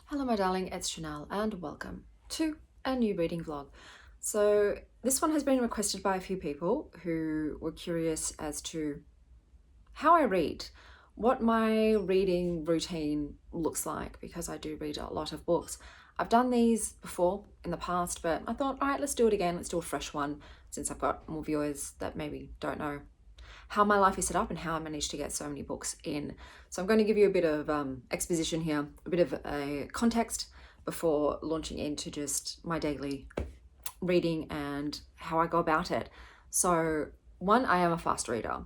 Hello my darling, it's Chanel and welcome to a new reading vlog. So this one has been requested by a few people who were curious as to how I read, what my reading routine looks like, because I do read a lot of books. I've done these before in the past, but I thought, all right, let's do it again. Let's do a fresh one since I've got more viewers that maybe don't know how my life is set up and how I managed to get so many books in. So I'm going to give you a bit of exposition here, a bit of a context before launching into just my daily reading and how I go about it. So one, I am a fast reader.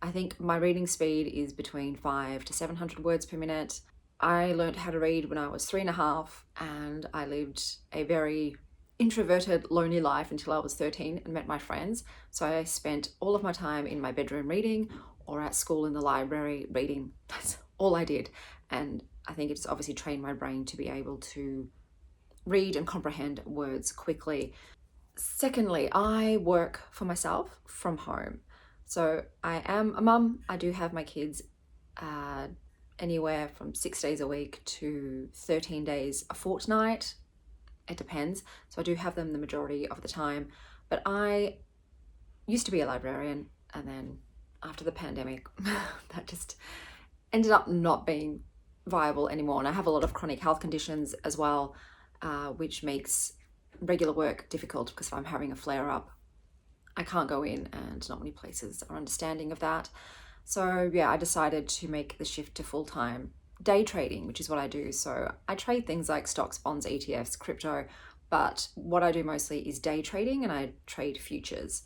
I think my reading speed is between 500 to 700 words per minute. I learned how to read when I was 3.5 and I lived a very introverted, lonely life until I was 13 and met my friends. So I spent all of my time in my bedroom reading or at school in the library reading. That's all I did. And I think it's obviously trained my brain to be able to read and comprehend words quickly. Secondly, I work for myself from home. So I am a mum. I do have my kids anywhere from 6 days a week to 13 days a fortnight. It depends. So I do have them the majority of the time. But I used to be a librarian, and then after the pandemic, that just ended up not being viable anymore. And I have a lot of chronic health conditions as well, which makes regular work difficult because if I'm having a flare up, I can't go in, and not many places are understanding of that. So yeah, I decided to make the shift to full-time day trading, which is what I do. So I trade things like stocks, bonds, ETFs, crypto, but what I do mostly is day trading, and I trade futures.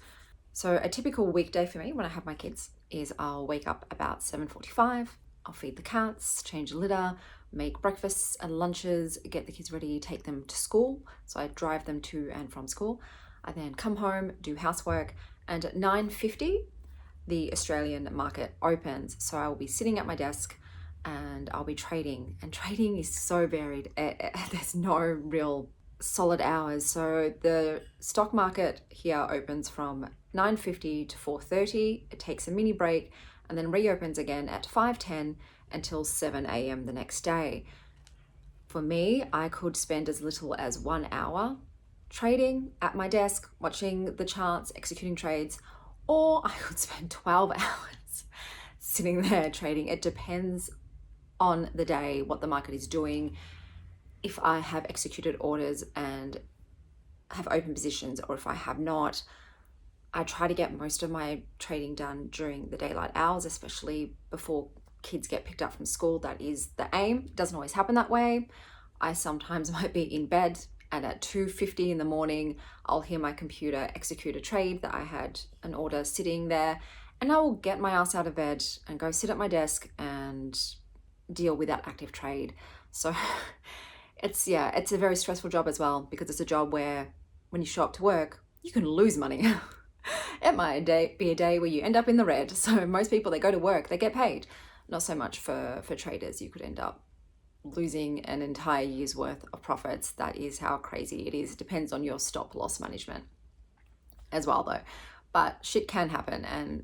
So a typical weekday for me when I have my kids is I'll wake up about 7:45, I'll feed the cats, change the litter, make breakfasts and lunches, get the kids ready, take them to school. So I drive them to and from school. I then come home, do housework, and at 9:50, the Australian market opens. So I will be sitting at my desk and I'll be trading, and trading is so varied. There's no real solid hours. So the stock market here opens from 9:50 to 4:30. It takes a mini break and then reopens again at 5:10 until 7 a.m. the next day. For me, I could spend as little as 1 hour trading at my desk, watching the charts, executing trades, or I could spend 12 hours sitting there trading. It depends on the day, what the market is doing, if I have executed orders and have open positions, or if I have not. I try to get most of my trading done during the daylight hours, especially before kids get picked up from school. That is the aim. It doesn't always happen that way. I sometimes might be in bed, and at 2:50 in the morning, I'll hear my computer execute a trade that I had an order sitting there, and I will get my ass out of bed and go sit at my desk and deal with that active trade. So it's a very stressful job as well, because it's a job where when you show up to work, you can lose money. It might be a day where you end up in the red. So most people, they go to work, they get paid. Not so much for traders. You could end up losing an entire year's worth of profits. That is how crazy it is. It depends on your stop loss management as well though. But shit can happen, and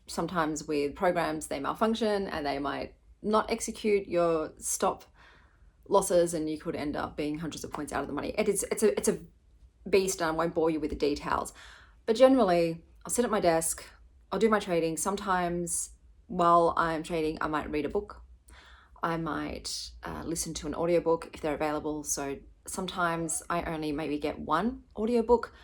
sometimes with programs they malfunction and they might not execute your stop losses, and you could end up being hundreds of points out of the money. It's a beast, and I won't bore you with the details. But generally, I'll sit at my desk, I'll do my trading. Sometimes while I'm trading, I might read a book. I might listen to an audiobook if they're available. So sometimes I only maybe get one audiobook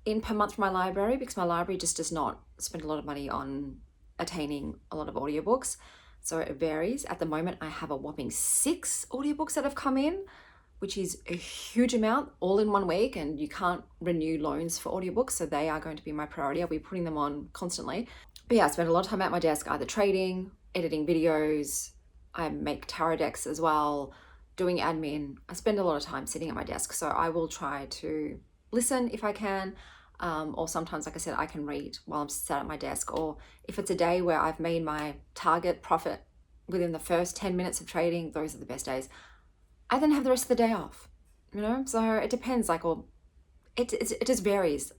in per month from my library, because my library just does not spend a lot of money on attaining a lot of audiobooks. So it varies. At the moment, I have a whopping 6 audiobooks that have come in, which is a huge amount all in one week, and you can't renew loans for audiobooks, so they are going to be my priority. I'll be putting them on constantly. But yeah, I spend a lot of time at my desk either trading, editing videos. I make tarot decks as well, doing admin. I spend a lot of time sitting at my desk, so I will try to listen if I can, or sometimes, like I said, I can read while I'm sat at my desk. Or if it's a day where I've made my target profit within the first 10 minutes of trading, those are the best days. I then have the rest of the day off, so it depends, or it just varies.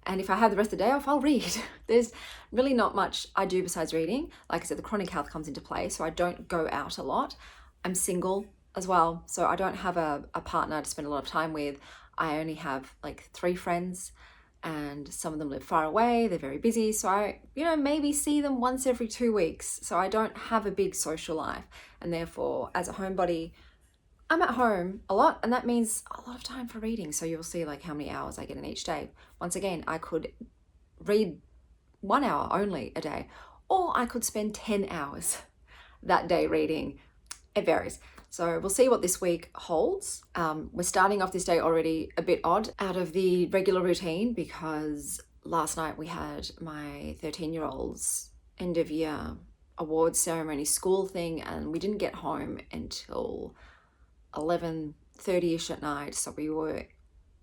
And if I have the rest of the day off, I'll read. There's really not much I do besides reading. Like I said, the chronic health comes into play, so I don't go out a lot. I'm single, as well. So I don't have a partner to spend a lot of time with. I only have like 3 friends, and some of them live far away. They're very busy. So I, maybe see them once every 2 weeks. So I don't have a big social life. And therefore, as a homebody, I'm at home a lot, and that means a lot of time for reading. So you'll see like how many hours I get in each day. Once again, I could read 1 hour only a day, or I could spend 10 hours that day reading. It varies. So we'll see what this week holds. We're starting off this day already a bit odd, out of the regular routine, because last night we had my 13-year-old's end of year awards ceremony school thing, and we didn't get home until 11:30ish at night. So we were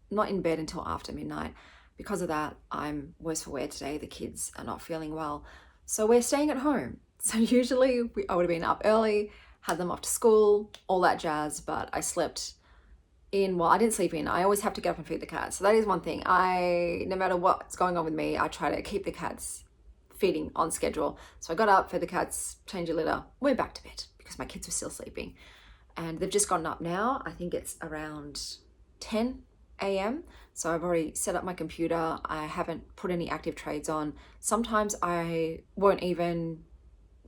not in bed until after midnight. Because of that, I'm worse for wear today. The kids are not feeling well. So we're staying at home. So usually I would have been up early, had them off to school, all that jazz, but I slept in. Well, I didn't sleep in. I always have to get up and feed the cats. So that is one thing. No matter what's going on with me, I try to keep the cats feeding on schedule. So I got up, fed the cats, changed a litter, went back to bed because my kids were still sleeping. And they've just gotten up now. I think it's around 10 a.m. So I've already set up my computer. I haven't put any active trades on. Sometimes I won't even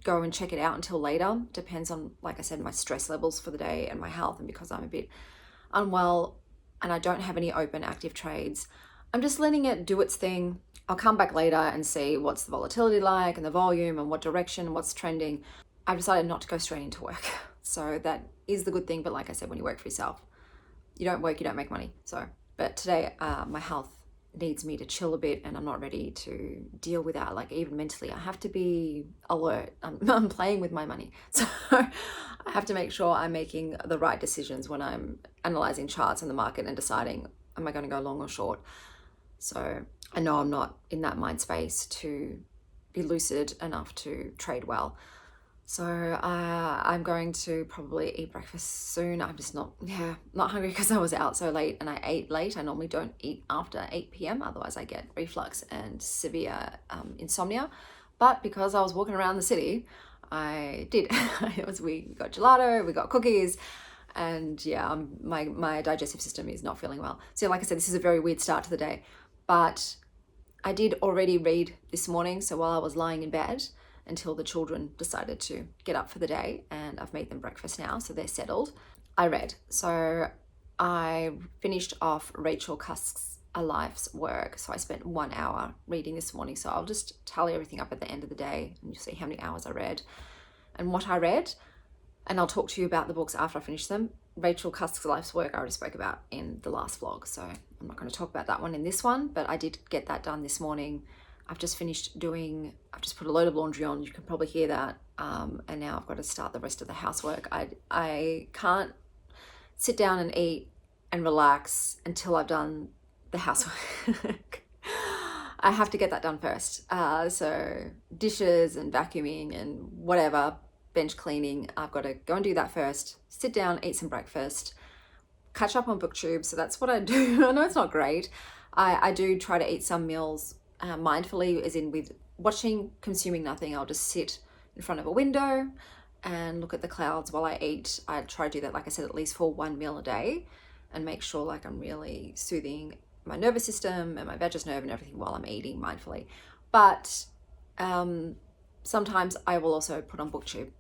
go and check it out until later. Depends on, like I said, my stress levels for the day and my health. And because I'm a bit unwell and I don't have any open active trades, I'm just letting it do its thing. I'll come back later and see what's the volatility like and the volume and what direction, what's trending. I've decided not to go straight into work. So that is the good thing. But like I said, when you work for yourself, you don't work, you don't make money. So, but today my health needs me to chill a bit, and I'm not ready to deal with that. Like even mentally, I have to be alert. I'm playing with my money. So I have to make sure I'm making the right decisions when I'm analyzing charts in the market and deciding, am I going to go long or short? So I know I'm not in that mind space to be lucid enough to trade well. So I'm going to probably eat breakfast soon. I'm just not hungry because I was out so late and I ate late. I normally don't eat after 8 p.m. Otherwise I get reflux and severe insomnia. But because I was walking around the city, I did. We got gelato, we got cookies, and yeah, my digestive system is not feeling well. So like I said, this is a very weird start to the day. But I did already read this morning. So while I was lying in bed, until the children decided to get up for the day, and I've made them breakfast now, so they're settled, I read. So I finished off Rachel Cusk's A Life's Work. So I spent 1 hour reading this morning. So I'll just tally everything up at the end of the day and you'll see how many hours I read and what I read. And I'll talk to you about the books after I finish them. Rachel Cusk's A Life's Work I already spoke about in the last vlog, so I'm not going to talk about that one in this one, but I did get that done this morning. I've just put a load of laundry on, you can probably hear that, and now I've got to start the rest of the housework. I can't sit down and eat and relax until I've done the housework. I have to get that done first. So dishes and vacuuming and whatever, bench cleaning, I've got to go and do that first, sit down, eat some breakfast, catch up on booktube. So that's what I do. I know it's not great. I do try to eat some meals mindfully, as in with consuming nothing. I'll just sit in front of a window and look at the clouds while I eat. I try to do that, like I said, at least for 1 meal a day, and make sure like I'm really soothing my nervous system and my vagus nerve and everything while I'm eating mindfully. But sometimes I will also put on booktube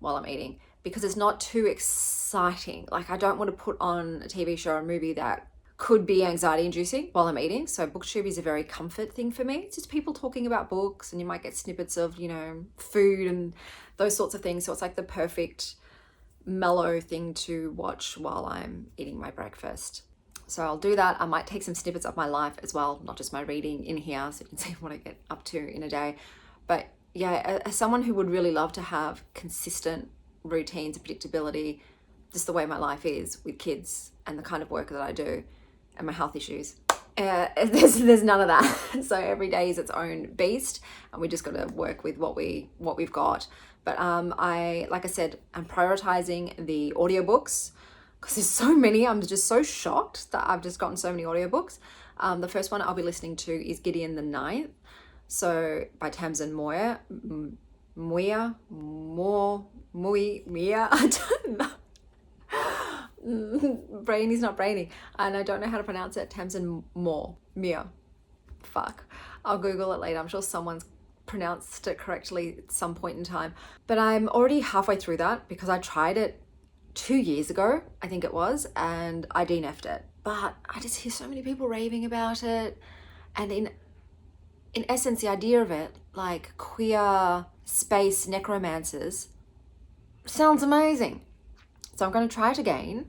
while I'm eating, because it's not too exciting. Like I don't want to put on a TV show or a movie that could be anxiety inducing while I'm eating. So booktube is a very comfort thing for me. It's just people talking about books, and you might get snippets of, food and those sorts of things. So it's like the perfect mellow thing to watch while I'm eating my breakfast. So I'll do that. I might take some snippets of my life as well, not just my reading in here, so you can see what I get up to in a day. But yeah, as someone who would really love to have consistent routines and predictability, just the way my life is with kids and the kind of work that I do and my health issues, there's none of that. So every day is its own beast, and we just got to work with what we've got. But like I said, I'm prioritizing the audiobooks because there's so many. I'm just so shocked that I've just gotten so many audiobooks. The first one I'll be listening to is Gideon the Ninth, so by Tamsin Moyer. I don't know. Brainy's not brainy. And I don't know how to pronounce it. Tamsin Muir. Fuck. I'll Google it later. I'm sure someone's pronounced it correctly at some point in time. But I'm already halfway through that because I tried it 2 years ago, I think it was, and I DNF'd it. But I just hear so many people raving about it. And in essence, the idea of it, like queer space necromancers, sounds amazing. So I'm going to try it again.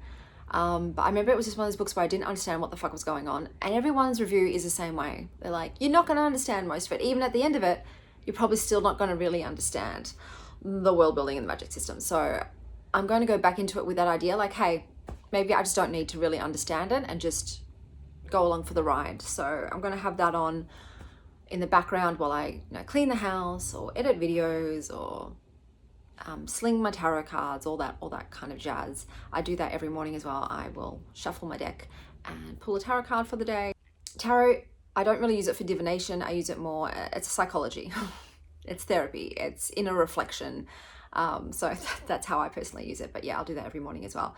But I remember it was just one of those books where I didn't understand what the fuck was going on. And everyone's review is the same way. They're like, you're not going to understand most of it. Even at the end of it, you're probably still not going to really understand the world building and the magic system. So I'm going to go back into it with that idea, like, hey, maybe I just don't need to really understand it and just go along for the ride. So I'm going to have that on in the background while I clean the house or edit videos or sling my tarot cards, all that kind of jazz. I do that every morning as well. I will shuffle my deck and pull a tarot card for the day. Tarot, I don't really use it for divination. I use it more, it's psychology. It's therapy. It's inner reflection. So that's how I personally use it. But yeah, I'll do that every morning as well.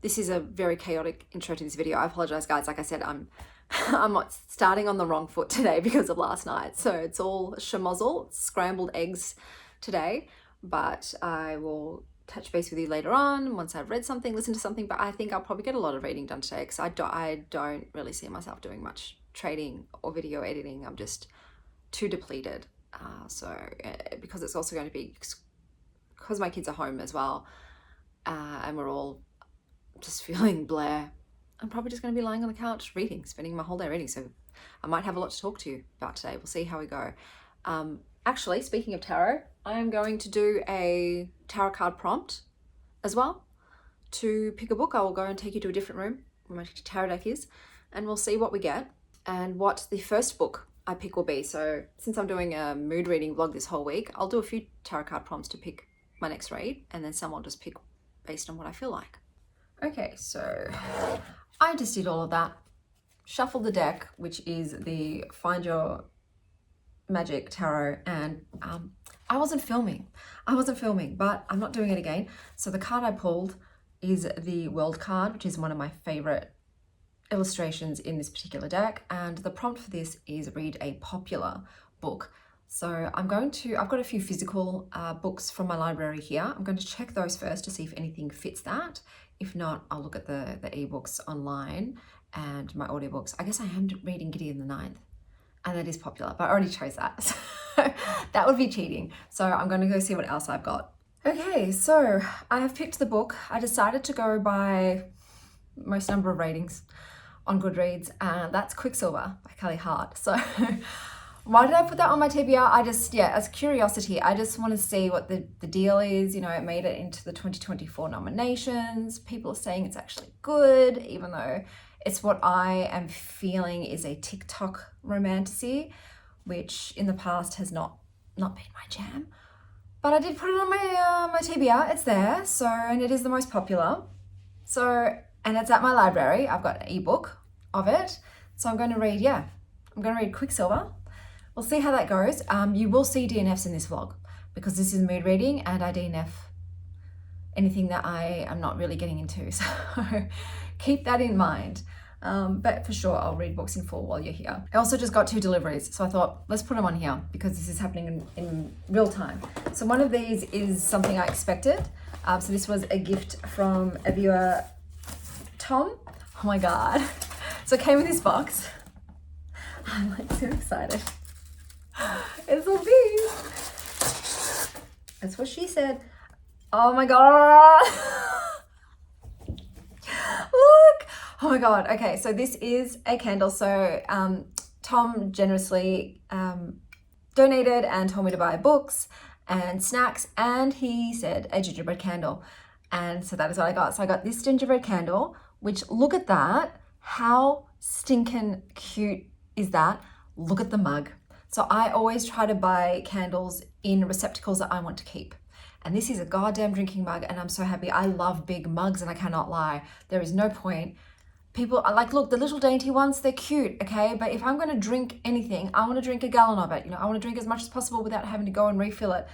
This is a very chaotic intro to this video. I apologize, guys. Like I said, I'm starting on the wrong foot today because of last night. So it's all schmozzle, scrambled eggs today. But I will touch base with you later on once I've read something, listened to something. But I think I'll probably get a lot of reading done today because I don't really see myself doing much trading or video editing. I'm just too depleted. Because it's also going to be, because my kids are home as well, and we're all just feeling bleh, I'm probably just going to be lying on the couch reading, spending my whole day reading. So I might have a lot to talk to you about today. We'll see how we go. Actually, speaking of tarot, I am going to do a tarot card prompt as well to pick a book. I will go and take you to a different room where my tarot deck is, and we'll see what we get and what the first book I pick will be. So since I'm doing a mood reading vlog this whole week, I'll do a few tarot card prompts to pick my next read, and then some I'll just pick based on what I feel like. Okay, so I just did all of that. Shuffle the deck, which is the Find Your Magic Tarot, and I wasn't filming, but I'm not doing it again. So the card I pulled is the World card, which is one of my favorite illustrations in this particular deck, and the prompt for this is read a popular book. So I've got a few physical books from my library here. I'm going to check those first to see if anything fits that. If not, I'll look at the ebooks online and my audiobooks. I guess I am reading Gideon the Ninth, and that is popular, but I already chose that. So that would be cheating. So I'm going to go see what else I've got. Okay, so I have picked the book. I decided to go by most number of ratings on Goodreads, and that's Quicksilver by Kelly Hart. So why did I put that on my TBR? As curiosity, I just want to see what the deal is. You know, it made it into the 2024 nominations. People are saying it's actually good, even though it's what I am feeling is a TikTok romantasy, which in the past has not been my jam. But I did put it on my TBR. It's there, so, and it is the most popular. So, and it's at my library. I've got an ebook of it. So I'm going to read Quicksilver. We'll see how that goes. You will see DNFs in this vlog because this is mood reading and I DNF anything that I am not really getting into. So keep that in mind. But for sure, I'll read books in full while you're here. I also just got 2 deliveries. So I thought, let's put them on here because this is happening in real time. So one of these is something I expected. So this was a gift from a viewer, Tom. Oh my God. So it came in this box. I'm like so excited. It's so big. That's what she said. Oh my God. Look. Oh my God. Okay, so this is a candle. So Tom generously donated and told me to buy books and snacks, and he said a gingerbread candle. And so that is what I got. So I got this gingerbread candle, which, look at that. How stinking cute is that? Look at the mug. So I always try to buy candles in receptacles that I want to keep. And this is a goddamn drinking mug, and I'm so happy. I love big mugs, and I cannot lie. There is no point. People are like, look, the little dainty ones, they're cute, okay? But if I'm going to drink anything, I want to drink a gallon of it. You know, I want to drink as much as possible without having to go and refill it.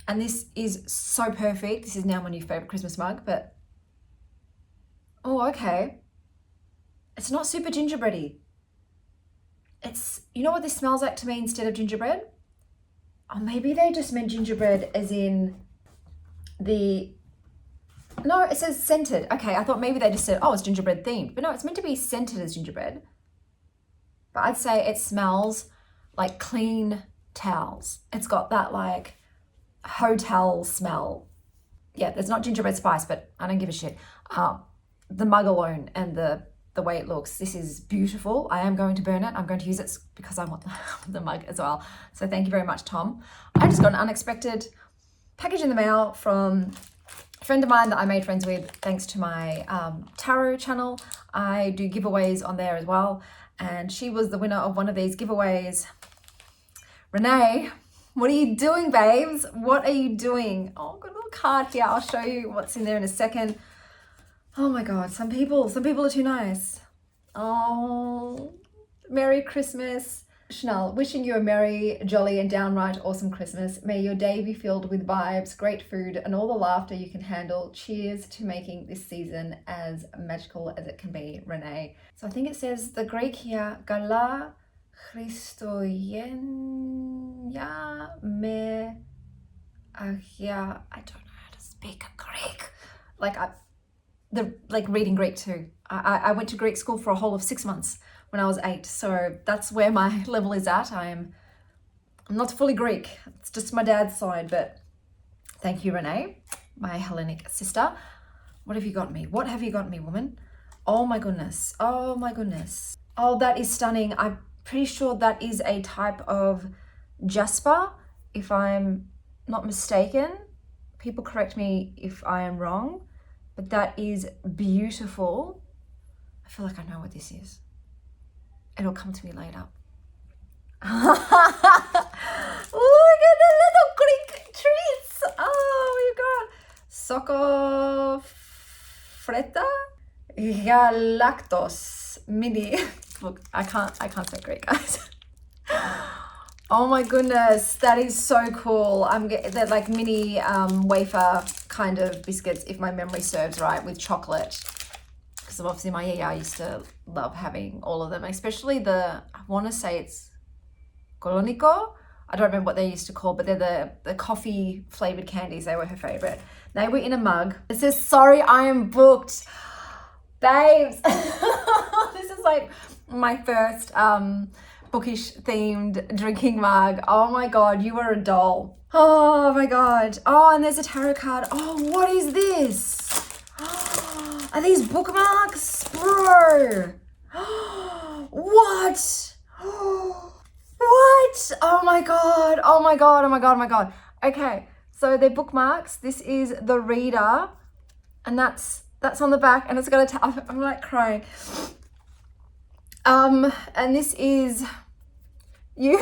And this is so perfect. This is now my new favorite Christmas mug, but Oh, okay. It's not super gingerbready. It's, you know what this smells like to me instead of gingerbread? Oh, maybe they just meant gingerbread as in the, no, it says scented. Okay, I thought maybe they just said, oh, it's gingerbread themed. But no, it's meant to be scented as gingerbread. But I'd say it smells like clean towels. It's got that like hotel smell. Yeah, there's not gingerbread spice, but I don't give a shit. The mug alone and the way it looks, this is beautiful. I am going to burn it. I'm going to use it because I want the mug as well. So thank you very much, Tom. I just got an unexpected package in the mail from a friend of mine that I made friends with thanks to my tarot channel. I do giveaways on there as well. And she was the winner of one of these giveaways. Renee, what are you doing, babes? What are you doing? Oh, I've got a little card here. I'll show you what's in there in a second. Oh my God, some people are too nice. Oh, Merry Christmas. Chanel, wishing you a merry, jolly and downright awesome Christmas. May your day be filled with vibes, great food and all the laughter you can handle. Cheers to making this season as magical as it can be, Renee. So I think it says the Greek here, Gala Christoyenia me agia. I don't know how to speak Greek. Reading Greek too. I went to Greek school for a whole of 6 months when I was 8. So that's where my level is at. I'm not fully Greek. It's just my dad's side, but thank you, Renee, my Hellenic sister. What have you got me? What have you got me, woman? Oh my goodness. Oh my goodness. Oh, that is stunning. I'm pretty sure that is a type of jasper, if I'm not mistaken. People correct me if I am wrong, but that is beautiful. I feel like I know what this is. It'll come to me later. Look at the little Greek treats. Oh my God. Soko freta galactos mini. Look, I can't say Greek, guys. Oh my goodness, that is so cool. They're like mini wafer kind of biscuits, if my memory serves right, with chocolate. Because obviously my yaya used to love having all of them, especially I want to say it's Colonico. I don't remember what they used to call, but they're the coffee flavored candies. They were her favorite. They were in a mug. It says, sorry, I am booked. Babes, this is like my first bookish themed drinking mug. Oh my God, you are a doll. Oh my God. Oh, and there's a tarot card. Oh, what is this? Are these bookmarks? Bro. What? What? Oh my God. Oh my God. Oh my God. Oh my God. Okay. So they're bookmarks. This is the reader. And that's on the back. And it's got I'm like crying. And this is you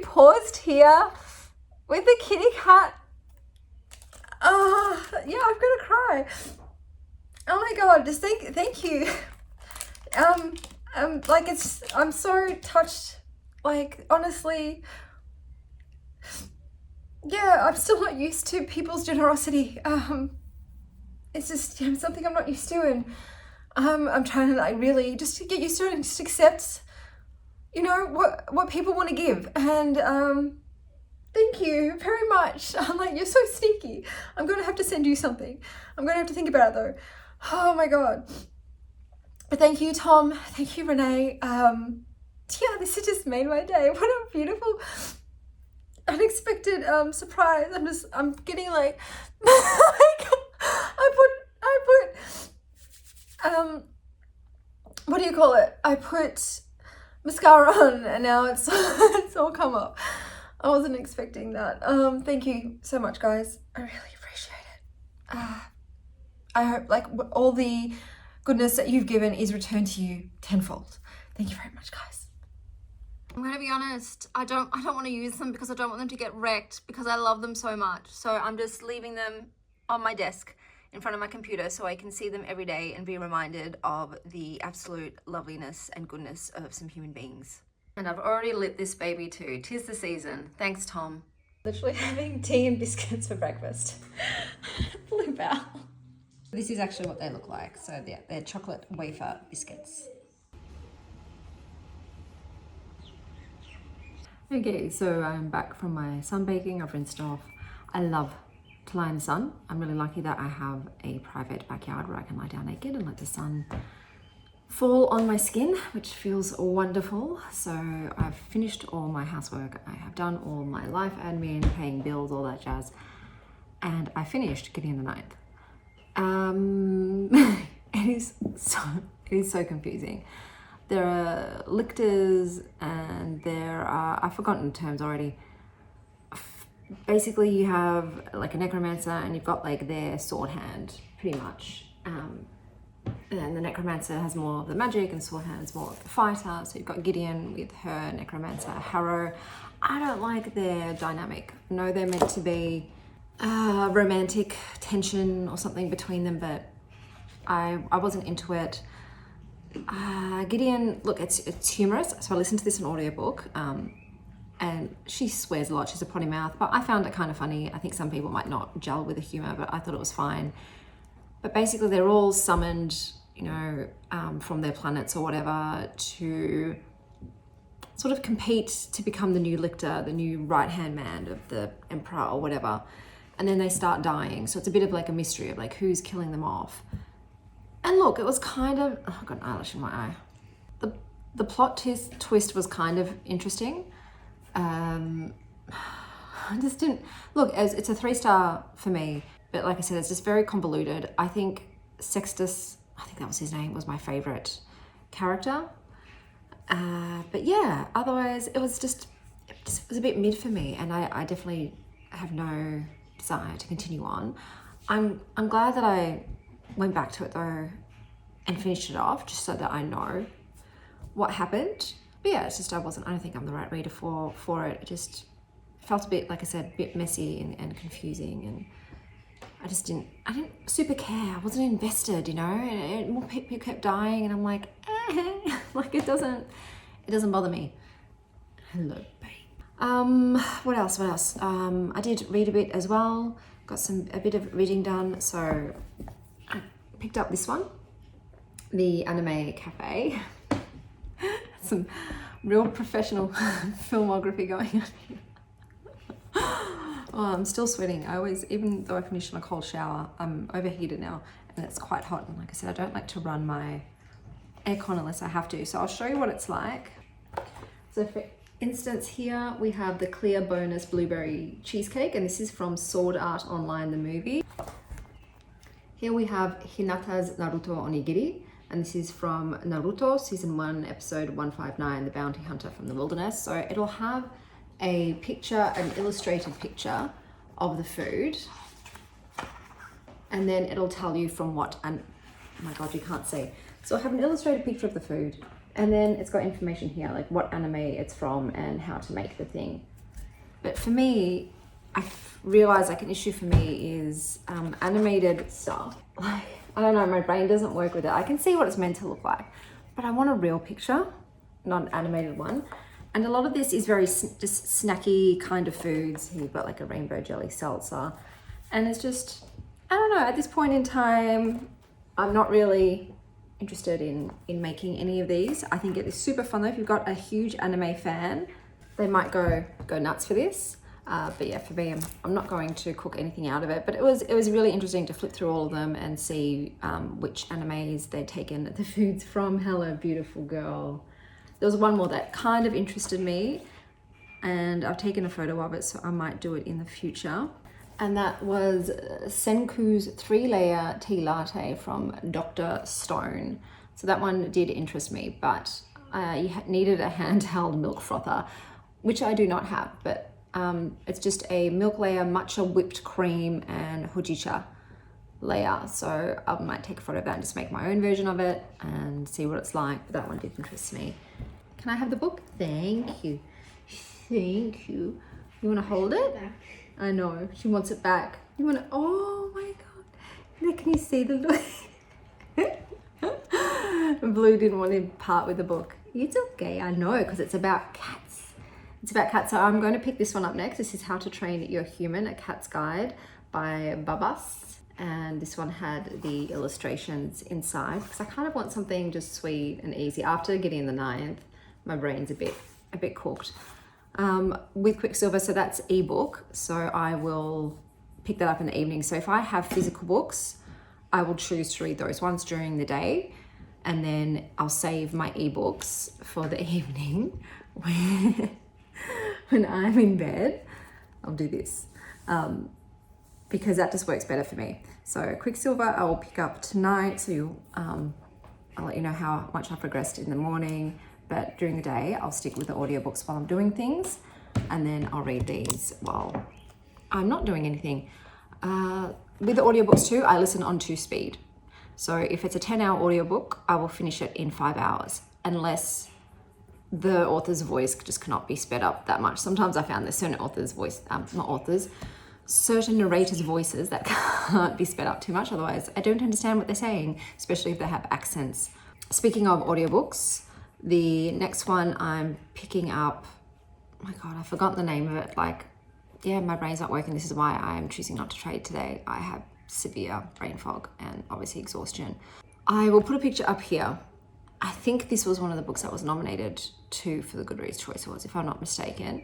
paused here with the kitty cat. Yeah, I'm gonna cry. Oh my God, just thank you. I'm so touched. Like, honestly, yeah, I'm still not used to people's generosity. It's just something I'm not used to, and I'm trying to like really just to get used to it and just accept, what people want to give. And thank you very much. I'm like, you're so sneaky. I'm gonna have to send you something. I'm gonna have to think about it though. Oh my God. But thank you, Tom. Thank you, Renee. Yeah, this has just made my day. What a beautiful, unexpected surprise. I'm getting like, I put what do you call it? I put mascara on and now it's it's all come up. I wasn't expecting that. Thank you so much, guys. I really appreciate it. I hope like all the goodness that you've given is returned to you tenfold. Thank you very much, guys. I'm gonna be honest, I don't want to use them because I don't want them to get wrecked because I love them so much. So I'm just leaving them on my desk in front of my computer so I can see them every day and be reminded of the absolute loveliness and goodness of some human beings. And I've already lit this baby too. 'Tis the season. Thanks, Tom. Literally having tea and biscuits for breakfast. Blue bell. This is actually what they look like. So they're chocolate wafer biscuits. Okay, so I'm back from my sunbaking. I've rinsed off. I love to lie in the sun. I'm really lucky that I have a private backyard where I can lie down naked and let the sun fall on my skin, which feels wonderful. So I've finished all my housework. I have done all my life admin, paying bills, all that jazz. And I finished Gideon the Ninth. It is so confusing. There are lictors and there are, I've forgotten the terms already. Basically you have like a necromancer and you've got like their sword hand, pretty much. And the necromancer has more of the magic and sword hand is more of the fighter. So you've got Gideon with her necromancer Harrow. I don't like their dynamic. I know they're meant to be romantic tension or something between them, but I wasn't into it. Gideon, look, it's humorous. So I listened to this in audiobook, and she swears a lot. She's a potty mouth, but I found it kind of funny. I think some people might not gel with the humor, but I thought it was fine. But basically they're all summoned, you know, from their planets or whatever to sort of compete to become the new lictor, the new right-hand man of the emperor or whatever. And then they start dying. So it's a bit of like a mystery of like who's killing them off. And look, it was kind of, oh, I've got an eyelash in my eye. The plot twist was kind of interesting. I just didn't, look, it's a 3-star for me, but like I said, it's just very convoluted. I think Sextus, I think that was his name, was my favorite character. But yeah, otherwise it was a bit mid for me, and I definitely have no desire to continue on. I'm glad that I went back to it though and finished it off just so that I know what happened. But yeah, it's just I don't think I'm the right reader for it. It just felt a bit, like I said, a bit messy and confusing, and I didn't super care. I wasn't invested, you know, and more people kept dying and I'm like, like it doesn't bother me. Hello, babe. What else? I did read a bit as well. Got a bit of reading done. So I picked up this one, The Anime Cafe. Some real professional filmography going on here. Oh, I'm still sweating. Even though I finished in a cold shower, I'm overheated now and it's quite hot. And like I said, I don't like to run my aircon unless I have to. So I'll show you what it's like. So for instance, here we have the clear bonus blueberry cheesecake, and this is from Sword Art Online, the movie. Here we have Hinata's Naruto Onigiri, and this is from Naruto Season 1, Episode 159, The Bounty Hunter from the Wilderness. So it'll have a picture, an illustrated picture of the food, and then it'll tell you from what, and oh my god, you can't see. So I have an illustrated picture of the food, and then it's got information here, like what anime it's from and how to make the thing. But for me, I realize like an issue for me is animated stuff. Like, I don't know, my brain doesn't work with it. I can see what it's meant to look like, but I want a real picture, not an animated one. And a lot of this is very just snacky kind of foods. You've got like a rainbow jelly salsa, and it's just, I don't know, at this point in time, I'm not really interested in making any of these. I think it is super fun though. If you've got a huge anime fan, they might go nuts for this. But yeah, for me, I'm not going to cook anything out of it. But it was really interesting to flip through all of them and see which animes they'd taken the foods from. Hello, beautiful girl. There was one more that kind of interested me, and I've taken a photo of it, so I might do it in the future. And that was Senku's 3-layer tea latte from Dr. Stone. So that one did interest me, but you needed a handheld milk frother, which I do not have, but it's just a milk layer, matcha whipped cream, and hojicha layer. So I might take a photo of that and just make my own version of it and see what it's like, but that one did interest me. Can I have the book? Thank you. Thank you. You want to hold it? I know, she wants it back. You want to, oh my god. Now can you see the look? Blue didn't want to part with the book. It's okay, I know, because it's about cats. It's about cats, so I'm going to pick this one up next. This is How to Train Your Human, A Cat's Guide by Babas. and this one had the illustrations inside because I kind of want something just sweet and easy. After getting the 9th, my brain's a bit cooked. With Quicksilver, so that's ebook, so I will pick that up in the evening. So if I have physical books, I will choose to read those ones during the day, and then I'll save my ebooks for the evening when I'm in bed. I'll do this because that just works better for me. So Quicksilver I will pick up tonight, so I'll let you know how much I've progressed in the morning, but during the day I'll stick with the audiobooks while I'm doing things, and then I'll read these while I'm not doing anything. With the audiobooks too, I listen on 2-speed. So if it's a 10-hour audiobook, I will finish it in 5 hours, unless the author's voice just cannot be sped up that much. Sometimes I found there's certain authors' voice, certain narrators' voices that can't be sped up too much. Otherwise, I don't understand what they're saying, especially if they have accents. Speaking of audiobooks, the next one I'm picking up, oh my God, I forgot the name of it. Yeah, my brain's not working. This is why I am choosing not to trade today. I have severe brain fog and obviously exhaustion. I will put a picture up here. I think this was one of the books that was nominated for the Goodreads Choice Awards, if I'm not mistaken.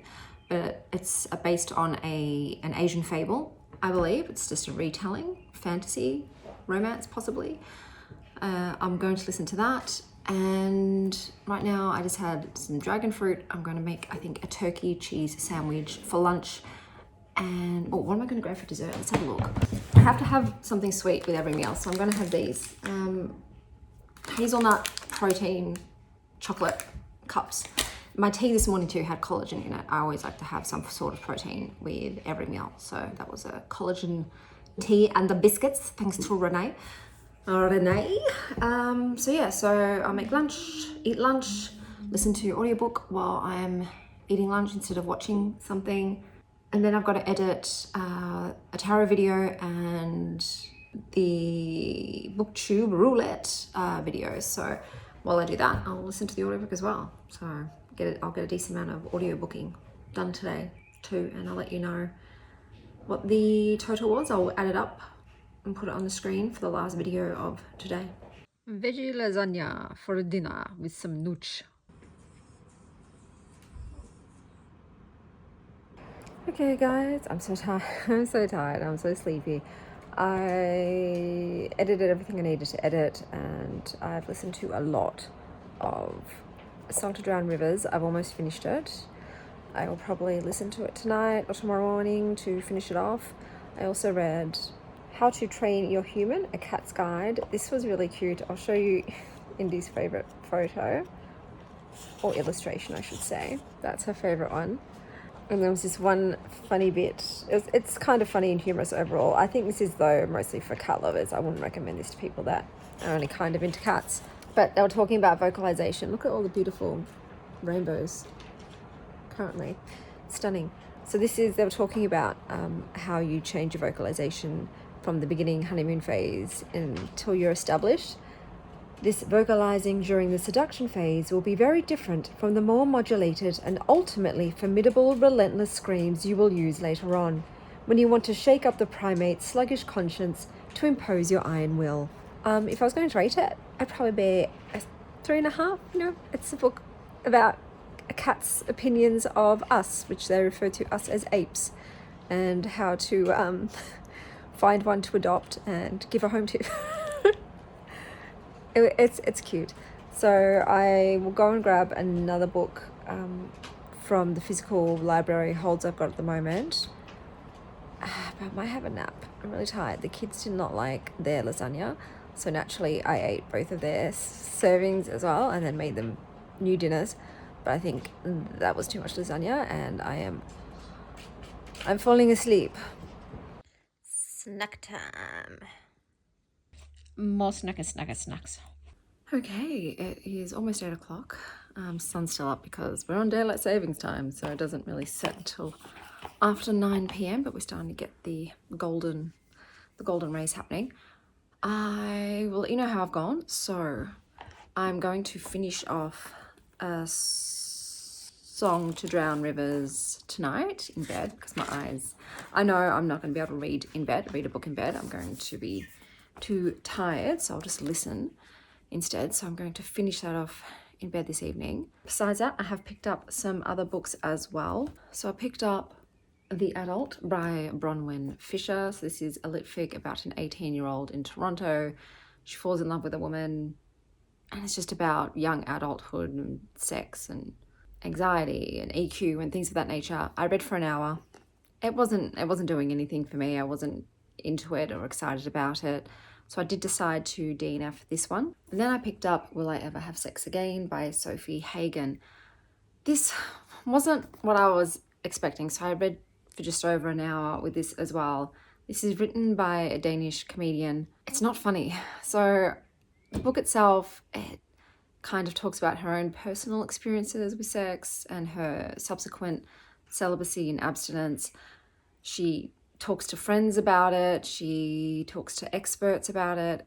But it's based on an Asian fable, I believe. It's just a retelling, fantasy, romance possibly. I'm going to listen to that. And right now I just had some dragon fruit. I'm going to make, I think, a turkey cheese sandwich for lunch. And what am I going to grab for dessert? Let's have a look. I have to have something sweet with every meal, so I'm going to have these hazelnut protein chocolate cups. My tea this morning too had collagen in it. I always like to have some sort of protein with every meal, so that was a collagen tea and the biscuits, thanks to Renee. So yeah, so I'll make lunch, eat lunch, listen to audiobook while I'm eating lunch instead of watching something. And then I've got to edit a tarot video and the booktube roulette videos. So while I do that, I'll listen to the audiobook as well. So I'll get a decent amount of audio booking done today too, and I'll let you know what the total was. I'll add it up and put it on the screen for the last video of today. Veggie lasagna for dinner with some nooch. Okay guys, I'm so tired. I'm so sleepy. I edited everything I needed to edit, and I've listened to a lot of A Song to Drown Rivers. I've almost finished it. I will probably listen to it tonight or tomorrow morning to finish it off. I also read How to Train Your Human, A Cat's Guide. This was really cute. I'll show you Indy's favorite photo, or illustration I should say. That's her favorite one. And there was this one funny bit. It's kind of funny and humorous overall. I think this is, though, mostly for cat lovers. I wouldn't recommend this to people that are only kind of into cats. But they were talking about vocalization. Look at all the beautiful rainbows currently. Stunning. So they were talking about how you change your vocalization from the beginning honeymoon phase until you're established. This vocalizing during the seduction phase will be very different from the more modulated and ultimately formidable, relentless screams you will use later on, when you want to shake up the primate's sluggish conscience to impose your iron will. If I was going to rate it, I'd probably be a 3.5. You know, it's a book about a cat's opinions of us, which they refer to us as apes, and how to find one to adopt and give a home to. It's cute. So I will go and grab another book from the physical library holds I've got at the moment. But I might have a nap. I'm really tired. The kids did not like their lasagna, so naturally I ate both of their servings as well and then made them new dinners. But I think that was too much lasagna, and I'm falling asleep. Snack time. More snacks. Okay, it is almost 8 o'clock. Sun's still up because we're on daylight savings time, so it doesn't really set until after 9 p.m, but we're starting to get the golden rays happening. I will let you know how I've gone. So I'm going to finish off a Song to Drown Rivers tonight in bed because my eyes, I know I'm not going to be able to read a book in bed. I'm going to be too tired, so I'll just listen instead. So I'm going to finish that off in bed this evening. Besides that, I have picked up some other books as well. So I picked up The Adult by Bronwyn Fisher. So this is a litfic about an 18-year-old in Toronto. She falls in love with a woman, and it's just about young adulthood and sex and anxiety and EQ and things of that nature. I read for an hour. It wasn't doing anything for me. I wasn't into it or excited about it. So I did decide to DNF this one. And then I picked up Will I Ever Have Sex Again by Sophie Hagen. This wasn't what I was expecting. So I read for just over an hour with this as well. This is written by a Danish comedian. It's not funny. So the book itself, it kind of talks about her own personal experiences with sex and her subsequent celibacy and abstinence. She talks to friends about it. She talks to experts about it.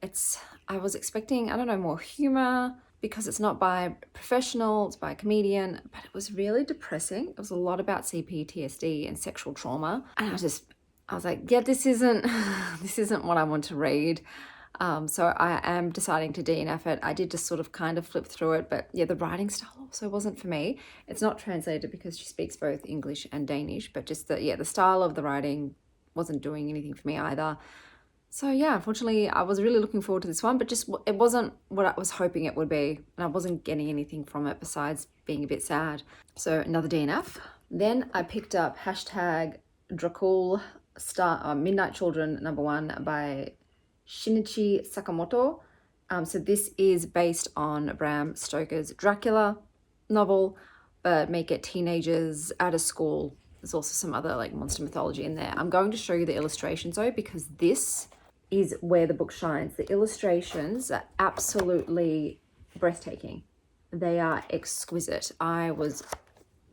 I was expecting, I don't know, more humor because it's not by a professional, it's by a comedian, but it was really depressing. It was a lot about CPTSD and sexual trauma. And I was like, yeah, this isn't what I want to read. So I am deciding to DNF it. I did just sort of kind of flip through it, but yeah, the writing style also wasn't for me. It's not translated because she speaks both English and Danish, but just the style of the writing wasn't doing anything for me either. So yeah, unfortunately, I was really looking forward to this one, but just it wasn't what I was hoping it would be, and I wasn't getting anything from it besides being a bit sad. So another DNF. Then I picked up #Dracul Midnight Children #1 by Shinichi Sakamoto. So this is based on Bram Stoker's Dracula novel, but make it teenagers out of school. There's also some other like monster mythology in there. I'm going to show you the illustrations though, because this is where the book shines. The illustrations are absolutely breathtaking. They are exquisite. I was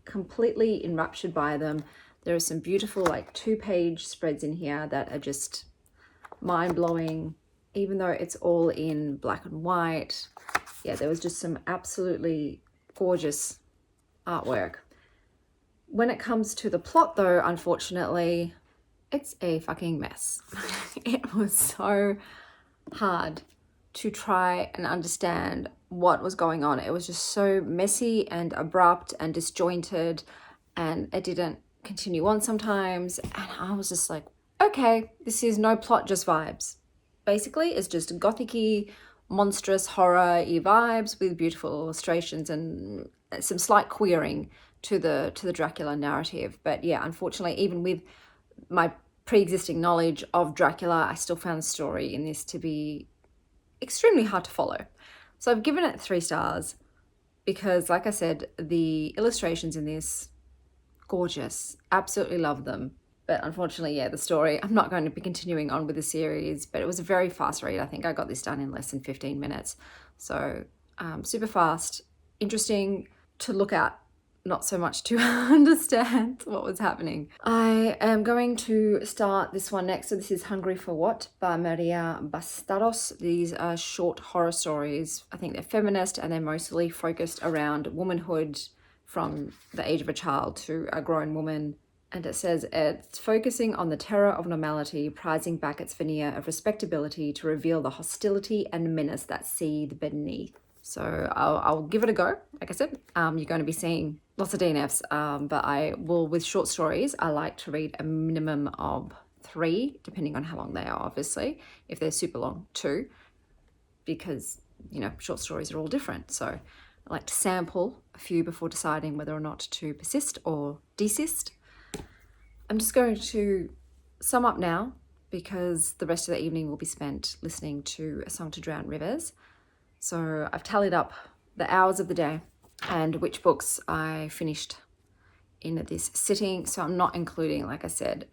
completely enraptured by them. There are some beautiful like 2-page spreads in here that are just mind-blowing, even though it's all in black and white. Yeah, there was just some absolutely gorgeous artwork. When it comes to the plot though, unfortunately, it's a fucking mess. It was so hard to try and understand what was going on. It was just so messy and abrupt and disjointed, and it didn't continue on sometimes. And I was just like, okay, this is no plot, just vibes. Basically, it's just gothic-y, monstrous horror-y vibes with beautiful illustrations and some slight queering to the Dracula narrative. But yeah, unfortunately, even with my pre-existing knowledge of Dracula, I still found the story in this to be extremely hard to follow. So I've given it 3 stars because, like I said, the illustrations in this, gorgeous, absolutely love them. But unfortunately, yeah, the story, I'm not going to be continuing on with the series, but it was a very fast read. I think I got this done in less than 15 minutes. So super fast, interesting to look at, not so much to understand what was happening. I am going to start this one next. So this is Hungry for What by Maria Bastados. These are short horror stories. I think they're feminist and they're mostly focused around womanhood from the age of a child to a grown woman. And it says it's focusing on the terror of normality, prizing back its veneer of respectability to reveal the hostility and menace that seethe beneath. So I'll give it a go. Like I said, you're going to be seeing lots of DNFs, but I will, with short stories, I like to read a minimum of 3, depending on how long they are, obviously. If they're super long, 2, because, you know, short stories are all different. So I like to sample a few before deciding whether or not to persist or desist. I'm just going to sum up now because the rest of the evening will be spent listening to A Song to Drown Rivers. So I've tallied up the hours of the day and which books I finished in this sitting. So I'm not including, like I said,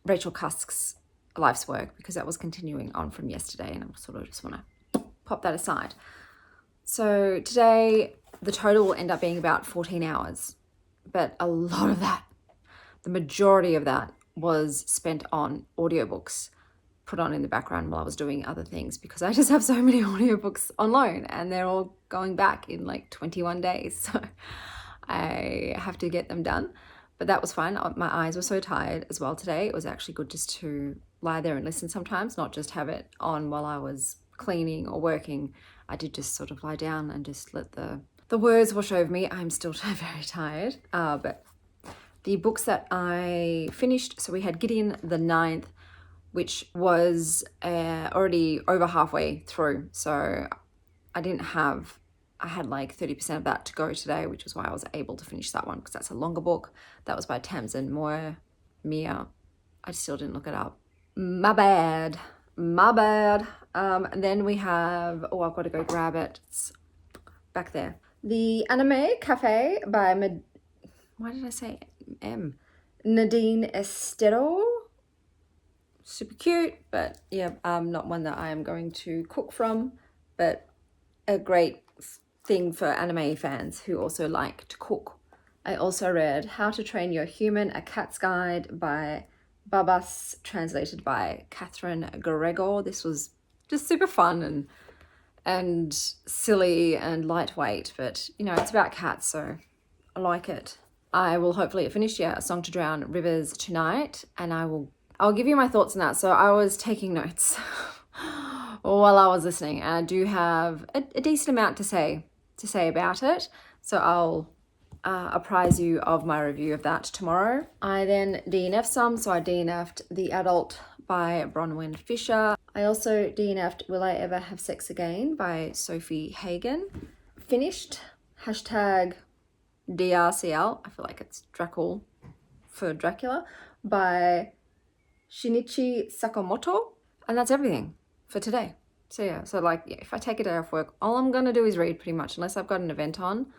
Rachel Cusk's life's work because that was continuing on from yesterday, and I sort of just want to pop that aside. So today the total will end up being about 14 hours, but a lot of that, the majority of that, was spent on audiobooks put on in the background while I was doing other things, because I just have so many audiobooks on loan and they're all going back in like 21 days. So I have to get them done. But that was fine. My eyes were so tired as well today. It was actually good just to lie there and listen sometimes, not just have it on while I was cleaning or working. I did just sort of lie down and just let the words wash over me. I'm still very tired. But the books that I finished, so we had Gideon the 9th, which was already over halfway through. So I had like 30% of that to go today, which was why I was able to finish that one, because that's a longer book. That was by Tamsin Mia. I still didn't look it up. My bad. And then we have, oh, I've got to go grab it. It's back there. The Anime Cafe by why did I say M? Nadine Estero. Super cute, but yeah, not one that I am going to cook from, but a great thing for anime fans who also like to cook. I also read How to Train Your Human, A Cat's Guide by Babas, translated by Catherine Gregor. This was just super fun and silly and lightweight, but you know, it's about cats, so I like it. I will hopefully finish, A Song to Drown Rivers tonight, and I'll give you my thoughts on that. So I was taking notes while I was listening, and I do have a decent amount to say about it. So I'll apprise you of my review of that tomorrow. I then DNF'd some, so I DNF'd The Adult by Bronwyn Fisher. I also DNF'd Will I Ever Have Sex Again by Sophie Hagen. Finished #DRCL, I feel like it's Dracul for Dracula, by Shinichi Sakamoto. And that's everything for today. So yeah, if I take a day off work, all I'm gonna do is read pretty much, unless I've got an event on.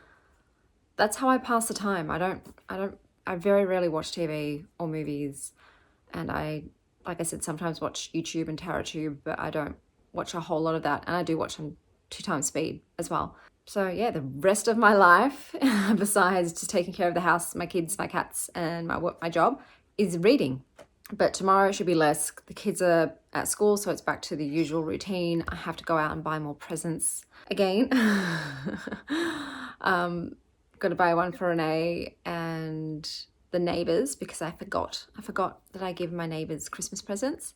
That's how I pass the time. I very rarely watch TV or movies, and like I said, sometimes watch YouTube and TarotTube, but I don't watch a whole lot of that, and I do watch on 2x speed as well. So yeah, the rest of my life, besides just taking care of the house, my kids, my cats, and my job, is reading. But tomorrow should be less. The kids are at school, so it's back to the usual routine. I have to go out and buy more presents again. Got to buy one for Renee and the neighbours, because I forgot that I give my neighbours Christmas presents.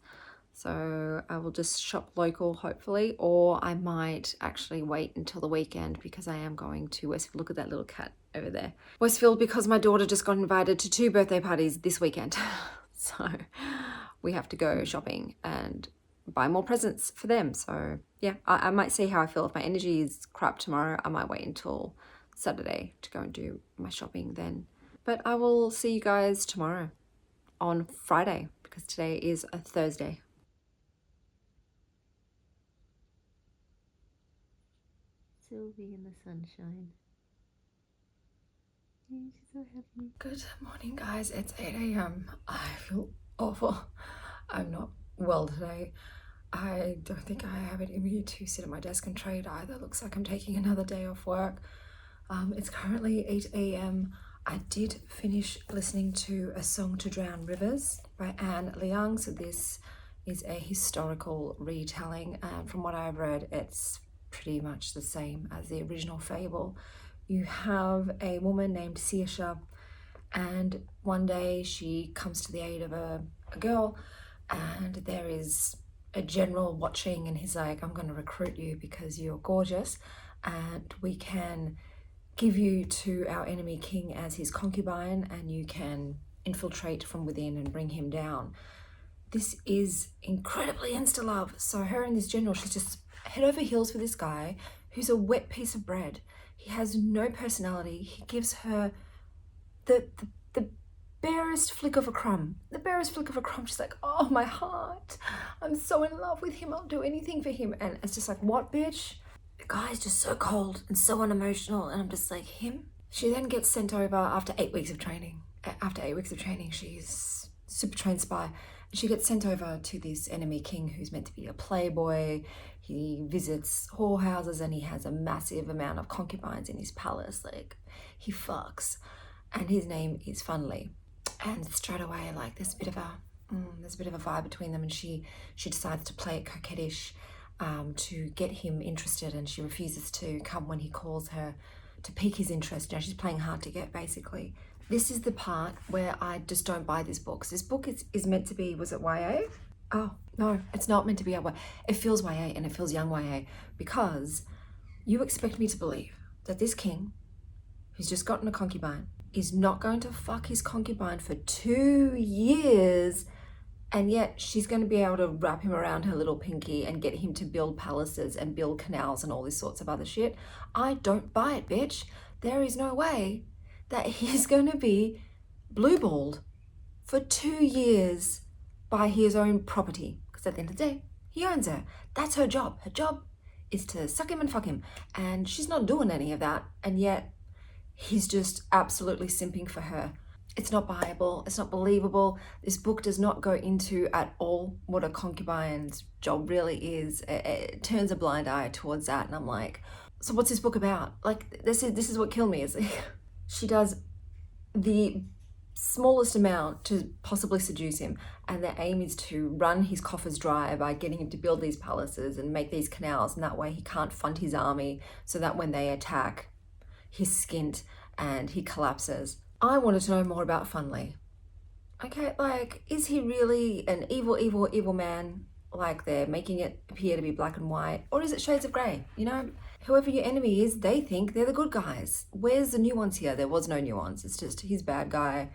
So I will just shop local, hopefully, or I might actually wait until the weekend, because I am going to Westfield. Look at that little cat over there. Westfield, because my daughter just got invited to 2 birthday parties this weekend. So we have to go shopping and buy more presents for them. So yeah, I might see how I feel. If my energy is crap tomorrow, I might wait until Saturday to go and do my shopping then. But I will see you guys tomorrow on Friday, because today is a Thursday. Sylvie in the sunshine. She's so happy. Good morning, guys. It's 8 a.m. I feel awful. I'm not well today. I don't think I have it in me to sit at my desk and trade either. Looks like I'm taking another day off work. It's currently 8 a.m. I did finish listening to A Song to Drown Rivers by Anne Liang. So this is a historical retelling. From what I've read, it's pretty much the same as the original fable. You have a woman named Saoirse, and one day she comes to the aid of a girl, and there is a general watching, and he's like, I'm going to recruit you because you're gorgeous, and we can give you to our enemy king as his concubine, and you can infiltrate from within and bring him down. This is incredibly insta-love. So her and this general, she's just head over heels for this guy who's a wet piece of bread. He has no personality. He gives her the barest flick of a crumb. The barest flick of a crumb. She's like, oh, my heart. I'm so in love with him. I'll do anything for him. And it's just like, what, bitch? The guy's just so cold and so unemotional. And I'm just like, him? She then gets sent over after 8 weeks of training. After 8 weeks of training, she's super trained spy. She gets sent over to this enemy king who's meant to be a playboy. He visits whorehouses and he has a massive amount of concubines in his palace. Like, he fucks. And his name is Funley. And straight away, like, there's a bit of a vibe between them, and she decides to play it coquettish to get him interested, and she refuses to come when he calls her to pique his interest. You know, she's playing hard to get, basically. This is the part where I just don't buy this book. So this book is meant to be, was it YA? Oh, no, it's not meant to be YA. It feels YA and it feels young YA, because you expect me to believe that this king, who's just gotten a concubine, is not going to fuck his concubine for 2 years, and yet she's going to be able to wrap him around her little pinky and get him to build palaces and build canals and all this sorts of other shit. I don't buy it, bitch. There is no way that he's going to be blue-balled for 2 years by his own property. Because at the end of the day, he owns her. That's her job. Her job is to suck him and fuck him. And she's not doing any of that. And yet he's just absolutely simping for her. It's not buyable. It's not believable. This book does not go into at all what a concubine's job really is. It turns a blind eye towards that. And I'm like, so what's this book about? Like, this is what killed me. Is she does the smallest amount to possibly seduce him, and the aim is to run his coffers dry by getting him to build these palaces and make these canals, and that way he can't fund his army, so that when they attack, he's skint and he collapses. I wanted to know more about Funley. Okay, like, is he really an evil man? Like, they're making it appear to be black and white, or is it shades of grey? You know, whoever your enemy is, they think they're the good guys. Where's the nuance here? There was no nuance. It's just he's bad guy,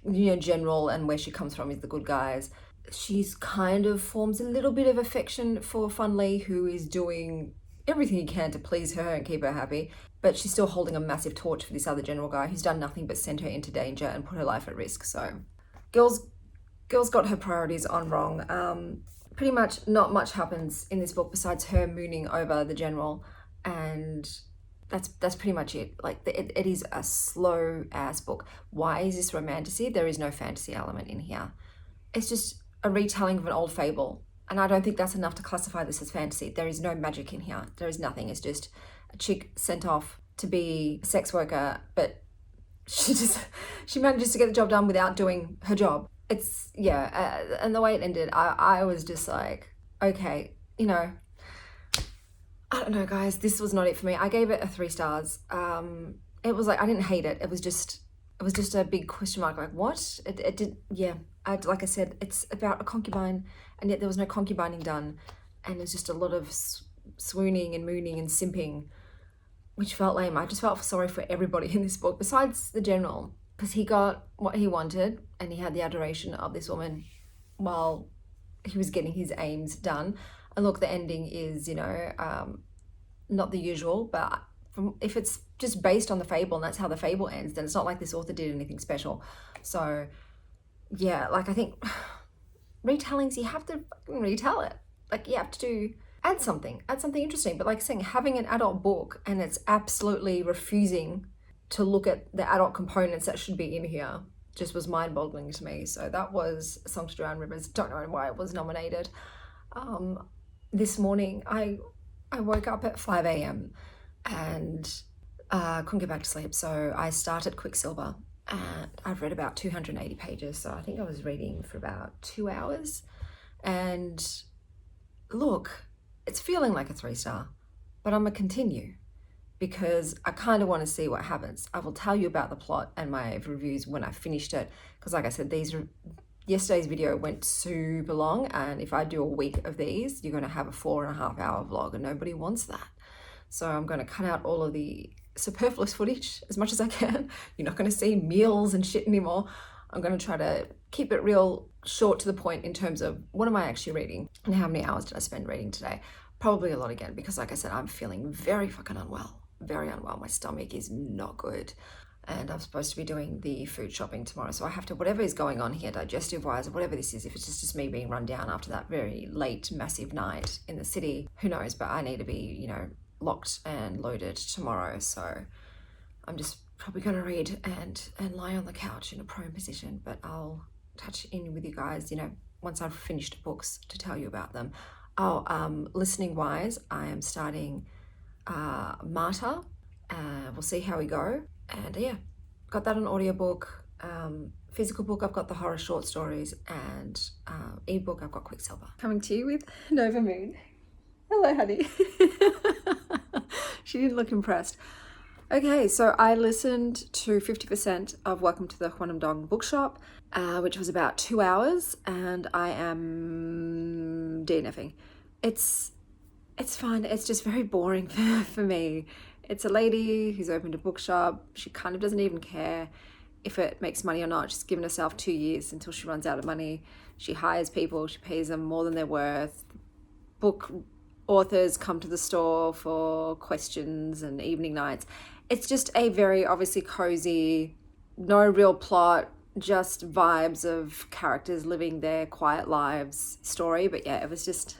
you know, general, and where she comes from is the good guys. She's kind of forms a little bit of affection for Funley, who is doing everything he can to please her and keep her happy, but she's still holding a massive torch for this other general guy who's done nothing but send her into danger and put her life at risk. So girl's got her priorities on wrong. Pretty much not much happens in this book besides her mooning over the general, and that's pretty much it. Like, it is a slow ass book. Why is this romantasy? There is no fantasy element in here. It's just a retelling of an old fable, and I don't think that's enough to classify this as fantasy. There is no magic in here. There is nothing. It's just a chick sent off to be a sex worker, but she manages to get the job done without doing her job. It's, yeah, and the way it ended, I was just like, okay, you know, I don't know, guys, this was not it for me. I gave it 3 stars. It was like, I didn't hate it. It was just a big question mark, like, what? It did, yeah. Like I said, it's about a concubine, and yet there was no concubining done, and there's just a lot of swooning and mooning and simping, which felt lame. I just felt sorry for everybody in this book, besides the general, because he got what he wanted, and he had the adoration of this woman while he was getting his aims done. And look, the ending is, you know, not the usual, but if it's just based on the fable and that's how the fable ends, then it's not like this author did anything special. So yeah, like, I think retellings, you have to fucking retell it. Like, you have to add something interesting. But like saying, having an adult book and it's absolutely refusing to look at the adult components that should be in here just was mind-boggling to me. So that was A Song to Drown Rivers. Don't know why it was nominated. This morning I woke up at 5 a.m. and couldn't get back to sleep. So I started Quicksilver, and I've read about 280 pages. So I think I was reading for about 2 hours. And look, it's feeling like a 3-star, but I'm gonna continue, because I kind of want to see what happens. I will tell you about the plot and my reviews when I finished it, because like I said, yesterday's video went super long, and if I do a week of these, you're going to have a 4.5 hour vlog, and nobody wants that. So I'm going to cut out all of the superfluous footage as much as I can. You're not going to see meals and shit anymore. I'm going to try to keep it real short to the point in terms of what am I actually reading and how many hours did I spend reading today. Probably a lot again, because like I said, I'm feeling very fucking unwell. Very unwell. My stomach is not good, and I'm supposed to be doing the food shopping tomorrow, so I have to, whatever is going on here digestive wise, or whatever this is, if it's just me being run down after that very late massive night in the city, who knows, but I need to be, you know, locked and loaded tomorrow. So I'm just probably going to read and lie on the couch in a prone position, but I'll touch in with you guys, you know, once I've finished books to tell you about them. Listening wise, I am starting Martyr. We'll see how we go. And yeah, got that on audiobook. Physical book, I've got the horror short stories, and ebook, I've got Quicksilver. Coming to you with Nova Moon. Hello, honey. She didn't look impressed. Okay, so I listened to 50% of Welcome to the Quantum Dong Bookshop, which was about 2 hours, and I am DNFing. It's fine. It's just very boring for me. It's a lady who's opened a bookshop. She kind of doesn't even care if it makes money or not. She's given herself 2 years until she runs out of money. She hires people. She pays them more than they're worth. Book authors come to the store for questions and evening nights. It's just a very obviously cozy, no real plot, just vibes of characters living their quiet lives story. But yeah, it was just,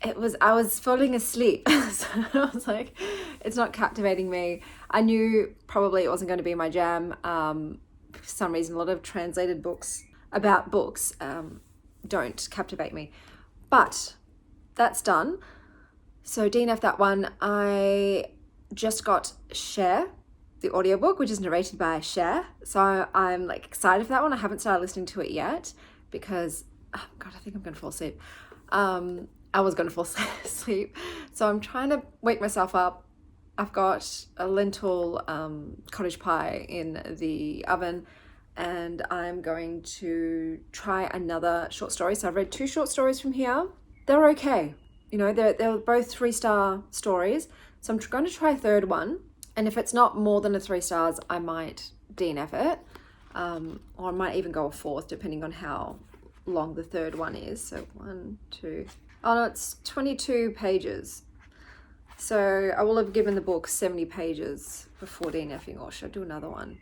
I was falling asleep. So I was like, it's not captivating me. I knew probably it wasn't going to be my jam. For some reason, a lot of translated books about books don't captivate me. But that's done. So DNF that one. I just got Cher, the audiobook, which is narrated by Cher. So I'm like excited for that one. I haven't started listening to it yet because, oh God, I think I'm going to fall asleep. I was going to fall asleep. So I'm trying to wake myself up. I've got a lentil cottage pie in the oven, and I'm going to try another short story. So I've read 2 short stories from here. They're okay. You know, they're both 3-star stories. So I'm going to try a third one. And if it's not more than a 3 stars, I might DNF it. Or I might even go a 4th, depending on how long the third one is. So 1, 2... Oh no, it's 22 pages. So I will have given the book 70 pages before DNFing, or should I do another one?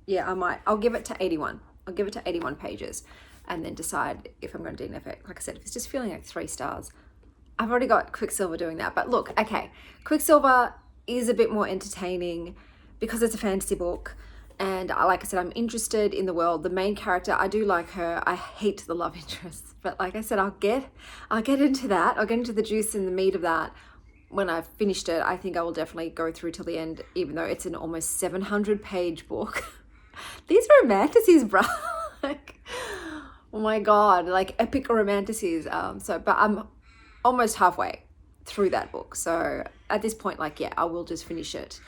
Yeah, I might. I'll give it to 81. I'll give it to 81 pages and then decide if I'm going to DNF it. Like I said, if it's just feeling like 3 stars. I've already got Quicksilver doing that. But look, okay, Quicksilver is a bit more entertaining because it's a fantasy book. And like I said, I'm interested in the world. The main character, I do like her. I hate the love interest. But like I said, I'll get into that. I'll get into the juice and the meat of that when I've finished it. I think I will definitely go through till the end, even though it's an almost 700-page book. These romanticies, bro. Like, oh my God, like epic romanticies. But I'm almost halfway through that book. So at this point, like, yeah, I will just finish it.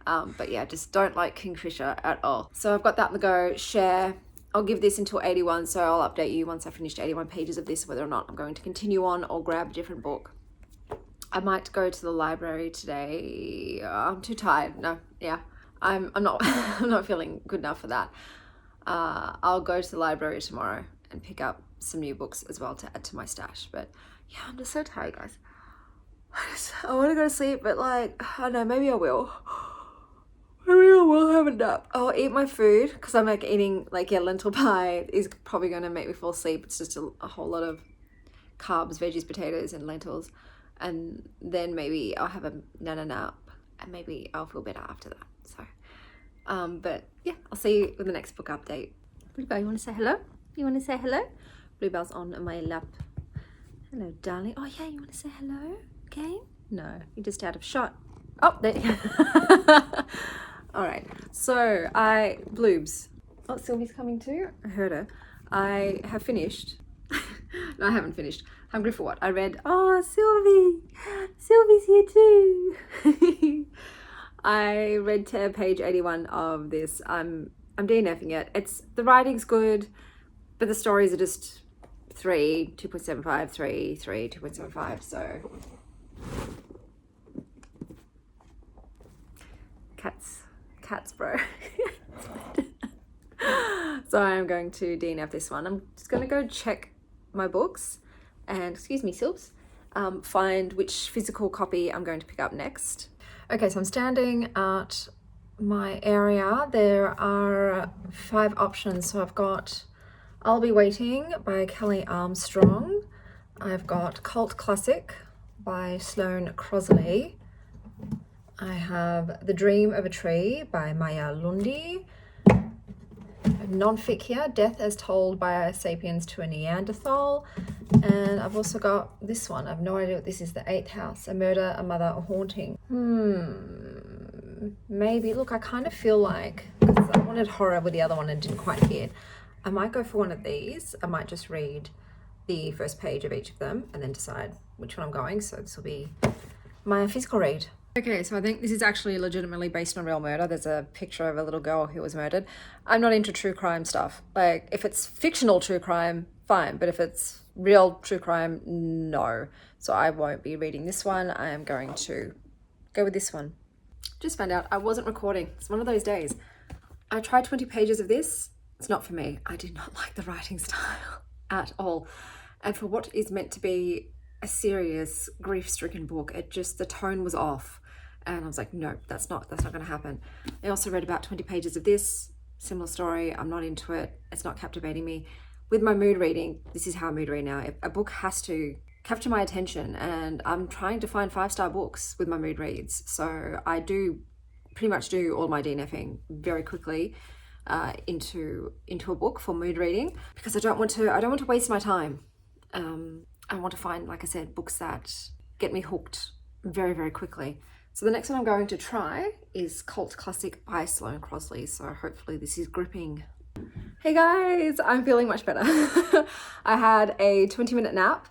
But yeah, just don't like Kingfisher at all. So I've got that on the go. Share. I'll give this until 81, so I'll update you once I've finished 81 pages of this, whether or not I'm going to continue on or grab a different book. I might go to the library today. I'm too tired. No, yeah, I'm not I'm not feeling good enough for that. I'll go to the library tomorrow and pick up some new books as well to add to my stash. But yeah, I'm just so tired, guys. I want to go to sleep, but like, I don't know, maybe I will. Maybe I will have a nap. I'll eat my food because I'm like eating, like, yeah, lentil pie is probably going to make me fall asleep. It's just a whole lot of carbs, veggies, potatoes, and lentils. And then maybe I'll have a nap and maybe I'll feel better after that. So, but yeah, I'll see you with the next book update. Bluebell, you want to say hello? You want to say hello? Bluebell's on my lap. Hello, darling. Oh yeah, you want to say hello? Okay. No, you're just out of shot. Oh, there. All right. So Bloobs. Oh, Sylvie's coming too. I heard her. I have finished. No, I haven't finished. Hungry for What? I read. Oh, Sylvie's here too. I read to page 81 of this. I'm DNFing it. The writing's good, but the stories are just 3, 2.75, 3, 3, 2.75. So cats, bro. So I'm going to DNF this one. I'm just going to go check my books and, excuse me, Silps, find which physical copy I'm going to pick up next. Okay, so I'm standing at my area. There are 5 options. So I've got I'll Be Waiting by Kelly Armstrong. I've got Cult Classic by Sloane Crosley. I have The Dream of a Tree by Maya Lundy. Nonfic here, Death as Told by a Sapiens to a Neanderthal. And I've also got this one. I have no idea what this is. The 8th House, A Murder, a Mother, a Haunting. Maybe, look, I kind of feel like, because I wanted horror with the other one and didn't quite hit, I might go for one of these. I might just read the first page of each of them and then decide which one I'm going. So this will be my physical read. Okay, so I think this is actually legitimately based on real murder. There's a picture of a little girl who was murdered. I'm not into true crime stuff. Like, if it's fictional true crime, fine. But if it's real true crime, no. So I won't be reading this one. I am going to go with this one. Just found out I wasn't recording. It's one of those days. I tried 20 pages of this. It's not for me. I did not like the writing style at all. And for what is meant to be a serious, grief-stricken book, the tone was off. And I was like, no, that's not going to happen. I also read about 20 pages of this, similar story. I'm not into it. It's not captivating me. With my mood reading, this is how I mood read now. A book has to capture my attention, and I'm trying to find 5-star books with my mood reads. So I do pretty much do all my DNFing very quickly into a book for mood reading, because I don't want to waste my time. I want to find, like I said, books that get me hooked very, very quickly. So the next one I'm going to try is Cult Classic by Sloane Crosley. So hopefully this is gripping. Hey guys, I'm feeling much better. I had a 20-minute nap.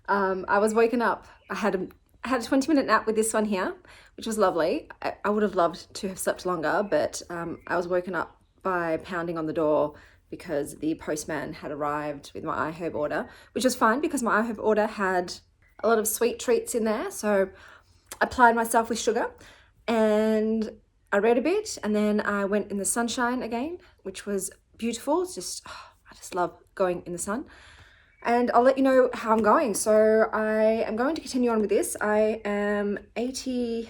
I was woken up. I had a 20-minute nap with this one here, which was lovely. I would have loved to have slept longer, but I was woken up by pounding on the door because the postman had arrived with my iHerb order, which was fine because my iHerb order had a lot of sweet treats in there. So I plied myself with sugar and I read a bit, and then I went in the sunshine again, which was beautiful. I just love going in the sun. And I'll let you know how I'm going. So I am going to continue on with this. I am 80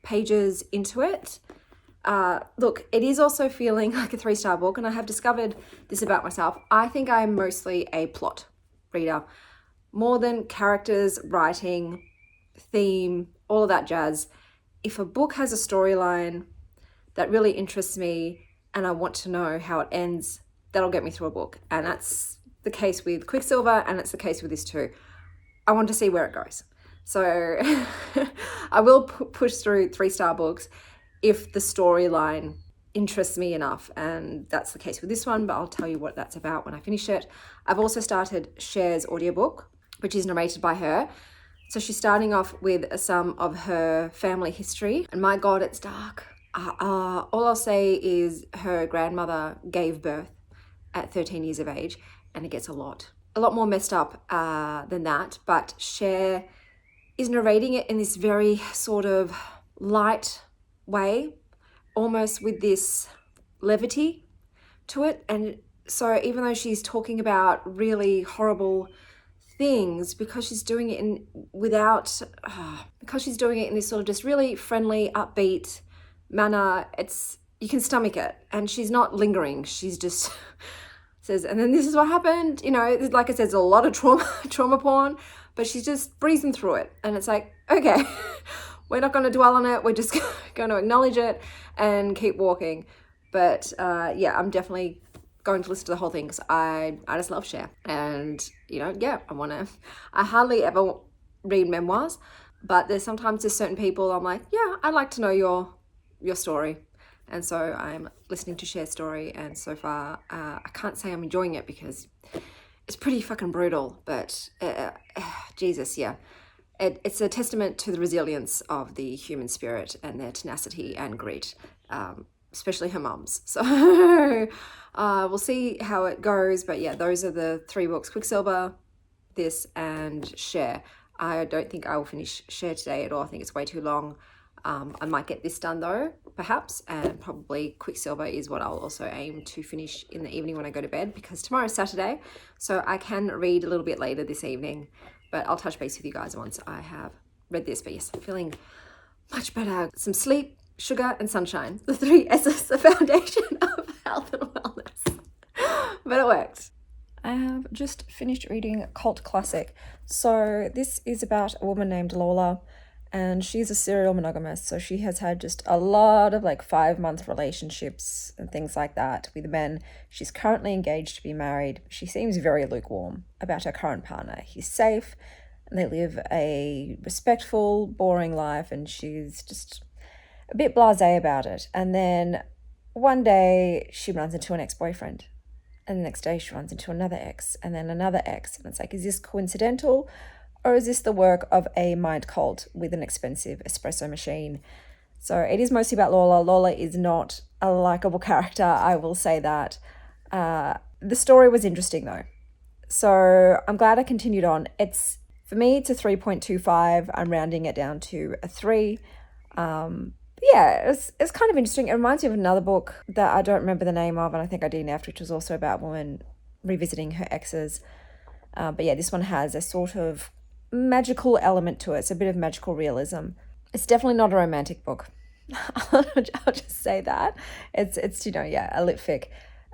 pages into it. Look, it is also feeling like a 3-star book, and I have discovered this about myself. I think I'm mostly a plot reader, more than characters, writing, theme, all of that jazz. If a book has a storyline that really interests me and I want to know how it ends, that'll get me through a book. And that's the case with Quicksilver, and it's the case with this too. I want to see where it goes. So I will push through 3-star books if the storyline interests me enough, and that's the case with this one, but I'll tell you what that's about when I finish it. I've also started Cher's audiobook, which is narrated by her. So she's starting off with some of her family history, and my God, it's dark. All I'll say is her grandmother gave birth at 13 years of age, and it gets a lot more messed up than that, but Cher is narrating it in this very sort of light way, almost with this levity to it. And so even though she's talking about really horrible things, because she's doing it in this sort of just really friendly, upbeat manner, you can stomach it, and she's not lingering. She's just says, and then this is what happened. You know, like I said, there's a lot of trauma porn, but she's just breezing through it, and it's like, okay, we're not going to dwell on it. We're just going to acknowledge it and keep walking. But yeah, I'm definitely going to listen to the whole thing because I just love Cher. And, you know, yeah, I hardly ever read memoirs, but there's certain people I'm like, yeah, I'd like to know your story. And so I'm listening to Cher's story, and so far I can't say I'm enjoying it because it's pretty fucking brutal, but Jesus, yeah. It's a testament to the resilience of the human spirit and their tenacity and grit, especially her mum's. So we'll see how it goes. But yeah, those are the 3 books: Quicksilver, this, and Cher. I don't think I will finish Cher today at all. I think it's way too long. I might get this done though, perhaps, and probably Quicksilver is what I'll also aim to finish in the evening when I go to bed, because tomorrow's Saturday, so I can read a little bit later this evening. But I'll touch base with you guys once I have read this. But yes, I'm feeling much better. Some sleep, sugar, and sunshine. The 3 S's, the foundation of health and wellness. But it worked. I have just finished reading Cult Classic. So this is about a woman named Lola, and she's a serial monogamist. So she has had just a lot of 5-month relationships and things like that with men. She's currently engaged to be married. She seems very lukewarm about her current partner. He's safe, and they live a respectful, boring life, and she's just a bit blasé about it. And then one day she runs into an ex-boyfriend, and the next day she runs into another ex, and then another ex. And it's like, is this coincidental? or is this the work of a mind cult with an expensive espresso machine? So it is mostly about Lola. Lola is not a likable character, I will say that. The story was interesting though. So I'm glad I continued on. For me, it's a 3.25. I'm rounding it down to a 3. Yeah, it's kind of interesting. It reminds me of another book that I don't remember the name of, and I think I DNF'd, which was also about a woman revisiting her exes. But yeah, this one has a sort of magical element to it. It's a bit of magical realism. It's definitely not a romantic book. I'll just say that. It's a litfic.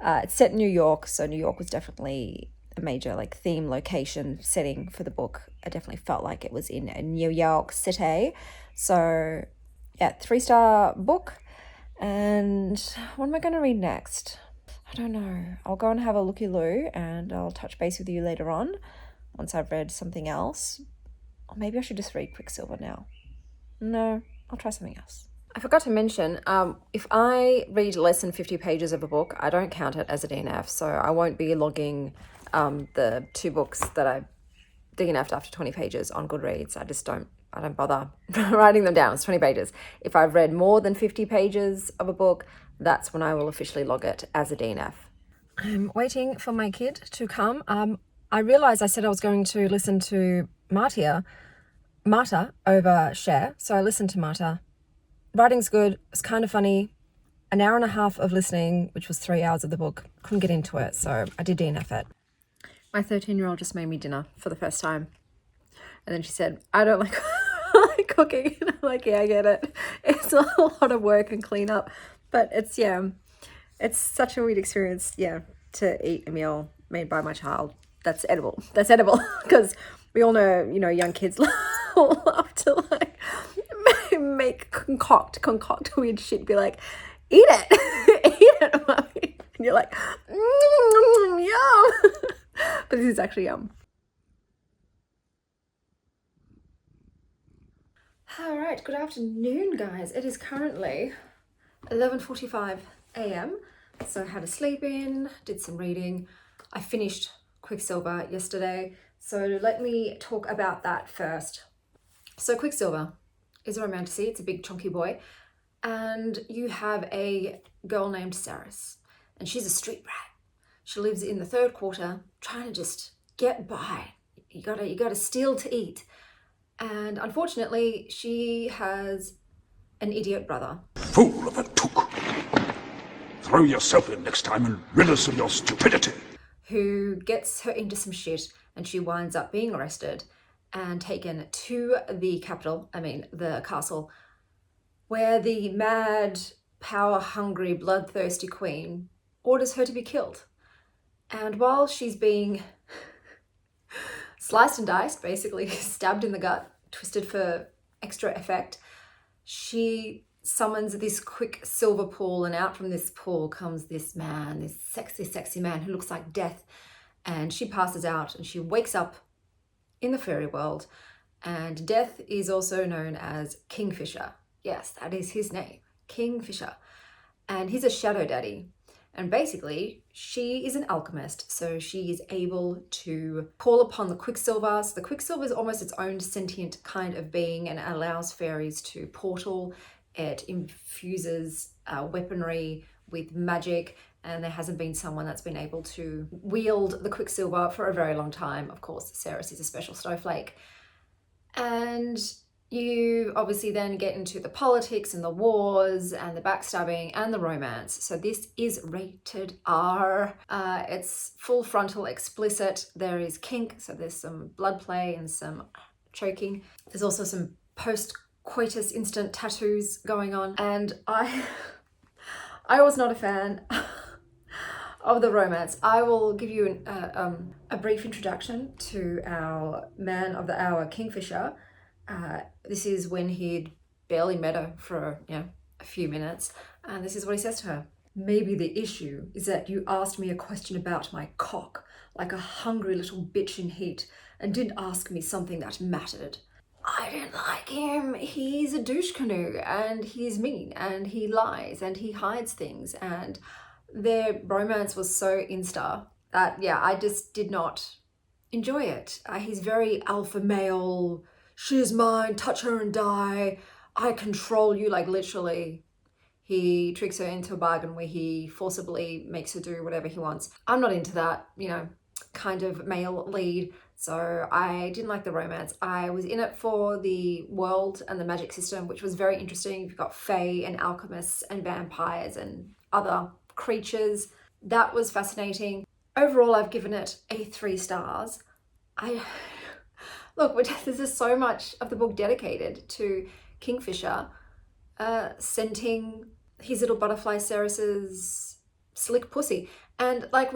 It's set in New York, so New York was definitely a major theme location setting for the book. I definitely felt like it was in a New York City. So yeah, 3-star book. And what am I going to read next? I don't know. I'll go and have a looky-loo and I'll touch base with you later on once I've read something else. Or maybe I should just read Quicksilver now. No, I'll try something else. I forgot to mention, if I read less than 50 pages of a book, I don't count it as a DNF. So I won't be logging the 2 books that I DNF'd after 20 pages on Goodreads. I don't bother writing them down. It's 20 pages. If I've read more than 50 pages of a book, that's when I will officially log it as a DNF. I'm waiting for my kid to come. I realized I said I was going to listen to Marta over Cher. So I listened to Marta. Writing's good. It's kind of funny. An hour and a half of listening, which was 3 hours of the book. Couldn't get into it, so I did DNF it. My 13-year-old just made me dinner for the first time. And then she said, I don't like cooking. And I'm like, yeah, I get it. It's a lot of work and clean up. But it's such a weird experience, to eat a meal made by my child. That's edible. Because we all know, young kids love to make concoct weird shit. Be like, eat it, mommy. And you're like, yum. But this is actually yum. All right, good afternoon, guys. It is currently 11:45 a.m. So I had a sleep in, did some reading. I finished Quicksilver yesterday. So let me talk about that first. So Quicksilver is a romantasy. It's a big chunky boy. And you have a girl named Saris. And she's a street rat. She lives in the 3rd quarter, trying to just get by. You gotta steal to eat. And unfortunately, she has an idiot brother. Fool of a took. Throw yourself in next time and rid us of your stupidity. Who gets her into some shit, and she winds up being arrested and taken to the castle, where the mad, power-hungry, bloodthirsty queen orders her to be killed. And while she's being sliced and diced, basically stabbed in the gut, twisted for extra effect, she summons this Quicksilver pool, and out from this pool comes this man, this sexy man who looks like death. And she passes out and she wakes up in the fairy world, and Death is also known as Kingfisher. Yes, that is his name, Kingfisher. And he's a shadow daddy. And basically, she is an alchemist, so she is able to call upon the Quicksilver. So the Quicksilver is almost its own sentient kind of being and allows fairies to portal. It infuses weaponry with magic, and there hasn't been someone that's been able to wield the Quicksilver for a very long time. Of course, Saris is a special snowflake. And you obviously then get into the politics and the wars and the backstabbing and the romance. So this is rated R. It's full frontal explicit. There is kink, so there's some blood play and some choking. There's also some post-coitus instant tattoos going on. And I was not a fan of the romance. I will give you a brief introduction to our man of the hour, Kingfisher. This is when he'd barely met her for a few minutes, and this is what he says to her. Maybe the issue is that you asked me a question about my cock, like a hungry little bitch in heat, and didn't ask me something that mattered. I didn't like him. He's a douche canoe, and he's mean, and he lies, and he hides things, and their romance was so insta that I just did not enjoy it. He's very alpha male, she's mine, touch her and die, I control you, like literally. He tricks her into a bargain where he forcibly makes her do whatever he wants. I'm not into that, you know, kind of male lead. So I didn't like the romance. I was in it for the world and the magic system, which was very interesting. You've got fae and alchemists and vampires and other creatures. That was fascinating. Overall, I've given it a 3 stars. Look, this is so much of the book dedicated to Kingfisher scenting his little butterfly Ceres's slick pussy. And like,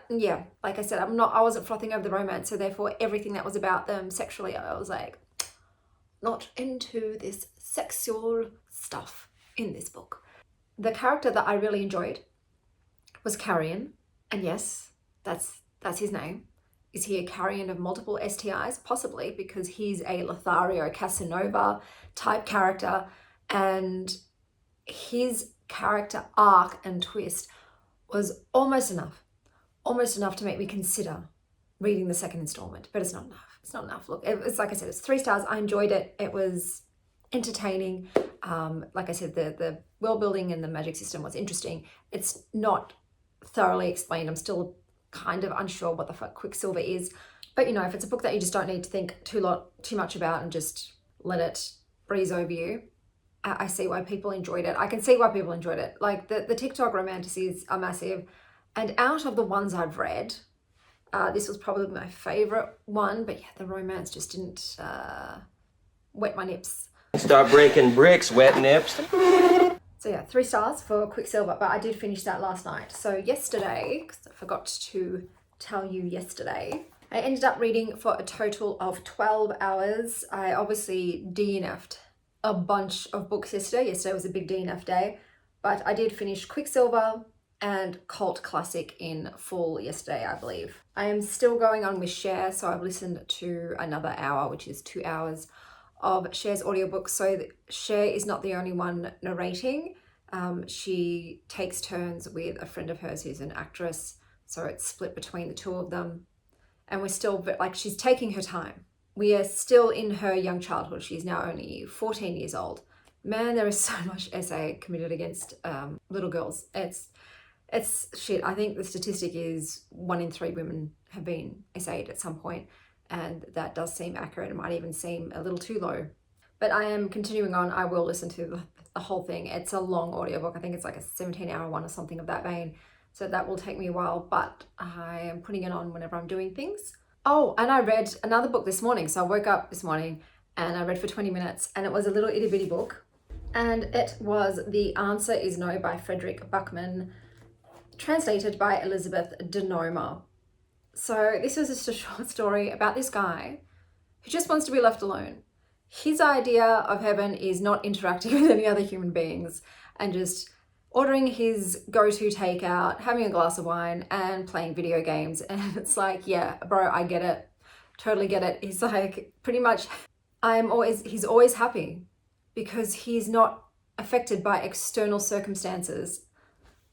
yeah, like I said, I wasn't frothing over the romance, so therefore everything that was about them sexually, I was like, not into this sexual stuff in this book. The character that I really enjoyed was Carrion, and yes, that's his name. Is he a carrion of multiple STIs? Possibly, because he's a Lothario Casanova type character, and his character arc and twist was almost enough to make me consider reading the second installment, but it's not enough. It's not enough. Look, it's like I said, it's 3 stars. I enjoyed it. It was entertaining. Like I said, the world building and the magic system was interesting. It's not thoroughly explained. I'm still kind of unsure what the fuck Quicksilver is, but you know, if it's a book that you just don't need to think too much about and just let it breeze over you, I see why people enjoyed it. I can see why people enjoyed it. Like the TikTok romanticities are massive, and out of the ones I've read, this was probably my favorite one, but yeah, the romance just didn't wet my nips. Start breaking bricks, wet nips. So yeah, 3 stars for Quicksilver, but I did finish that last night. So yesterday, because I forgot to tell you yesterday, I ended up reading for a total of 12 hours. I obviously DNF'd a bunch of books yesterday. Yesterday was a big DNF day, but I did finish Quicksilver and Cult Classic in full yesterday, I believe. I am still going on with Cher, so I've listened to another hour, which is 2 hours of Cher's audiobook. So Cher is not the only one narrating. She takes turns with a friend of hers who's an actress, so it's split between the 2 of them. And we're still, like, she's taking her time. We are still in her young childhood. She's now only 14 years old. Man, there is so much essay committed against little girls. It's shit. I think the statistic is 1 in 3 women have been essayed at some point, and that does seem accurate. It might even seem a little too low. But I am continuing on. I will listen to the whole thing. It's a long audiobook. I think it's like a 17-hour one or something of that vein. So that will take me a while, but I am putting it on whenever I'm doing things. Oh, and I read another book this morning. So I woke up this morning and I read for 20 minutes, and it was a little itty bitty book. And it was The Answer Is No by Frederick Buckman, translated by Elizabeth Denoma. So this was just a short story about this guy who just wants to be left alone. His idea of heaven is not interacting with any other human beings and just ordering his go-to takeout, having a glass of wine and playing video games. And it's like, yeah, bro, I get it. Totally get it. He's like, pretty much, he's always happy because he's not affected by external circumstances.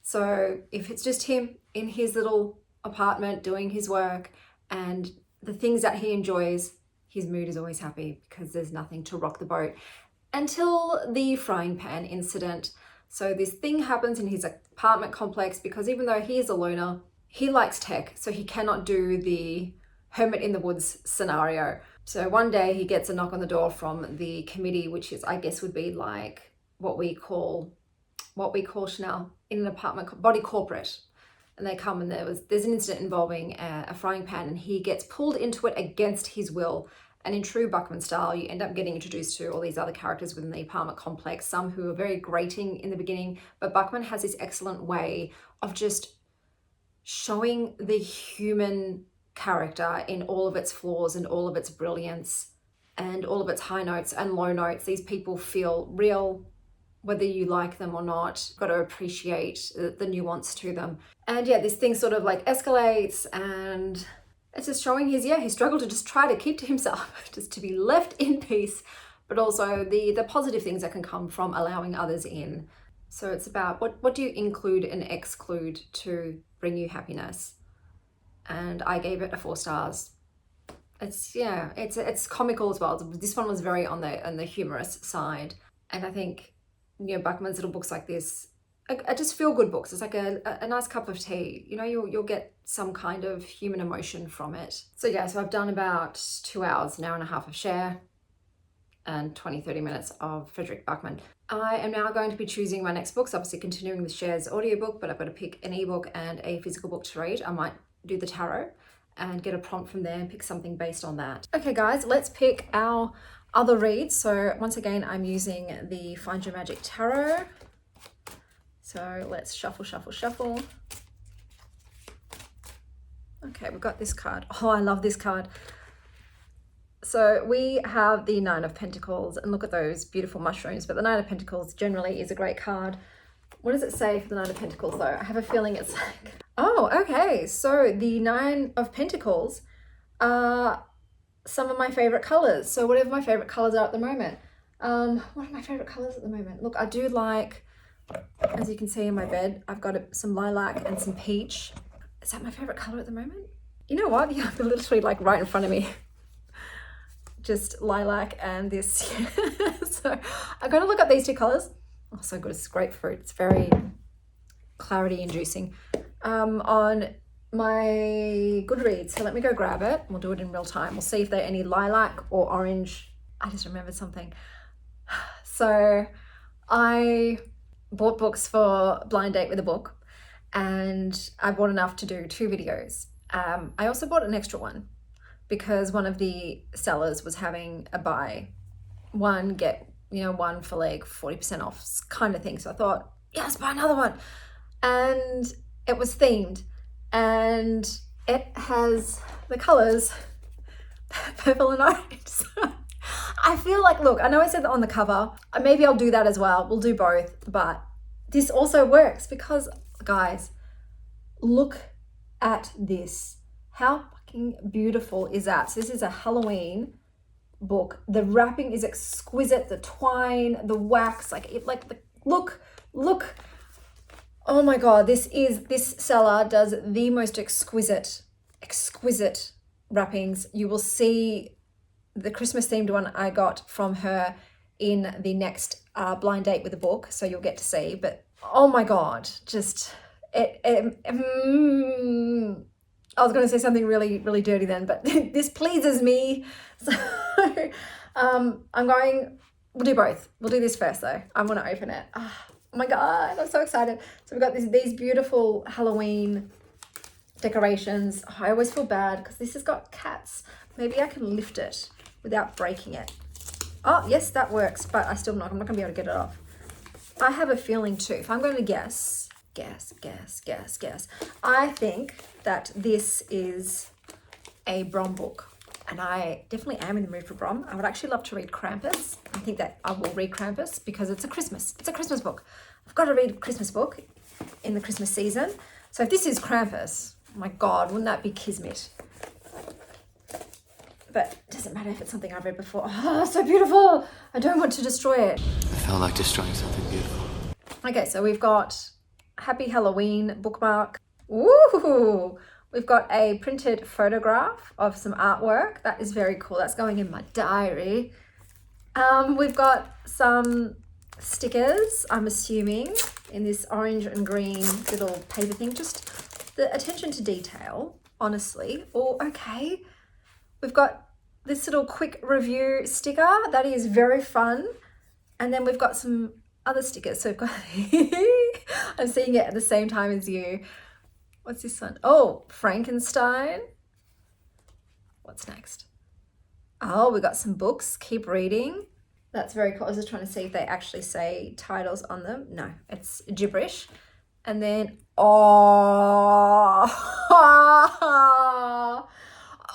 So if it's just him in his little apartment doing his work and the things that he enjoys, his mood is always happy because there's nothing to rock the boat. Until the frying pan incident. So this thing happens in his apartment complex because even though he is a loner, he likes tech, so he cannot do the hermit in the woods scenario. So one day he gets a knock on the door from the committee, which is, I guess, would be like what we call Chanel in an apartment, body corporate. And they come and there's an incident involving a frying pan, and he gets pulled into it against his will. And in true Buckman style, you end up getting introduced to all these other characters within the apartment complex, some who are very grating in the beginning, but Buckman has this excellent way of just showing the human character in all of its flaws and all of its brilliance and all of its high notes and low notes. These people feel real, whether you like them or not. Got to appreciate the nuance to them. And yeah, this thing sort of like escalates, and it's just showing his struggle to just try to keep to himself, just to be left in peace, but also the positive things that can come from allowing others in. So it's about what do you include and exclude to bring you happiness? and I gave it a 4 stars. It's, yeah, it's comical as well. This one was very on the humorous side, and I think, you know, Buckman's little books like this are just feel good books. It's like a nice cup of tea. You know, you'll get some kind of human emotion from it. So yeah, so I've done about 2 hours, an hour and a half of Cher, and 20-30 minutes of Frederick Buckman. I am now going to be choosing my next books, obviously continuing with Cher's audiobook, but I've got to pick an ebook and a physical book to read. I might do the tarot and get a prompt from there and pick something based on that. Okay guys, let's pick our other reads. So once again, I'm using the Find Your Magic Tarot. So let's shuffle, shuffle, shuffle. Okay, we've got this card. Oh, I love this card. So we have the Nine of Pentacles, and look at those beautiful mushrooms, but the Nine of Pentacles generally is a great card. What does it say for the Nine of Pentacles though? I have a feeling it's like, oh, okay. So the Nine of Pentacles are some of my favorite colors. So whatever my favorite colors are at the moment. What are my favorite colors at the moment? Look, I do like, as you can see in my bed, I've got some lilac and some peach. Is that my favorite color at the moment? You know what? Yeah, they're literally like right in front of me. Just lilac and this. So I'm going to look up these 2 colors. Oh, so good. It's grapefruit. It's very clarity inducing. On my Goodreads. So let me go grab it. We'll do it in real time. We'll see if there are any lilac or orange. I just remembered something. So I bought books for Blind Date with a Book, and I bought enough to do 2 videos. I also bought an extra one because one of the sellers was having a buy one, get, you know, one for like 40% off kind of thing. So I thought, yes, buy another one. And it was themed, and it has the colors purple and orange. So I feel like, look, I know I said that on the cover, maybe I'll do that as well. We'll do both, but this also works because, guys, look at this. How fucking beautiful is that? So this is a Halloween book. The wrapping is exquisite. The twine, the wax, look. Oh my God, this seller does the most exquisite wrappings. You will see the Christmas themed one I got from her in the next Blind Date with a Book. So you'll get to see, but oh my God, just I was going to say something really, really dirty then, but this pleases me. So we'll do both. We'll do this first though. I want to open it. Oh my God, I'm so excited. So we've got these beautiful Halloween decorations. Oh, I always feel bad because this has got cats. Maybe I can lift it without breaking it. Oh, yes, that works, but I'm not going to be able to get it off. I have a feeling too, if I'm going to guess, I think that this is a Brom book, and I definitely am in the mood for Brom. I would actually love to read Krampus. I think that I will read Krampus because it's a Christmas book. I've got to read a Christmas book in the Christmas season. So if this is Krampus, oh my God, wouldn't that be kismet? But it doesn't matter if it's something I've read before. Oh, so beautiful. I don't want to destroy it. I felt like destroying something beautiful. Okay, so we've got Happy Halloween bookmark. Ooh, we've got a printed photograph of some artwork. That is very cool. That's going in my diary. We've got some stickers, I'm assuming, in this orange and green little paper thing. Just the attention to detail, honestly. Oh, okay. We've got this little quick review sticker. That is very fun. And then we've got some other stickers. So we've got, I'm seeing it at the same time as you. What's this one? Oh, Frankenstein. What's next? Oh, we got some books. Keep reading. That's very cool. I was just trying to see if they actually say titles on them. No, it's gibberish. And then, oh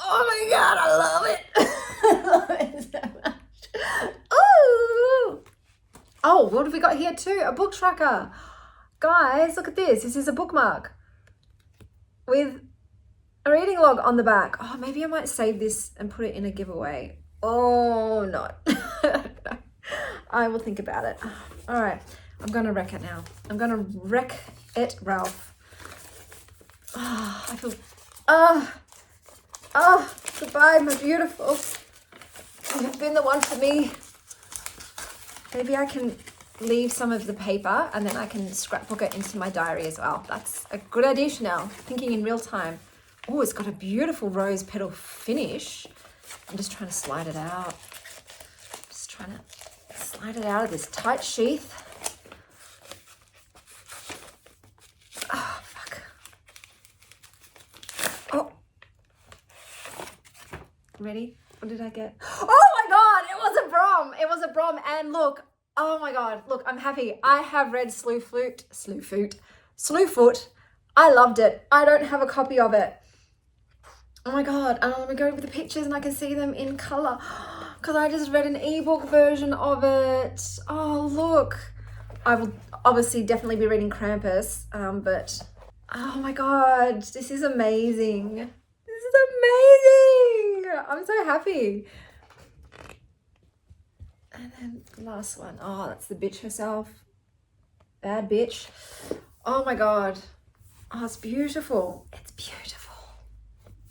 my God, I love it. I love it so much. Ooh. Oh, what have we got here too? A book tracker. Guys, look at this. This is a bookmark with a reading log on the back. Oh, maybe I might save this and put it in a giveaway. Oh, no. I will think about it. All right. I'm going to wreck it now. I'm going to wreck it, Ralph. Oh, I feel... Goodbye, my beautiful. You've been the one for me. Maybe I can leave some of the paper and then I can scrapbook it into my diary as well. That's a good idea, Chanel. Thinking in real time. Oh, it's got a beautiful rose petal finish. I'm just trying to slide it out. Just trying to slide it out of this tight sheath. Oh, fuck. Oh. Ready? What did I get? Oh my God, it was a Brom. It was a Brom. And look, oh my God, look, I'm happy. I have read Slewfoot. I loved it. I don't have a copy of it. Oh my God, and let me go over the pictures and I can see them in color because I just read an ebook version of it. Oh, look. I will obviously definitely be reading Krampus, but oh my God, this is amazing. This is amazing. I'm so happy. And then the last one. Oh, that's the bitch herself. Bad bitch. Oh my God. Oh, it's beautiful. It's beautiful.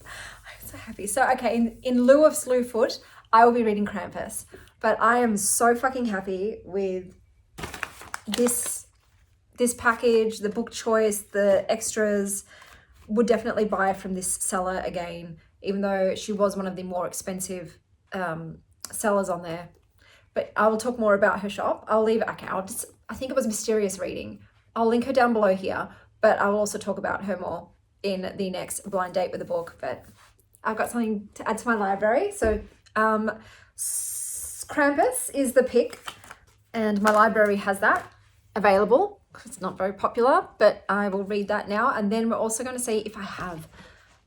I'm so happy. So, okay, in lieu of Slewfoot, I will be reading Krampus. But I am so fucking happy with this package, the book choice, the extras. Would definitely buy from this seller again, even though she was one of the more expensive sellers on there. But I will talk more about her shop. I'll leave it. Okay, I think it was Mysterious Reading. I'll link her down below here, but I will also talk about her more in the next blind date with the book. But I've got something to add to my library. So Krampus is the pick, and my library has that available. It's not very popular, but I will read that now. And then we're also going to see if I have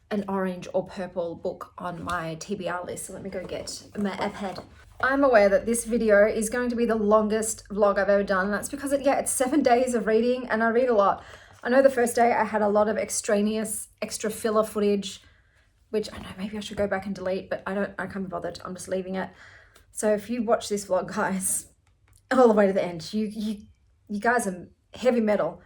an orange or purple book on my TBR list. So let me go get my iPad. I'm aware that this video is going to be the longest vlog I've ever done. And that's because it's 7 days of reading and I read a lot. I know the first day I had a lot of extraneous, extra filler footage, which I know maybe I should go back and delete, but I can't be bothered. I'm just leaving it. So if you watch this vlog, guys, all the way to the end, you guys are heavy metal.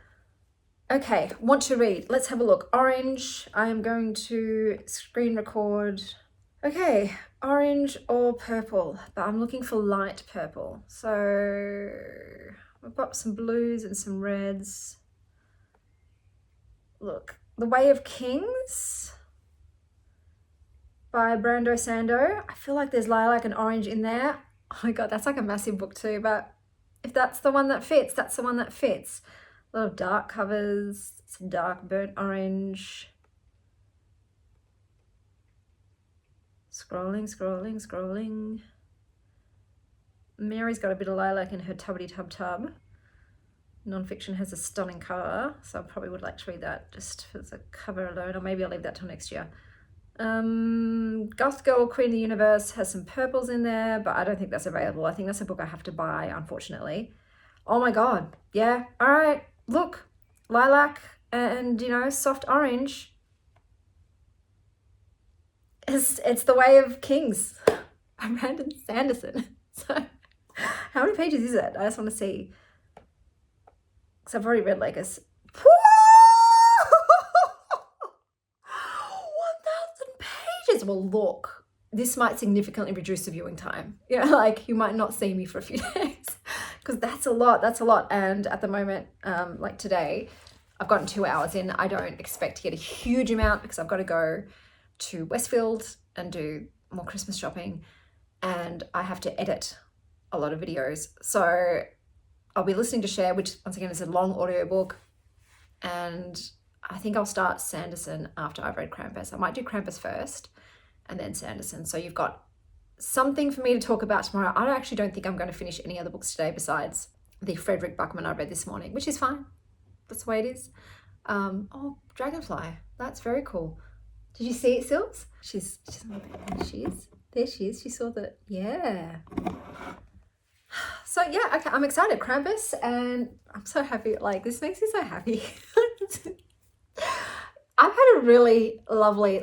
Okay, want to read. Let's have a look. Orange. I am going to screen record. Okay, orange or purple, but I'm looking for light purple. So we've got some blues and some reds. Look, The Way of Kings by Brando Sando. I feel like there's lilac and orange in there. Oh my God, that's like a massive book too, but if that's the one that fits, that's the one that fits. A lot of dark covers, some dark burnt orange. Scrolling. Mary's got a bit of lilac in her tubbity tub. Nonfiction has a stunning cover, so I probably would like to read that just for the cover alone, or maybe I'll leave that till next year. Goth Girl, Queen of the Universe has some purples in there, but I don't think that's available. I think that's a book I have to buy, unfortunately. Oh my God. Yeah. All right. Look, lilac and, soft orange. It's The Way of Kings by Brandon Sanderson. So how many pages is it? I just want to see. Because I've already read like 1,000 pages. Well, look, this might significantly reduce the viewing time. Like you might not see me for a few days because that's a lot. And at the moment, like today, I've gotten 2 hours in. I don't expect to get a huge amount because I've got to go to Westfield and do more Christmas shopping, and I have to edit a lot of videos. So I'll be listening to Cher, which once again is a long audiobook, and I think I'll start Sanderson after I've read Krampus. I might do Krampus first and then Sanderson. So you've got something for me to talk about tomorrow. I actually don't think I'm going to finish any other books today besides the Frederick Buckman I read this morning, which is fine. That's the way it is. Oh, Dragonfly. That's very cool. Did you see it, Silks? She's not there. She is. There she is. She saw that. Yeah. So yeah, okay, I'm excited. Krampus, and I'm so happy. Like, this makes me so happy. I've had a really lovely,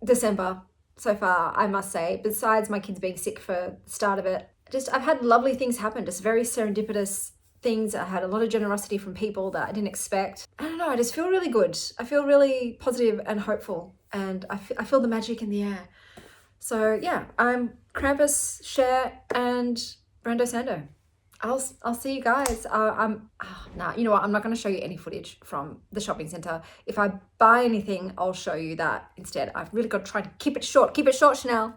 December so far, I must say, besides my kids being sick for the start of it. I've had lovely things happen, just very serendipitous things. I had a lot of generosity from people that I didn't expect. I don't know, I just feel really good. I feel really positive and hopeful and I feel the magic in the air. So yeah, I'm Krampus, Cher, and Brando Sando. I'll see you guys. You know what? I'm not going to show you any footage from the shopping centre. If I buy anything, I'll show you that instead. I've really got to try to keep it short. Keep it short, Chanel.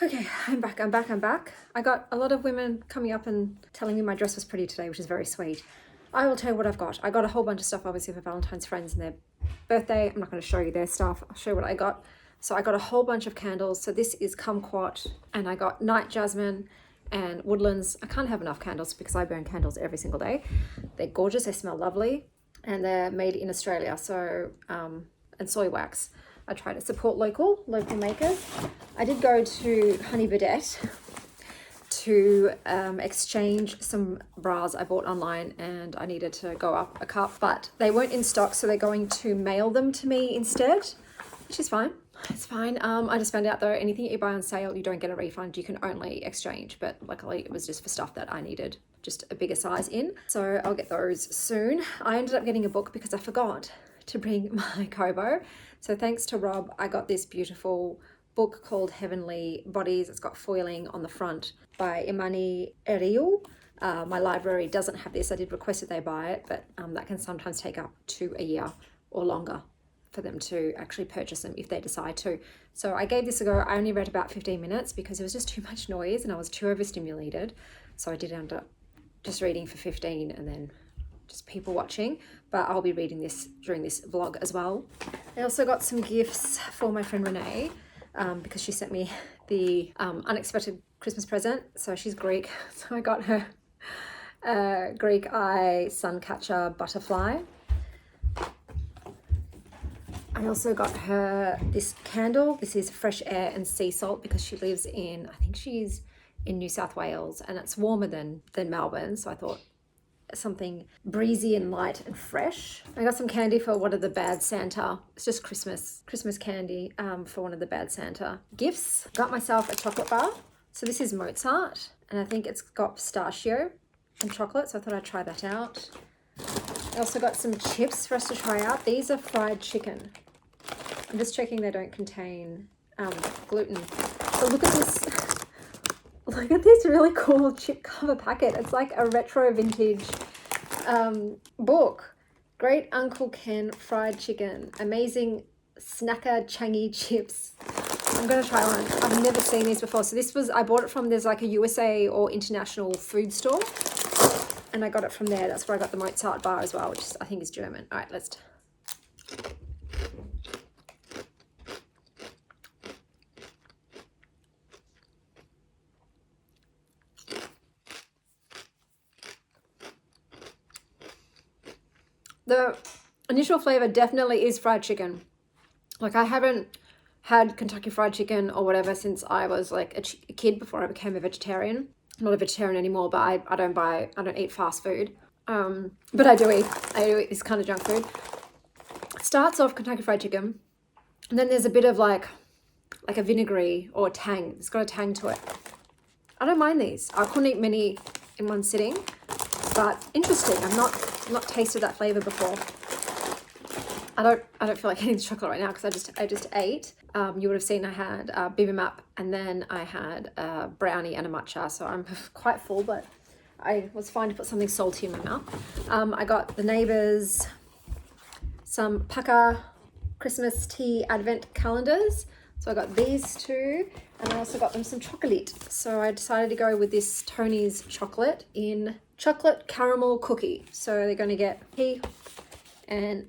Okay, I'm back. I got a lot of women coming up and telling me my dress was pretty today, which is very sweet. I will tell you what I've got. I got a whole bunch of stuff, obviously, for Valentine's friends and their birthday. I'm not going to show you their stuff. I'll show you what I got. So I got a whole bunch of candles. So this is kumquat, and I got night jasmine and woodlands. I can't have enough candles because I burn candles every single day. They're gorgeous. They smell lovely, and they're made in Australia. So, and soy wax. I try to support local makers. I did go to Honey Birdette to exchange some bras I bought online, and I needed to go up a cup, but they weren't in stock, so they're going to mail them to me instead, which is fine. It's fine. I just found out though, anything you buy on sale, you don't get a refund. You can only exchange, but luckily it was just for stuff that I needed just a bigger size in. So I'll get those soon. I ended up getting a book because I forgot to bring my Kobo. So thanks to Rob, I got this beautiful book called Heavenly Bodies. It's got foiling on the front by Imani Eriu. My library doesn't have this. I did request that they buy it, but that can sometimes take up to a year or longer for them to actually purchase them if they decide to. So I gave this a go. I only read about 15 minutes because it was just too much noise and I was too overstimulated. So I did end up just reading for 15 and then just people watching, but I'll be reading this during this vlog as well. I also got some gifts for my friend Renee because she sent me the unexpected Christmas present. So she's Greek, so I got her Greek eye suncatcher butterfly. I also got her this candle. This is fresh air and sea salt because she lives in, I think she's in New South Wales, and it's warmer than Melbourne. So I thought something breezy and light and fresh. I got some candy for one of the Bad Santa. It's just Christmas candy for one of the Bad Santa gifts. Got myself a chocolate bar. So this is Mozart, and I think it's got pistachio and chocolate. So I thought I'd try that out. I also got some chips for us to try out. These are fried chicken. I'm just checking they don't contain gluten. So look at this. Look at this really cool chip cover packet. It's like a retro vintage book. Great Uncle Ken fried chicken. Amazing snacker changi chips. I'm going to try one. I've never seen these before. So this was, I bought it from, there's like a USA or international food store. And I got it from there. That's where I got the Mozart bar as well, which is, I think is German. All right, let's... The initial flavor definitely is fried chicken. Like I haven't had Kentucky Fried Chicken or whatever since I was like a kid before I became a vegetarian. I'm not a vegetarian anymore, but I don't eat fast food. But I do eat this kind of junk food. It starts off Kentucky Fried Chicken, and then there's a bit of like a vinegary or tang. It's got a tang to it. I don't mind these. I couldn't eat many in one sitting, but interesting. I've not tasted that flavor before. I don't feel like eating chocolate right now because I just ate. You would have seen I had bibimbap, and then I had a brownie and a matcha. So I'm quite full, but I was fine to put something salty in my mouth. I got the neighbours some Pukka Christmas tea advent calendars. So I got these two, and I also got them some chocolate. So I decided to go with this Tony's chocolate in chocolate caramel cookie. So they're going to get tea and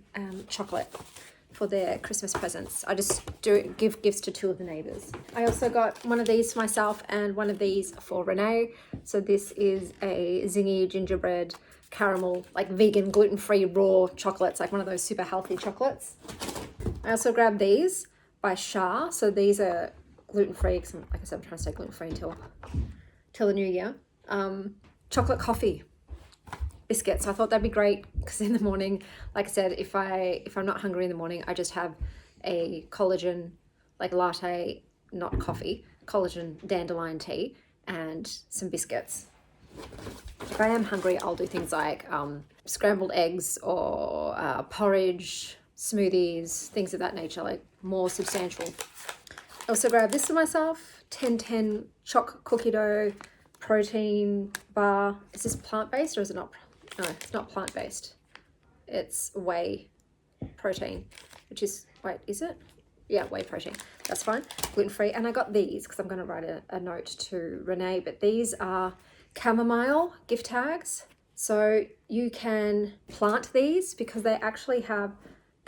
chocolate for their Christmas presents. I just give gifts to two of the neighbours. I also got one of these for myself and one of these for Renee. So this is a zingy gingerbread caramel, like vegan, gluten-free, raw chocolates, like one of those super healthy chocolates. I also grabbed these by Cher. So these are gluten-free, because like I said, I'm trying to stay gluten-free until the new year. Chocolate coffee biscuits. So I thought that'd be great because in the morning, like I said, if I'm not hungry in the morning, I just have a collagen like latte, not coffee, collagen dandelion tea, and some biscuits. If I am hungry, I'll do things like scrambled eggs or porridge, smoothies, things of that nature, like more substantial. I also grabbed this for myself, 1010 choc cookie dough protein bar. Is this plant-based or is it not? No, it's not plant-based. It's whey protein, which is, wait, is it? Yeah, whey protein. That's fine. Gluten-free. And I got these because I'm going to write a note to Renee, but these are chamomile gift tags. So you can plant these because they actually have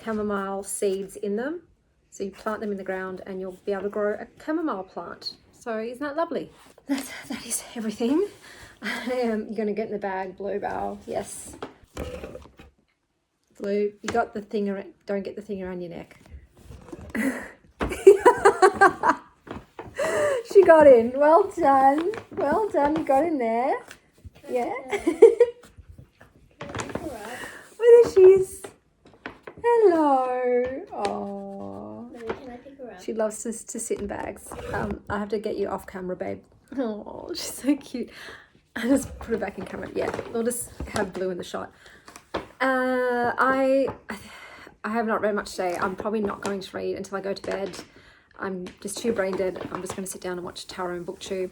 chamomile seeds in them. So you plant them in the ground and you'll be able to grow a chamomile plant. So isn't that lovely? That is everything. You're going to get in the bag, Blue Bow. Yes. Blue, you got the thing around, don't get the thing around your neck. She got in. Well done. Well done. You got in there. Yeah. Where she is. Hello. Oh. Can I pick her up? She loves to sit in bags. I have to get you off camera, babe. Oh, she's so cute. I just put her back in camera. Yeah, we'll just have Blue in the shot. I have not read much today. I'm probably not going to read until I go to bed. I'm just too brain dead. I'm just going to sit down and watch Tara and booktube.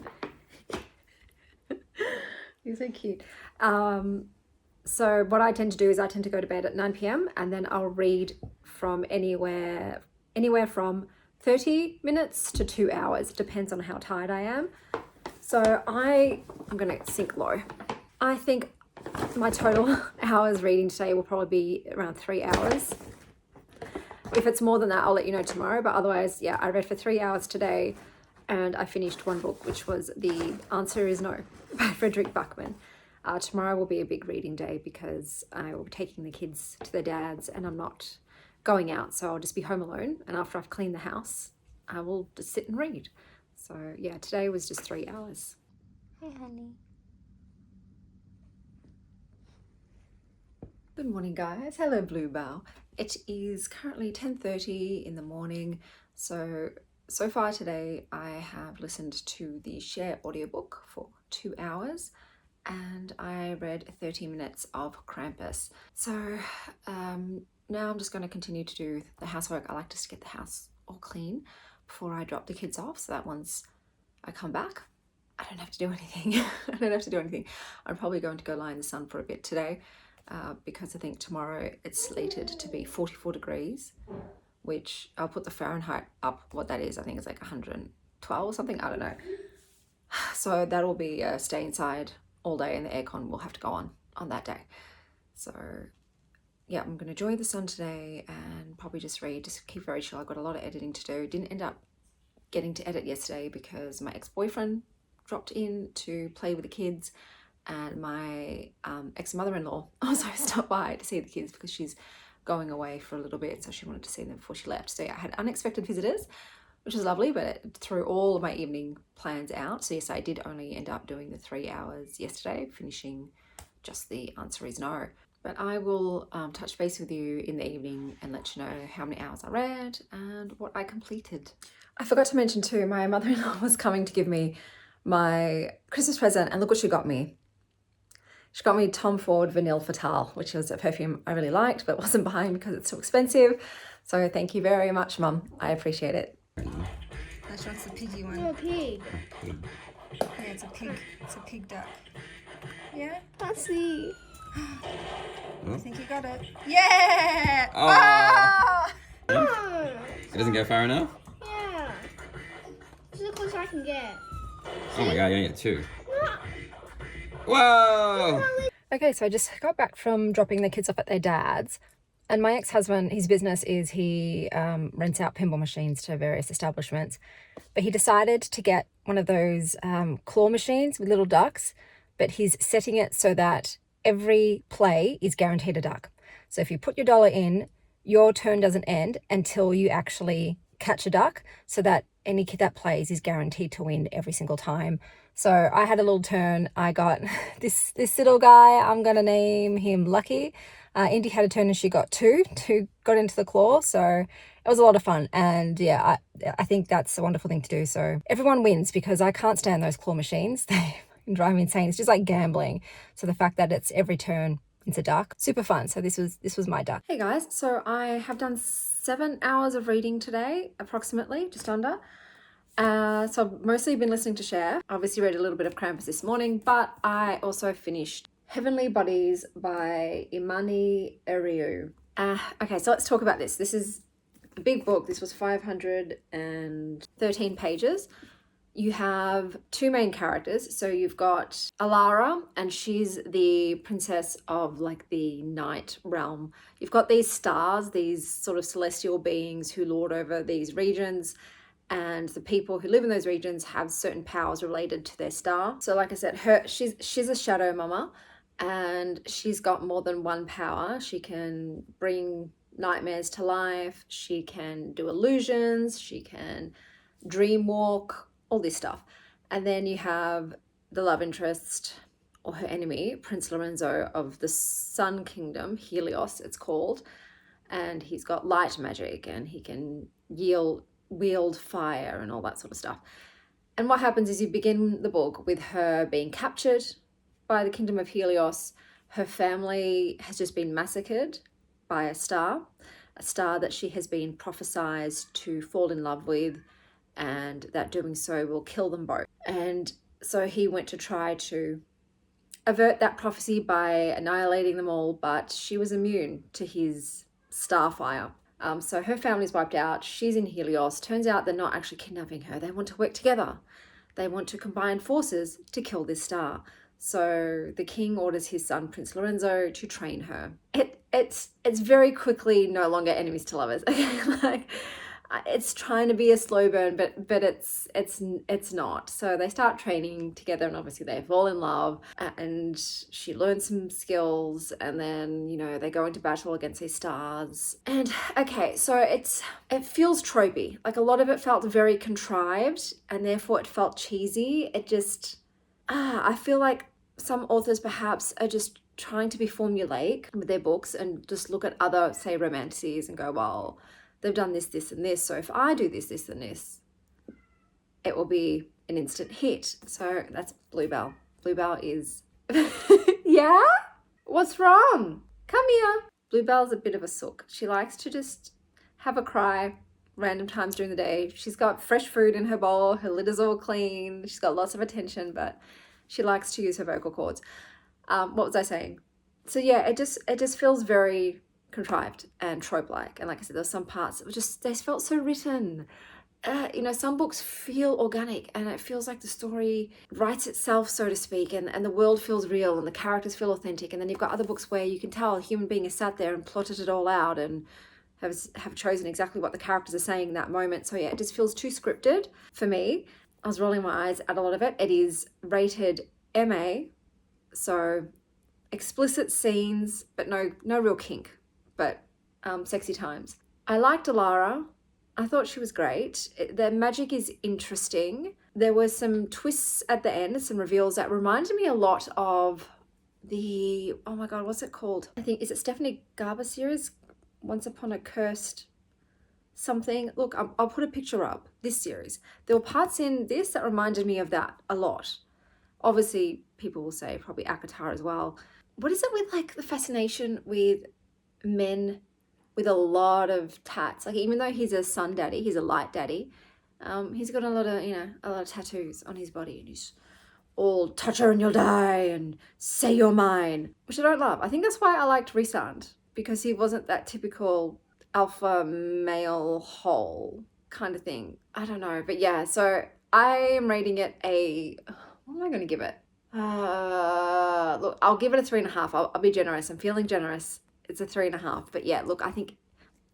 You're so cute. So what I tend to do is I tend to go to bed at 9 p.m. and then I'll read from anywhere from 30 minutes to 2 hours. Depends on how tired I am. So I'm going to sink low. I think my total hours reading today will probably be around 3 hours. If it's more than that, I'll let you know tomorrow. But otherwise, yeah, I read for 3 hours today and I finished one book, which was The Answer Is No by Frederick Buckman. Tomorrow will be a big reading day because I will be taking the kids to their dad's and I'm not going out. So I'll just be home alone. And after I've cleaned the house, I will just sit and read. So yeah, today was just 3 hours. Hi, honey. Good morning, guys. Hello, Blue Bow. It is currently 10:30 in the morning. So far today, I have listened to the Cher audiobook for 2 hours and I read 30 minutes of Krampus. So now I'm just going to continue to do the housework. I like to get the house all clean before I drop the kids off so that once I come back, I don't have to do anything. I don't have to do anything. I'm probably going to go lie in the sun for a bit today. Because I think tomorrow it's slated to be 44 degrees, which I'll put the Fahrenheit up, what that is. I think it's like 112 or something, I don't know. So that'll be stay inside all day and the aircon will have to go on that day. So yeah, I'm going to enjoy the sun today and probably just read, just keep very chill. I've got a lot of editing to do. Didn't end up getting to edit yesterday because my ex-boyfriend dropped in to play with the kids. And my ex-mother-in-law also stopped by to see the kids because she's going away for a little bit. So she wanted to see them before she left. So yeah, I had unexpected visitors, which was lovely, but it threw all of my evening plans out. So yes, I did only end up doing the 3 hours yesterday, finishing just The Answer Is No. But I will touch base with you in the evening and let you know how many hours I read and what I completed. I forgot to mention too, my mother-in-law was coming to give me my Christmas present and look what she got me. She got me Tom Ford Vanille Fatale, which was a perfume I really liked, but wasn't buying because it's so expensive. So thank you very much, Mum. I appreciate it. That's the piggy one. Oh, pig. Yeah, it's a pig. It's a pig duck. Yeah? Let's see. I think you got it. Yeah! Oh. Oh. It doesn't go far enough? Yeah. This is the closest I can get. Oh my god, you only get 2. Whoa! Okay, so I just got back from dropping the kids off at their dad's. And my ex-husband, his business is he rents out pinball machines to various establishments. But he decided to get one of those claw machines with little ducks. But he's setting it so that every play is guaranteed a duck. So if you put your dollar in, your turn doesn't end until you actually catch a duck, so that any kid that plays is guaranteed to win every single time. So I had a little turn. I got this little guy. I'm going to name him Lucky. Indy had a turn and she got 2 got into the claw. So it was a lot of fun. And yeah, I think that's a wonderful thing to do. So everyone wins, because I can't stand those claw machines. They drive me insane. It's just like gambling. So the fact that it's every turn it's a duck, super fun. So this was my duck. Hey guys, so I have done 7 hours of reading today, approximately, just under. So I've mostly been listening to Cher. Obviously read a little bit of Krampus this morning, but I also finished Heavenly Bodies by Imani Eriu. Okay, so let's talk about this. This is a big book. This was 513 pages. You have 2 main characters. So you've got Alara, and she's the princess of like the night realm. You've got these stars, these sort of celestial beings who lord over these regions, and the people who live in those regions have certain powers related to their star. So like I said, she's a shadow mama, and she's got more than one power. She can bring nightmares to life. She can do illusions. She can dream walk, all this stuff. And then you have the love interest, or her enemy, Prince Lorenzo of the Sun Kingdom, Helios it's called, and he's got light magic, and he can wield fire and all that sort of stuff. And what happens is you begin the book with her being captured by the Kingdom of Helios. Her family has just been massacred by a star that she has been prophesized to fall in love with, and that doing so will kill them both. And so he went to try to avert that prophecy by annihilating them all, but she was immune to his starfire. So her family's wiped out. She's in Helios. Turns out they're not actually kidnapping her. They want to work together. They want to combine forces to kill this star. So the king orders his son, Prince Lorenzo, to train her. It's very quickly no longer enemies to lovers. Like, it's trying to be a slow burn, but it's not. So they start training together, and obviously they fall in love, and she learns some skills, and then, you know, they go into battle against these stars. And okay, so it feels tropey. Like, a lot of it felt very contrived, and therefore it felt cheesy. It just I feel like some authors perhaps are just trying to be formulaic with their books and just look at other, say, romances and go, well, they've done this, this, and this. So if I do this, this, and this, it will be an instant hit. So that's Bluebell. Bluebell is... Yeah? What's wrong? Come here. Bluebell's a bit of a sook. She likes to just have a cry random times during the day. She's got fresh food in her bowl. Her litter's all clean. She's got lots of attention, but she likes to use her vocal cords. What was I saying? So yeah, it just feels very contrived and trope-like. And like I said, there's some parts that were just, they felt so written. You know, some books feel organic, and it feels like the story writes itself, so to speak, and the world feels real and the characters feel authentic. And then you've got other books where you can tell a human being has sat there and plotted it all out and have chosen exactly what the characters are saying in that moment. So yeah, it just feels too scripted for me. I was rolling my eyes at a lot of it. It is rated MA, so explicit scenes, but no real kink, but sexy times. I liked Alara. I thought she was great. The magic is interesting. There were some twists at the end, some reveals that reminded me a lot of the, oh my God, what's it called? I think, is it Stephanie Garber series? Once Upon a Cursed something. Look, I'll put a picture up, this series. There were parts in this that reminded me of that a lot. Obviously, people will say probably Akatar as well. What is it with like the fascination with men with a lot of tats? Like, even though he's a sun daddy, he's a light daddy, he's got a lot of tattoos on his body, and he's all touch her and you'll die and say you're mine, which I don't love. I think that's why I liked Rhysand, because he wasn't that typical alpha male whole kind of thing. I don't know, but yeah, so I am rating it a, what am I going to give it? Look, I'll give it a 3.5. I'll be generous. I'm feeling generous. It's a 3.5. But yeah, look, I think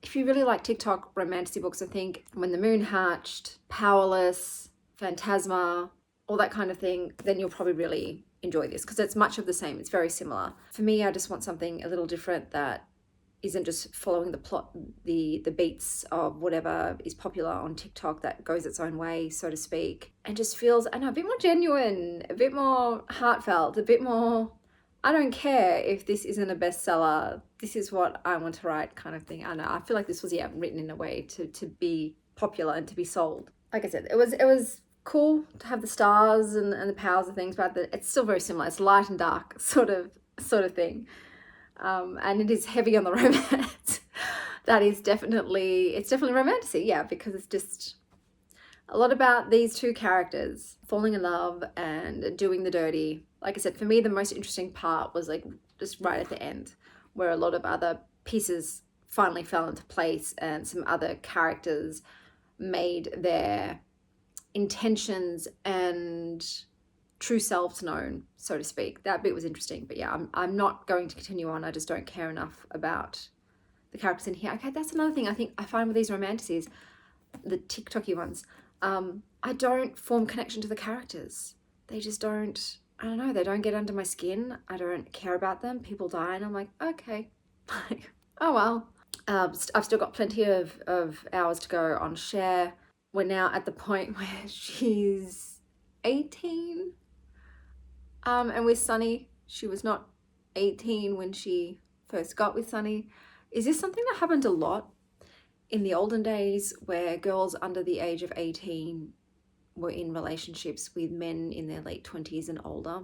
if you really like TikTok romantic books, I think When the Moon Hatched, Powerless, Phantasma, all that kind of thing, then you'll probably really enjoy this, because it's much of the same. It's very similar. For me, I just want something a little different that isn't just following the plot, the beats of whatever is popular on TikTok, that goes its own way, so to speak, and just feels, I don't know, a bit more genuine, a bit more heartfelt, a bit more I don't care if this isn't a bestseller. This is what I want to write, kind of thing. I know. I feel like this was written in a way to be popular and to be sold. Like I said, it was cool to have the stars and the powers of things, but it's still very similar. It's light and dark sort of thing, and it is heavy on the romance. That is definitely romantic, yeah, because it's just a lot about these two characters falling in love and doing the dirty. Like I said, for me, the most interesting part was like just right at the end, where a lot of other pieces finally fell into place and some other characters made their intentions and true selves known, so to speak. That bit was interesting, but yeah, I'm not going to continue on. I just don't care enough about the characters in here. Okay, that's another thing I find with these romanticies, the TikToky ones. I don't form connection to the characters. They just don't, I don't know, they don't get under my skin. I don't care about them. People die and I'm like, okay, oh well. I've still got plenty of hours to go on Cher. We're now at the point where she's 18. And with Sunny, she was not 18 when she first got with Sunny. Is this something that happened a lot in the olden days, where girls under the age of 18 were in relationships with men in their late 20s and older?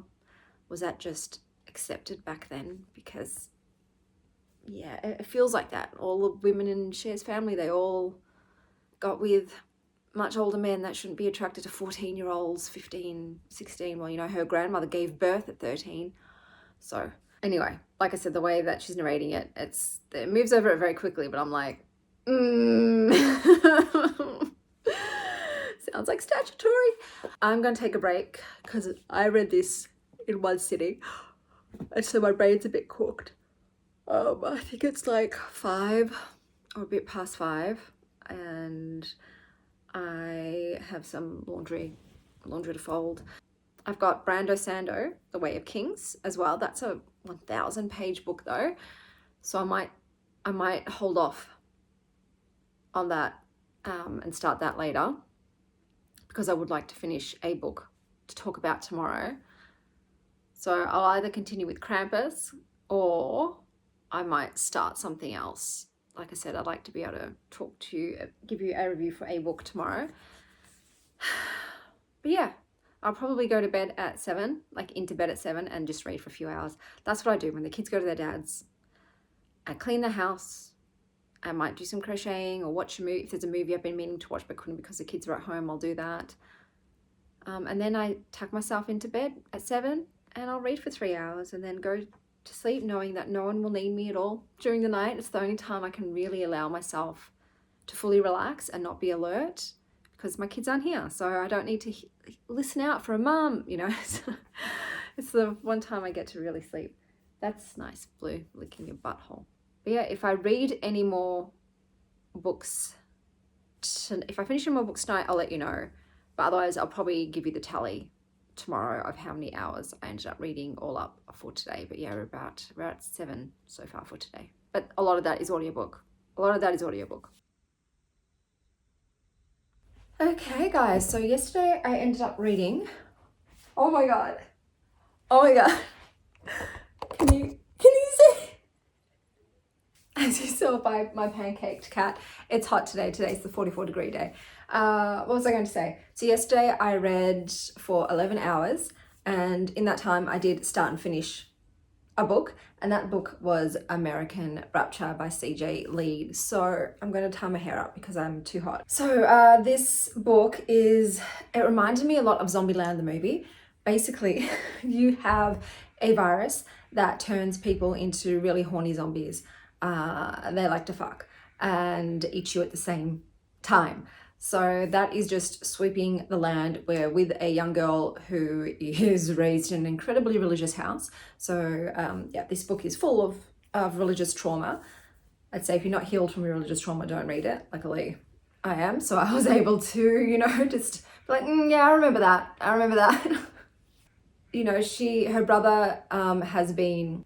Was that just accepted back then? Because yeah, it feels like that. All the women in Cher's family, they all got with much older men that shouldn't be attracted to 14-year-olds, 15, 16. Well, you know, her grandmother gave birth at 13. So anyway, like I said, the way that she's narrating it, it moves over it very quickly, but I'm like, sounds like statutory. I'm going to take a break because I read this in one sitting, and so my brain's a bit cooked. I think it's like 5 or a bit past 5, and I have some laundry to fold. I've got Brando Sando, The Way of Kings as well. That's a 1,000-page book though, so I might hold off on that and start that later, because I would like to finish a book to talk about tomorrow. So I'll either continue with Krampus or I might start something else. Like I said, I'd like to be able to give you a review for a book tomorrow. But yeah, I'll probably go to bed at 7, like into bed at 7, and just read for a few hours. That's what I do when the kids go to their dad's. I clean the house. I might do some crocheting or watch a movie. If there's a movie I've been meaning to watch but couldn't because the kids are at home, I'll do that. And then I tuck myself into bed at 7 and I'll read for 3 hours and then go to sleep knowing that no one will need me at all during the night. It's the only time I can really allow myself to fully relax and not be alert, because my kids aren't here. So I don't need to listen out for a mum, you know. It's the one time I get to really sleep. That's nice, Blue, licking your butthole. But yeah, if I read any more books, if I finish any more books tonight, I'll let you know. But otherwise, I'll probably give you the tally tomorrow of how many hours I ended up reading all up for today. But yeah, we're at 7 so far for today. But a lot of that is audiobook. Okay, guys. So yesterday I ended up reading. Oh my god. Can you see? As you saw by my pancaked cat, it's hot today. Today's the 44-degree day. What was I going to say? So yesterday I read for 11 hours, and in that time I did start and finish a book, and that book was American Rapture by CJ Lead. So I'm going to tie my hair up because I'm too hot. So this book it reminded me a lot of Zombieland the movie. Basically, you have a virus that turns people into really horny zombies. They like to fuck and eat you at the same time. So that is just sweeping the land. We're with a young girl who is raised in an incredibly religious house. So yeah, this book is full of religious trauma. I'd say if you're not healed from your religious trauma, don't read it. Luckily, I am. So I was able to, you know, just be like, yeah, I remember that. You know, her brother has been,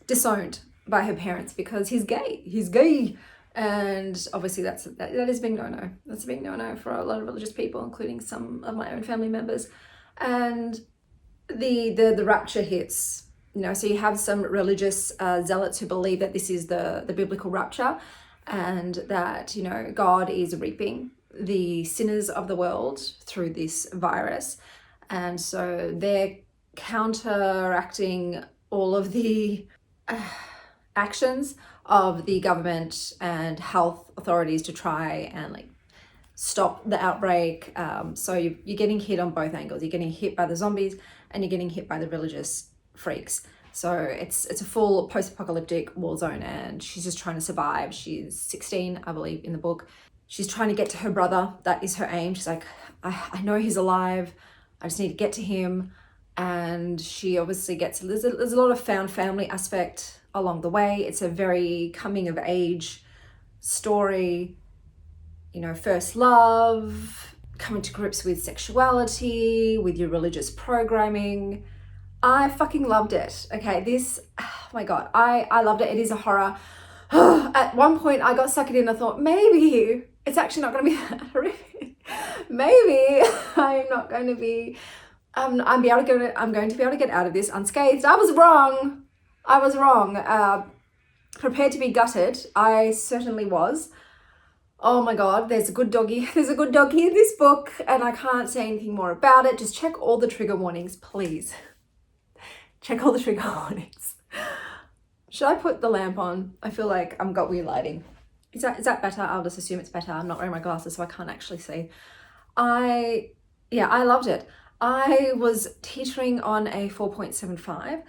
disowned by her parents because he's gay. And obviously that is being no-no. That's a big no-no for a lot of religious people, including some of my own family members. And the rapture hits, you know, so you have some religious zealots who believe that this is the biblical rapture, and that, you know, God is reaping the sinners of the world through this virus. And so they're counteracting all of the actions of the government and health authorities to try and like stop the outbreak. So you're getting hit on both angles. You're getting hit by the zombies and you're getting hit by the religious freaks. So it's a full post-apocalyptic war zone, and she's just trying to survive. She's 16, I believe, in the book. She's trying to get to her brother. That is her aim. She's like, I know he's alive. I just need to get to him. And she obviously gets, there's a lot of found family aspect along the way. It's a very coming of age story. You know, first love, coming to grips with sexuality, with your religious programming. I fucking loved it. Okay, this, oh my God, I loved it. It is a horror. At one point I got sucked in. I thought, maybe it's actually not going to be that horrific. Maybe I'm not going to be, I'm going to be able to get out of this unscathed. I was wrong. Prepared to be gutted. I certainly was. Oh my God, there's a good doggy. There's a good doggy in this book, and I can't say anything more about it. Just check all the trigger warnings, please. Check all the trigger warnings. Should I put the lamp on? I feel like I've got weird lighting. Is that better? I'll just assume it's better. I'm not wearing my glasses, so I can't actually see. I loved it. I was teetering on a 4.75,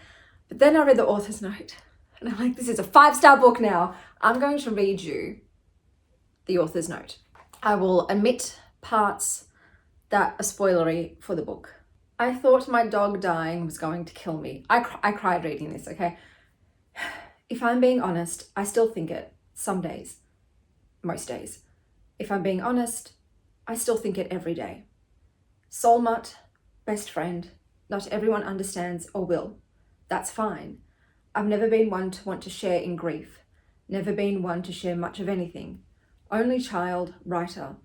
but then I read the author's note, and I'm like, this is a 5-star book now. I'm going to read you the author's note. I will omit parts that are spoilery for the book. I thought my dog dying was going to kill me. I cried reading this, okay? If I'm being honest, I still think it some days, most days. If I'm being honest, I still think it every day. Soulmate, best friend, not everyone understands or will. That's fine. I've never been one to want to share in grief, never been one to share much of anything. Only child, writer.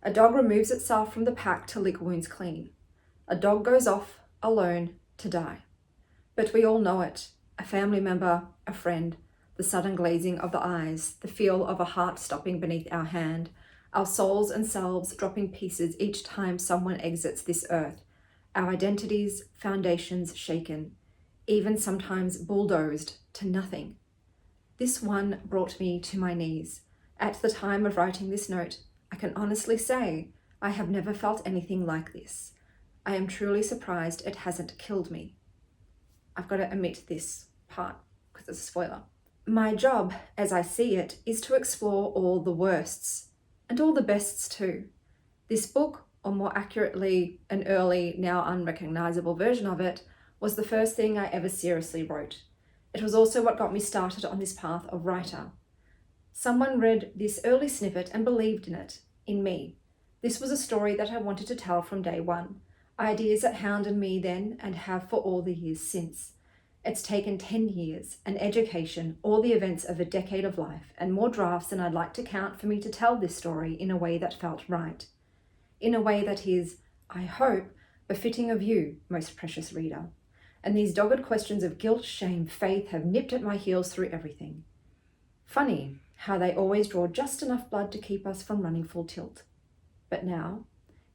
A dog removes itself from the pack to lick wounds clean. A dog goes off, alone, to die. But we all know it. A family member, a friend, the sudden glazing of the eyes, the feel of a heart stopping beneath our hand, our souls and selves dropping pieces each time someone exits this earth, our identities, foundations shaken, even sometimes bulldozed to nothing. This one brought me to my knees. At the time of writing this note, I can honestly say I have never felt anything like this. I am truly surprised it hasn't killed me. I've got to omit this part because it's a spoiler. My job, as I see it, is to explore all the worsts and all the bests too. This book, or more accurately, an early, now unrecognizable version of it, was the first thing I ever seriously wrote. It was also what got me started on this path of writer. Someone read this early snippet and believed in it, in me. This was a story that I wanted to tell from day one. Ideas that hounded me then and have for all the years since. It's taken 10 years, an education, all the events of a decade of life, and more drafts than I'd like to count for me to tell this story in a way that felt right. In a way that is, I hope, befitting of you, most precious reader. And these dogged questions of guilt, shame, faith have nipped at my heels through everything. Funny how they always draw just enough blood to keep us from running full tilt. But now,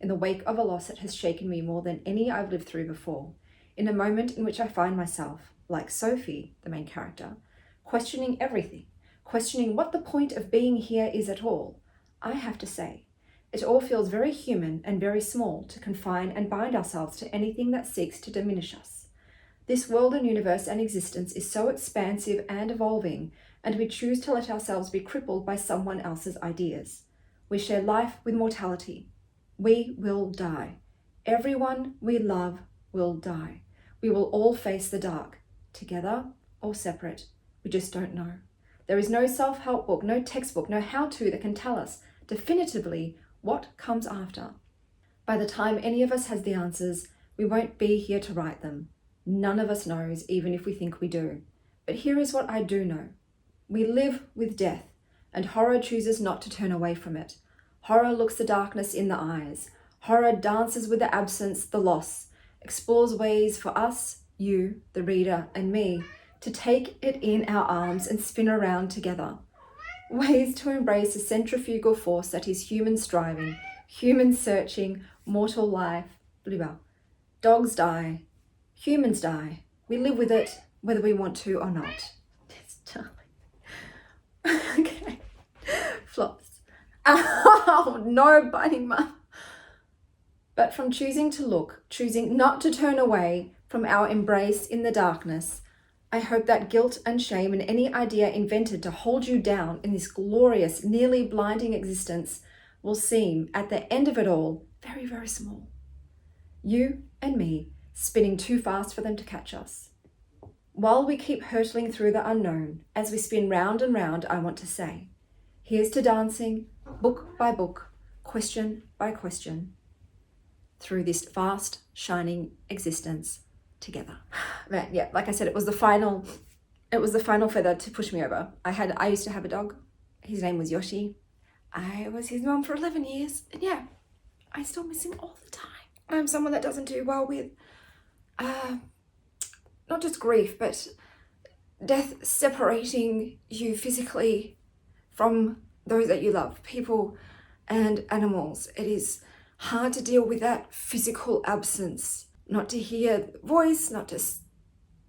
in the wake of a loss that has shaken me more than any I've lived through before, in a moment in which I find myself, like Sophie, the main character, questioning everything, questioning what the point of being here is at all, I have to say, it all feels very human and very small to confine and bind ourselves to anything that seeks to diminish us. This world and universe and existence is so expansive and evolving, and we choose to let ourselves be crippled by someone else's ideas. We share life with mortality. We will die. Everyone we love will die. We will all face the dark, together or separate. We just don't know. There is no self-help book, no textbook, no how-to that can tell us definitively what comes after. By the time any of us has the answers, we won't be here to write them. None of us knows, even if we think we do. But here is what I do know. We live with death, and horror chooses not to turn away from it. Horror looks the darkness in the eyes. Horror dances with the absence, the loss. explores ways for us, you, the reader, and me, to take it in our arms and spin around together. Ways to embrace the centrifugal force that is human striving, human searching, mortal life. Blah. Dogs die, humans die. We live with it, whether we want to or not. It's darling. Okay. Flops. Oh, no biting, Mum. But from choosing to look, choosing not to turn away from our embrace in the darkness, I hope that guilt and shame and any idea invented to hold you down in this glorious, nearly blinding existence will seem, at the end of it all, very, very small. You and me, spinning too fast for them to catch us. While we keep hurtling through the unknown, as we spin round and round, I want to say, here's to dancing, book by book, question by question, through this vast, shining existence together. Man, yeah, like I said, it was the final feather to push me over. I used to have a dog. His name was Yoshi. I was his mum for 11 years. And yeah, I still miss him all the time. I'm someone that doesn't do well with, not just grief, but death separating you physically from those that you love, people and animals. It is hard to deal with that physical absence. Not to hear the voice, not to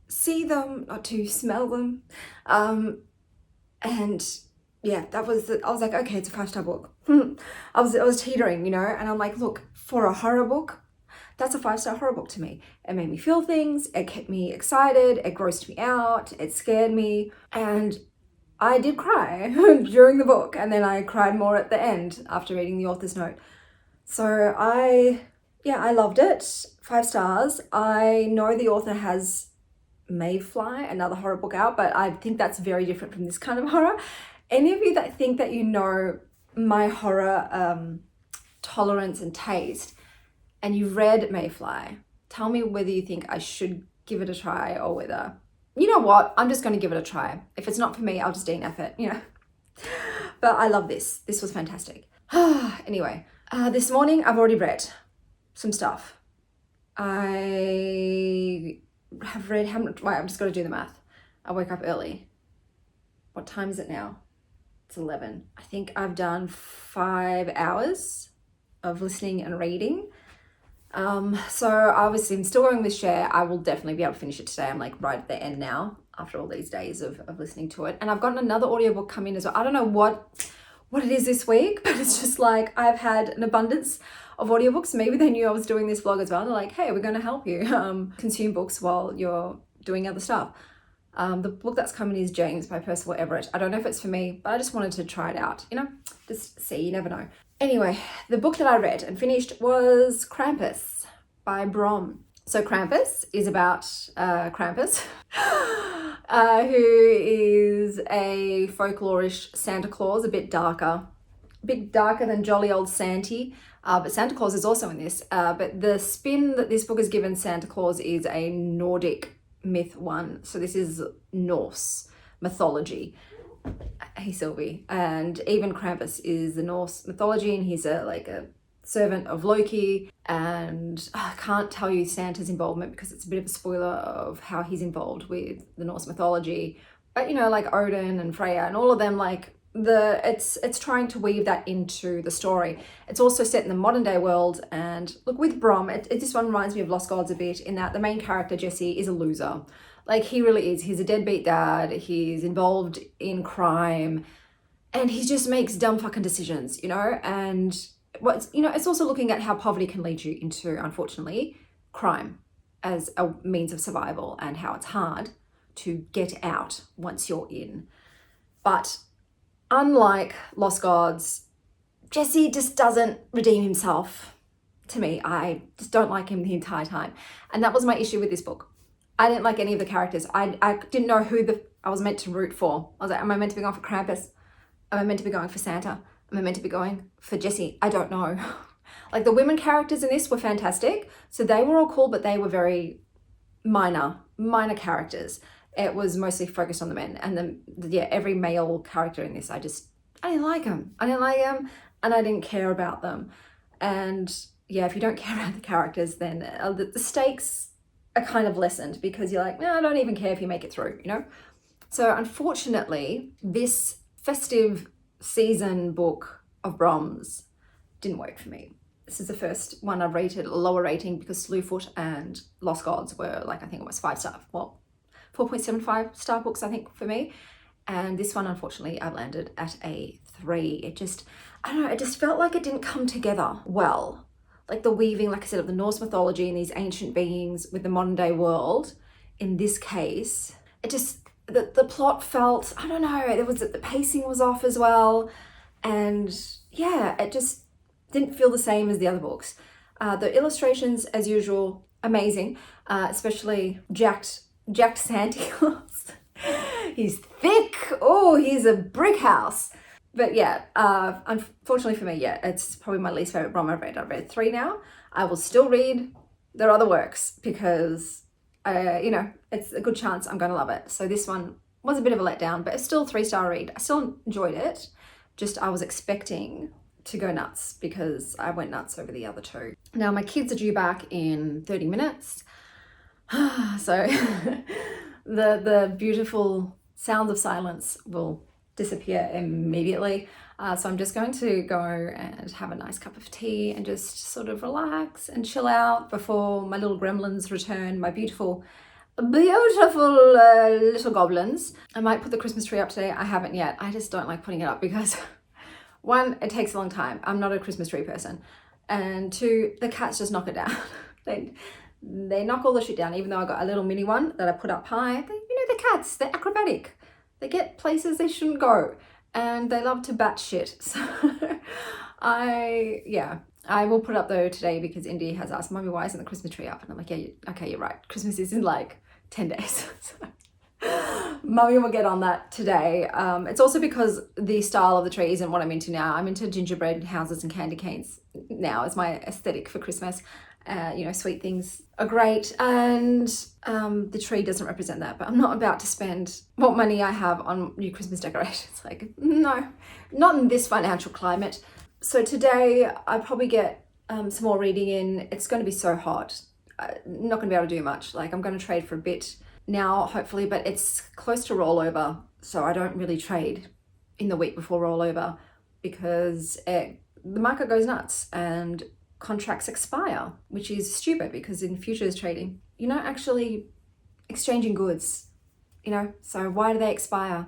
see them, not to smell them. And yeah, I was like, okay, it's a 5-star book. I was teetering, you know, and I'm like, look, for a horror book, that's a 5-star horror book to me. It made me feel things, it kept me excited, it grossed me out, it scared me, and I did cry during the book, and then I cried more at the end after reading the author's note. So I loved it. 5 stars. I know the author has Mayfly, another horror book out, but I think that's very different from this kind of horror. Any of you that think that you know my horror tolerance and taste, and you've read Mayfly, tell me whether you think I should give it a try or whether, you know what, I'm just going to give it a try. If it's not for me, I'll just DNF it, you know. But I love this. This was fantastic. Anyway, this morning I've already read some stuff. I have read how much, wait, I'm just got to do the math. I woke up early. What time is it now? It's 11. I think I've done 5 hours of listening and reading. So obviously I'm still going with Cher. I will definitely be able to finish it today. I'm like right at the end now after all these days of listening to it. And I've gotten another audiobook come in as well. I don't know what it is this week, but it's just like I've had an abundance of audiobooks. Maybe they knew I was doing this vlog as well. They're like, hey, we're going to help you consume books while you're doing other stuff. The book that's coming is James by Percival Everett. I don't know if it's for me, but I just wanted to try it out, you know, just see, you never know. Anyway, the book that I read and finished was Krampus by BEEM. So Krampus is about Krampus, who is a folklorish Santa Claus, a bit darker than jolly old Santy. But Santa Claus is also in this. But the spin that this book has given Santa Claus is a Nordic myth one. So this is Norse mythology. Hey Sylvie. And even Krampus is the Norse mythology, and he's a servant of Loki. And I can't tell you Santa's involvement because it's a bit of a spoiler of how he's involved with the Norse mythology. But you know, like Odin and Freya and all of them, like it's trying to weave that into the story. It's also set in the modern day world, and look, with BEEM, this one reminds me of Lost Gods a bit in that the main character Jesse is a loser. Like he really is. He's a deadbeat dad. He's involved in crime, and he just makes dumb fucking decisions, you know. And it's also looking at how poverty can lead you into, unfortunately, crime as a means of survival, and how it's hard to get out once you're in. But unlike Lost Gods, Jesse just doesn't redeem himself to me. I just don't like him the entire time. And that was my issue with this book. I didn't like any of the characters. I didn't know who I was meant to root for. I was like, am I meant to be going for Krampus? Am I meant to be going for Santa? Am I meant to be going for Jesse? I don't know. Like the women characters in this were fantastic. So they were all cool, but they were very minor characters. It was mostly focused on the men, and every male character in this, I didn't like them. And I didn't care about them. And yeah, if you don't care about the characters, then the stakes are kind of lessened, because you're like, no, I don't even care if you make it through, you know? So unfortunately, this festive season book of Brahms didn't work for me. This is the first one I've rated a lower rating, because Slewfoot and Lost Gods were like, I think it was 5 star, well, 4.75 star books, I think, for me. And this one, unfortunately, I've landed at a 3. It just, I don't know, it just felt like it didn't come together well. Like the weaving, like I said, of the Norse mythology and these ancient beings with the modern day world. In this case, it just, the plot felt, I don't know, the pacing was off as well. And yeah, it just didn't feel the same as the other books. The illustrations, as usual, amazing, especially jacked Santa Claus. He's thick. Oh, he's a brick house. But yeah, unfortunately for me, yeah, it's probably my least favorite Brom I've read. I've read 3 now. I will still read their other works because, you know, it's a good chance I'm going to love it. So this one was a bit of a letdown, but it's still a 3-star read. I still enjoyed it. Just I was expecting to go nuts because I went nuts over the other 2. Now my kids are due back in 30 minutes. So the beautiful sounds of silence will disappear immediately. So I'm just going to go and have a nice cup of tea and just sort of relax and chill out before my little gremlins return, my beautiful little goblins. I might put the Christmas tree up today. I haven't yet. I just don't like putting it up because 1, it takes a long time. I'm not a Christmas tree person. And 2, the cats just knock it down. They knock all the shit down, even though I got a little mini one that I put up high. You know, the cats, they're acrobatic. They get places they shouldn't go, and they love to bat shit. So I will put up though today, because Indy has asked, Mummy, why isn't the Christmas tree up? And I'm like, yeah, okay, you're right. Christmas is in like 10 days. So Mummy will get on that today. It's also because the style of the tree isn't what I'm into now. I'm into gingerbread houses and candy canes now as my aesthetic for Christmas. You know, sweet things are great, and the tree doesn't represent that, but I'm not about to spend what money I have on new Christmas decorations. Like, no, not in this financial climate. So today I probably get some more reading in. It's going to be so hot. I'm not going to be able to do much. Like, I'm going to trade for a bit now, hopefully, but it's close to rollover, so I don't really trade in the week before rollover, because the market goes nuts and contracts expire, which is stupid, because in futures trading, you're not actually exchanging goods, you know, so why do they expire?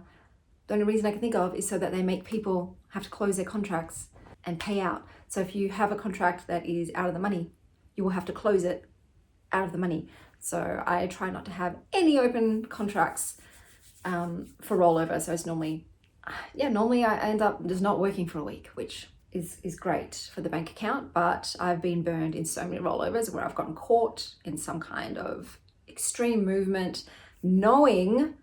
The only reason I can think of is so that they make people have to close their contracts and pay out. So if you have a contract that is out of the money, you will have to close it out of the money. So I try not to have any open contracts for rollover. So it's normally I end up just not working for a week, which is great for the bank account, but I've been burned in so many rollovers where I've gotten caught in some kind of extreme movement, knowing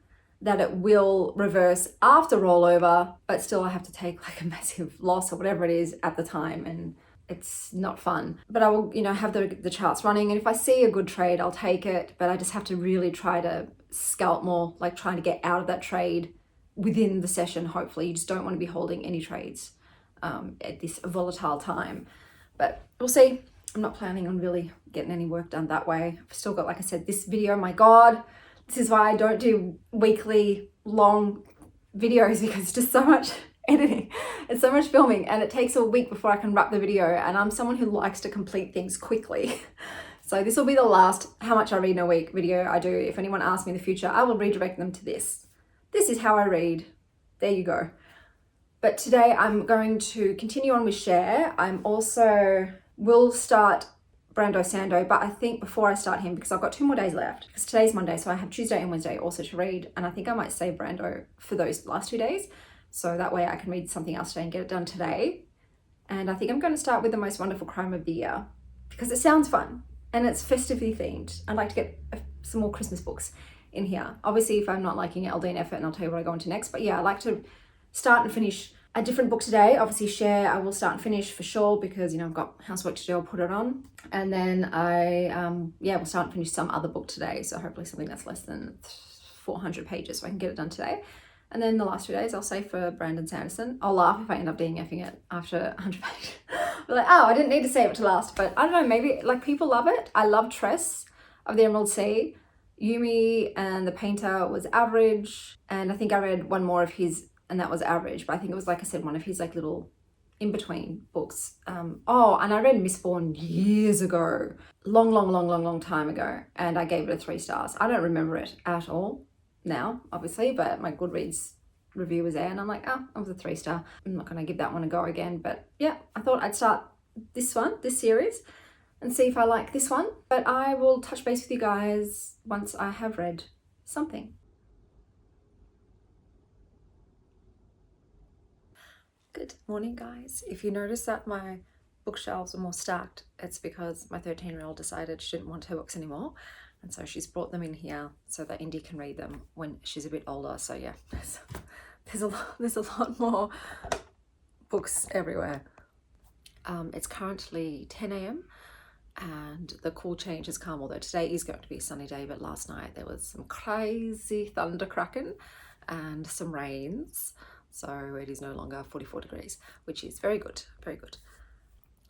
that it will reverse after rollover, but still I have to take like a massive loss or whatever it is at the time, and it's not fun. But I will, you know, have the charts running, and if I see a good trade, I'll take it, but I just have to really try to scalp more, like trying to get out of that trade within the session. Hopefully you just don't want to be holding any trades at this volatile time, but we'll see. I'm not planning on really getting any work done that way. I've still got, like I said, this video. My God, this is why I don't do weekly long videos, because it's just so much editing, it's so much filming, and it takes a week before I can wrap the video, and I'm someone who likes to complete things quickly. So this will be the last how much I read in a week video I do. If anyone asks me in the future, I will redirect them to this. This is how I read. There you go. But today I'm going to continue on with Cher. I'm also will start Brando Sando, but I think before I start him, because I've got 2 more days left, because today's Monday, so I have Tuesday and Wednesday also to read, and I think I might save Brando for those last 2 days, so that way I can read something else today and get it done today. And I think I'm going to start with The Most Wonderful Crime of the Year, because it sounds fun and it's festively themed. I'd like to get some more Christmas books in here. Obviously, if I'm not liking it, I'll DNF it and I'll tell you what I go into next. But yeah, I like to start and finish a different book today. Obviously, Cher I will start and finish for sure, because, you know, I've got housework to do. I'll put it on. And then I, will start and finish some other book today. So hopefully something that's less than 400 pages so I can get it done today. And then the last 2 days I'll save for Brandon Sanderson. I'll laugh if I end up DNFing it after 100 pages. We're like, oh, I didn't need to save it to last, but I don't know, maybe like people love it. I love Tress of the Emerald Sea. Yumi and the Painter was average, and I think I read one more of his and that was average, but I think it was, like I said, one of his like little in-between books. Oh, and I read Mistborn years ago, long time ago, and I gave it a 3 stars. I don't remember it at all now, obviously, but my Goodreads review was there, and I'm like, oh, it was a 3 star. I'm not gonna give that one a go again, but yeah, I thought I'd start this series, and see if I like this one. But I will touch base with you guys once I have read something. Good morning, guys. If you notice that my bookshelves are more stacked, it's because my 13-year-old decided she didn't want her books anymore, and so she's brought them in here so that Indy can read them when she's a bit older. So yeah, there's a lot more books everywhere. It's currently 10 a.m. and the cool change has come, although today is going to be a sunny day, but last night there was some crazy thunder cracking and some rains. So it is no longer 44 degrees, which is very good, very good.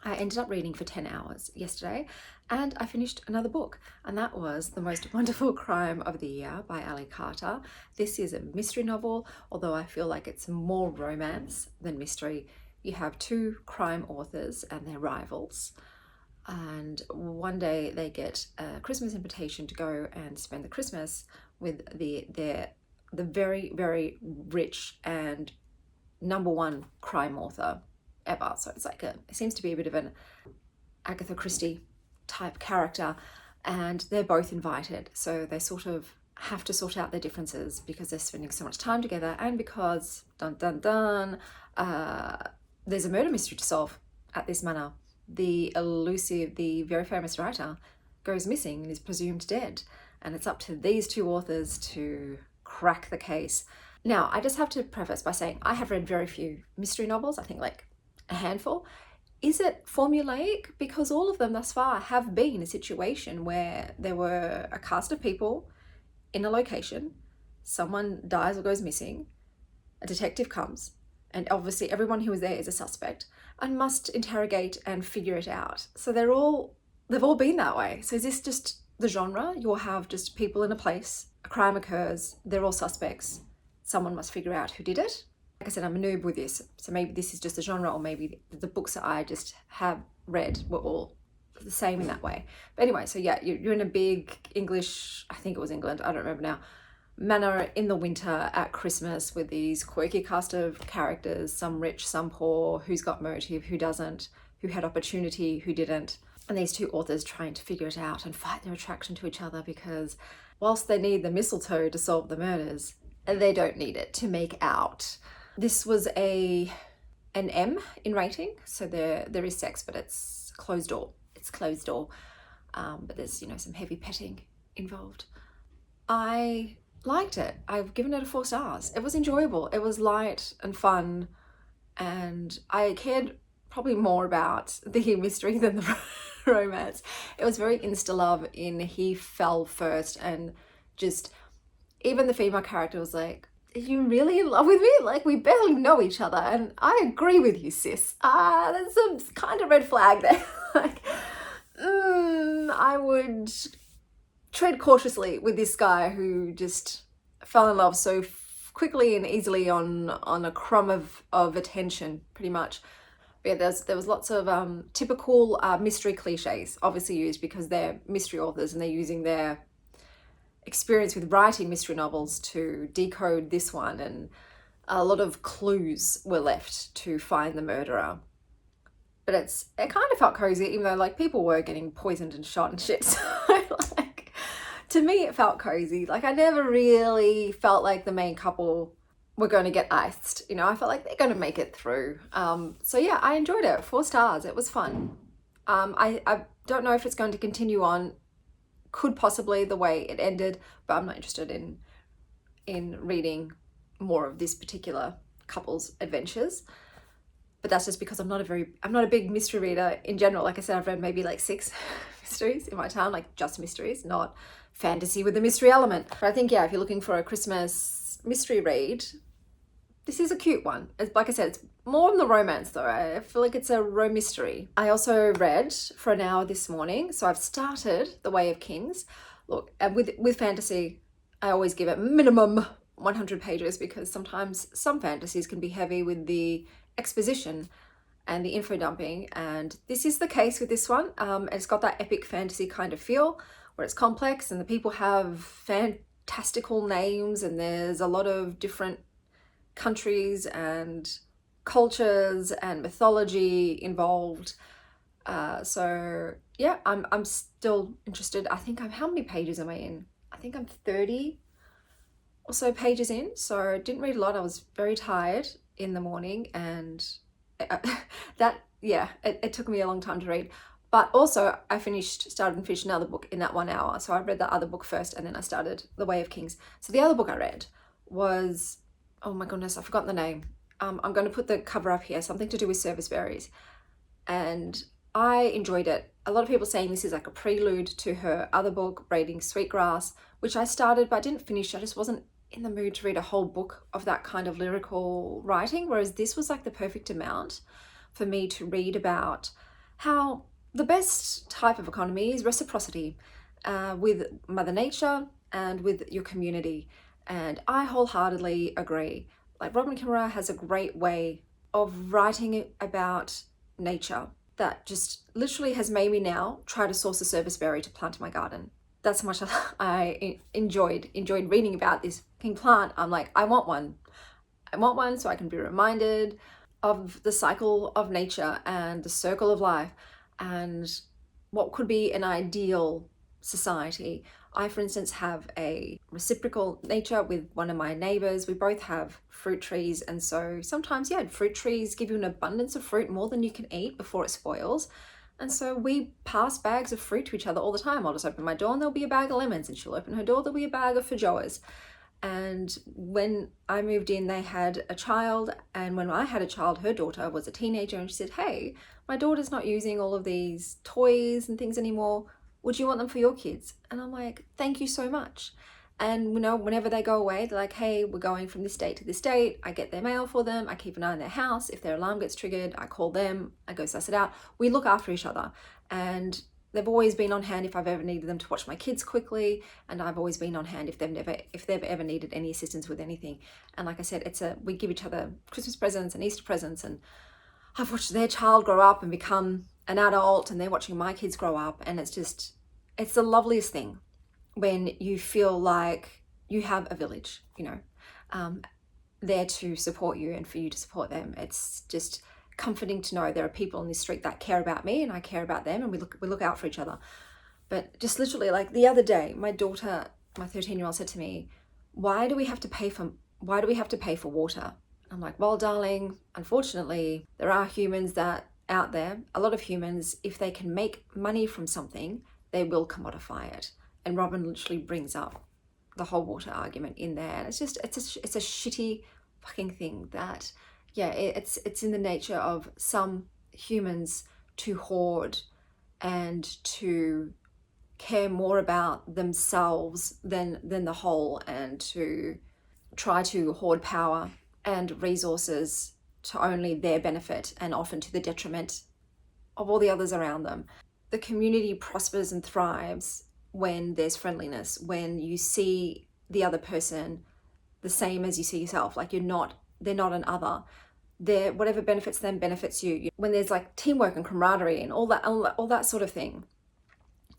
I ended up reading for 10 hours yesterday, and I finished another book, and that was The Most Wonderful Crime of the Year by Ali Carter. This is a mystery novel, although I feel like it's more romance than mystery. You have 2 crime authors and their rivals, and one day they get a Christmas invitation to go and spend the Christmas with the very, very rich and #1 crime author ever. So it's like it seems to be a bit of an Agatha Christie type character, and they're both invited. So they sort of have to sort out their differences because they're spending so much time together, and because dun dun dun, there's a murder mystery to solve at this manor. The very famous writer goes missing and is presumed dead, and it's up to these 2 authors to crack the case. Now, I just have to preface by saying I have read very few mystery novels, I think like a handful. Is it formulaic? Because all of them thus far have been a situation where there were a cast of people in a location, someone dies or goes missing, a detective comes, and obviously everyone who was there is a suspect and must interrogate and figure it out. So they've all been that way. So is this just the genre? You'll have just people in a place, a crime occurs, they're all suspects, someone must figure out who did it. Like I said, I'm a noob with this, so maybe this is just a genre, or maybe the books that I just have read were all the same in that way. But anyway, so yeah, you're in a big English, I think it was England, I don't remember now, manor in the winter at Christmas with these quirky cast of characters, some rich, some poor, who's got motive, who doesn't, who had opportunity, who didn't. And these 2 authors trying to figure it out and fight their attraction to each other, because whilst they need the mistletoe to solve the murders, they don't need it to make out. This was an M in rating, so there is sex, but it's closed door. It's closed door, but there's, you know, some heavy petting involved. I liked it. I've given it a 4 stars. It was enjoyable. It was light and fun, and I cared probably more about the mystery than the romance. It was very insta-love in he fell first, and just even the female character was like, are you really in love with me? Like, we barely know each other, and I agree with you, sis. There's some kind of red flag there. Like, I would tread cautiously with this guy who just fell in love so quickly and easily on a crumb of attention, pretty much. But yeah, there was lots of typical mystery cliches obviously used because they're mystery authors and they're using their experience with writing mystery novels to decode this one, and a lot of clues were left to find the murderer. But it kind of felt cozy, even though like people were getting poisoned and shot and shit. So like, to me it felt cozy. Like, I never really felt like the main couple were going to get iced. You know, I felt like they're going to make it through. So yeah, I enjoyed it. 4 stars. It was fun. I don't know if it's going to continue on. Could possibly the way it ended, but I'm not interested in reading more of this particular couple's adventures. But that's just because I'm not a big mystery reader in general. Like I said, I've read maybe like 6 mysteries in my time, like just mysteries, not fantasy with the mystery element. But I think, yeah, if you're looking for a Christmas mystery read, this is a cute one. It's, like I said, it's more on the romance though. I feel like it's a mystery. I also read for an hour this morning. So I've started The Way of Kings. Look, with fantasy, I always give it minimum 100 pages because sometimes some fantasies can be heavy with the exposition and the info dumping, and this is the case with this one. It's got that epic fantasy kind of feel where it's complex and the people have fantastical names and there's a lot of different countries and cultures and mythology involved. So yeah, I'm still interested. I think how many pages am I in? I think I'm 30 or so pages in, so didn't read a lot. I was very tired in the morning, and it took me a long time to read. But also I started and finished another book in that 1 hour. So I read the other book first and then I started The Way of Kings. So the other book I read was, oh my goodness, I've forgotten the name. I'm going to put the cover up here, something to do with serviceberries. And I enjoyed it. A lot of people saying this is like a prelude to her other book, Braiding Sweetgrass, which I started but I didn't finish. I just wasn't in the mood to read a whole book of that kind of lyrical writing, whereas this was like the perfect amount for me to read about how the best type of economy is reciprocity with Mother Nature and with your community. And I wholeheartedly agree. Like, Robin Kimmerer has a great way of writing about nature that just literally has made me now try to source a serviceberry to plant in my garden. That's how much I enjoyed reading about this fucking plant. I'm like, I want one. I want one so I can be reminded of the cycle of nature and the circle of life and what could be an ideal society. I, for instance, have a reciprocal nature with one of my neighbors. We both have fruit trees, and so sometimes, yeah, fruit trees give you an abundance of fruit, more than you can eat before it spoils. And so we pass bags of fruit to each other all the time. I'll just open my door and there'll be a bag of lemons, and she'll open her door, there'll be a bag of feijoas. And when I moved in, they had a child, and when I had a child, her daughter was a teenager, and she said, hey, my daughter's not using all of these toys and things anymore. Would you want them for your kids? And I'm like, thank you so much. And whenever they go away, they're like, hey, we're going from this date to this date. I get their mail for them. I keep an eye on their house. If their alarm gets triggered, I call them. I go suss it out. We look after each other. And they've always been on hand if I've ever needed them to watch my kids quickly. And I've always been on hand if they've ever needed any assistance with anything. And like I said, we give each other Christmas presents and Easter presents. And I've watched their child grow up and become an adult, and they're watching my kids grow up. And it's the loveliest thing when you feel like you have a village, there to support you and for you to support them. It's just comforting to know there are people on this street that care about me and I care about them, and we look out for each other. But just literally, like the other day, my daughter, my 13-year-old, said to me, why do we have to pay for water? I'm like, well, darling, unfortunately, there are humans out there, a lot of humans, if they can make money from something, they will commodify it. And Robin literally brings up the whole water argument in there. And it's a shitty fucking thing that, yeah, it's in the nature of some humans to hoard and to care more about themselves than the whole, and to try to hoard power and resources to only their benefit, and often to the detriment of all the others around them. The community prospers and thrives when there's friendliness, when you see the other person the same as you see yourself. Like they're not an other. Whatever benefits them benefits you. When there's like teamwork and camaraderie and all that sort of thing.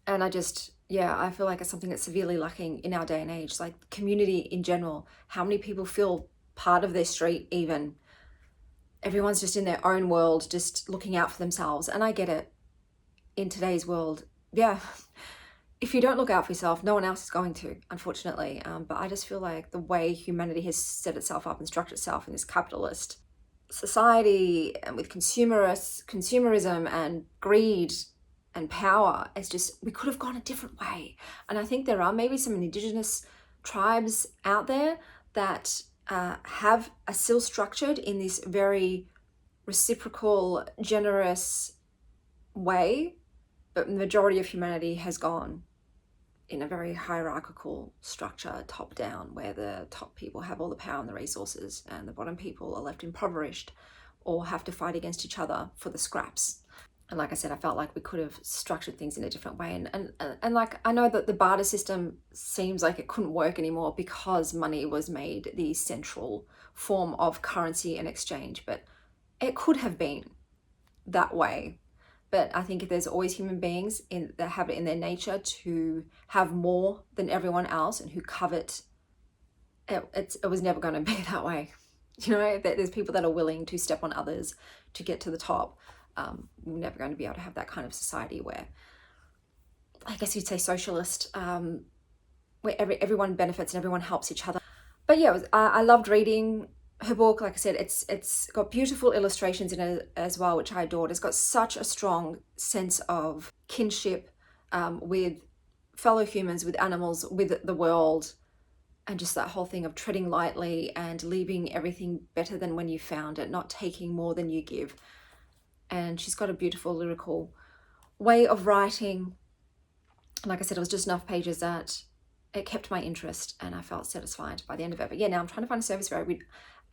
And I feel like it's something that's severely lacking in our day and age. Like community in general, how many people feel part of their street even? Everyone's just in their own world, just looking out for themselves. And I get it. In today's world, yeah, if you don't look out for yourself, no one else is going to, unfortunately. But I just feel like the way humanity has set itself up and structured itself in this capitalist society, and with consumerism and greed and power, it's just, we could have gone a different way. And I think there are maybe some indigenous tribes out there that are still structured in this very reciprocal, generous way, but the majority of humanity has gone in a very hierarchical structure, top down, where the top people have all the power and the resources and the bottom people are left impoverished or have to fight against each other for the scraps. And like I said, I felt like we could have structured things in a different way. And like, I know that the barter system seems like it couldn't work anymore because money was made the central form of currency and exchange, but it could have been that way. But I think if there's always human beings that have it in their nature to have more than everyone else and who covet, it was never going to be that way. You know, that there's people that are willing to step on others to get to the top. We're never going to be able to have that kind of society where, I guess you'd say socialist, where everyone benefits and everyone helps each other. But yeah, I loved reading her book. Like I said, it's got beautiful illustrations in it as well, which I adored. It's got such a strong sense of kinship with fellow humans, with animals, with the world, and just that whole thing of treading lightly and leaving everything better than when you found it, not taking more than you give. And she's got a beautiful lyrical way of writing. Like I said, it was just enough pages that it kept my interest and I felt satisfied by the end of it. But yeah, now I'm trying to find a serviceberry.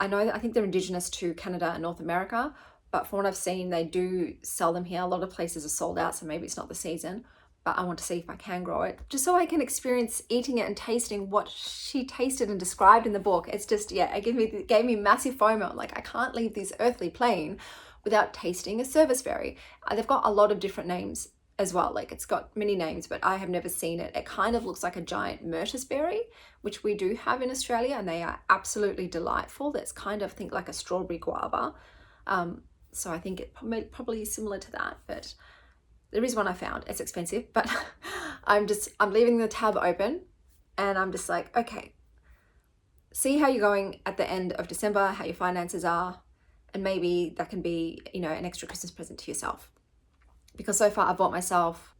I think they're indigenous to Canada and North America, but from what I've seen, they do sell them here. A lot of places are sold out, so maybe it's not the season, but I want to see if I can grow it, just so I can experience eating it and tasting what she tasted and described in the book. It's just, yeah, it gave me massive FOMO. Like, I can't leave this earthly plane without tasting a serviceberry. They've got a lot of different names as well. Like, it's got many names, but I have never seen it. It kind of looks like a giant myrtleberry, which we do have in Australia, and they are absolutely delightful. That's kind of, I think, like a strawberry guava. So I think it probably is similar to that, but there is one I found. It's expensive, but I'm leaving the tab open and I'm just like, okay, see how you're going at the end of December, how your finances are, and maybe that can be, you know, an extra Christmas present to yourself. Because so far I got myself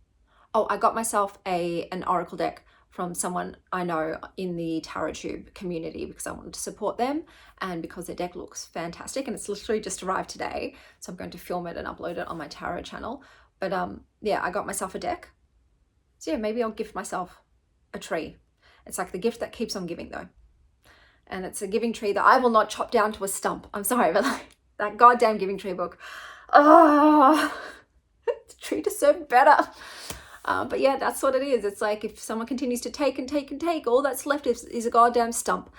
an oracle deck from someone I know in the TarotTube community because I wanted to support them and because their deck looks fantastic, and it's literally just arrived today. So I'm going to film it and upload it on my tarot channel. But yeah, I got myself a deck. So yeah, maybe I'll gift myself a tree. It's like the gift that keeps on giving though. And it's a giving tree that I will not chop down to a stump. I'm sorry, but like, that goddamn Giving Tree book. Oh, the tree deserved better. But yeah, that's what it is. It's like if someone continues to take and take and take, all that's left is a goddamn stump.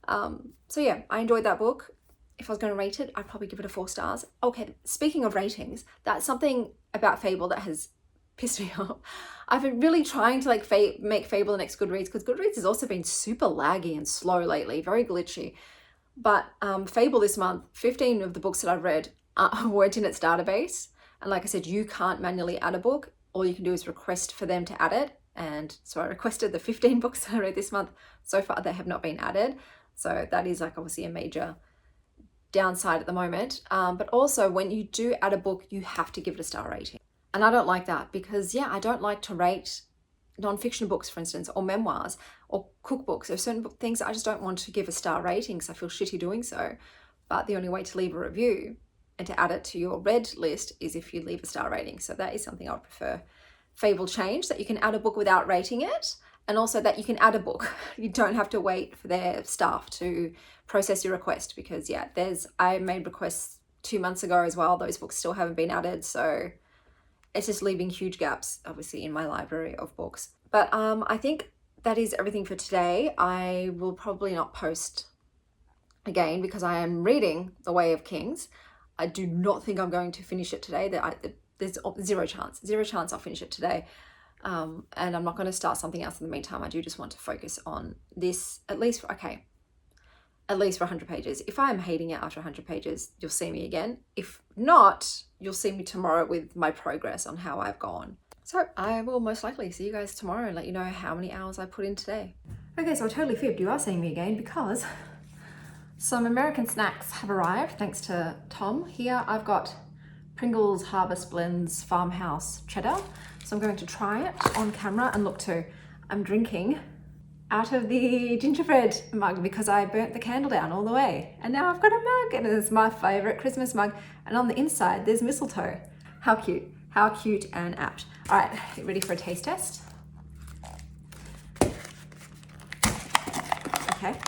So yeah, I enjoyed that book. If I was going to rate it, I'd probably give it a 4 stars. Okay, speaking of ratings, that's something about Fable that has pissed me off. I've been really trying to like make Fable the next Goodreads, because Goodreads has also been super laggy and slow lately, very glitchy. But Fable this month, 15 of the books that I've read weren't in its database. And like I said, you can't manually add a book. All you can do is request for them to add it. And so I requested the 15 books that I read this month. So far, they have not been added. So that is like obviously a major downside at the moment. But also when you do add a book, you have to give it a star rating. And I don't like that because, yeah, I don't like to rate nonfiction books, for instance, or memoirs or cookbooks. There are certain things I just don't want to give a star rating because I feel shitty doing so. But the only way to leave a review and to add it to your read list is if you leave a star rating. So that is something I would prefer Fable change, that you can add a book without rating it, and also that you can add a book. You don't have to wait for their staff to process your request, because yeah, I made requests 2 months ago as well. Those books still haven't been added. So it's just leaving huge gaps, obviously, in my library of books. But I think that is everything for today. I will probably not post again because I am reading The Way of Kings. I do not think I'm going to finish it today. There's zero chance I'll finish it today. And I'm not going to start something else in the meantime. I do just want to focus on this, at least for 100 pages. If I'm hating it after 100 pages, you'll see me again. If not, you'll see me tomorrow with my progress on how I've gone. So I will most likely see you guys tomorrow and let you know how many hours I put in today. Okay, so I totally fibbed. You are seeing me again because some American snacks have arrived thanks to Tom. Here I've got Pringles Harvest Blends Farmhouse Cheddar. So I'm going to try it on camera, and look too, I'm drinking out of the gingerbread mug because I burnt the candle down all the way. And now I've got a mug, and it's my favorite Christmas mug. And on the inside, there's mistletoe. How cute and apt. All right, get ready for a taste test. Okay.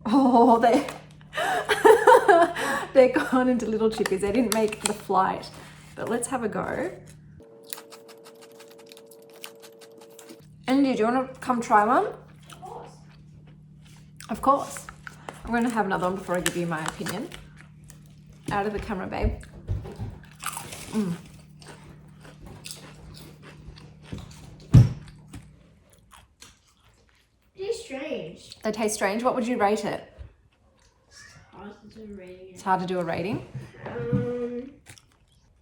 Oh, they're gone into little chippies. They didn't make the flight, but let's have a go. Andy, do you want to come try one? Of course. Of course. I'm going to have another one before I give you my opinion. Out of the camera, babe. It's strange. They taste strange. What would you rate it? Hard to do rating. It's hard to do a rating.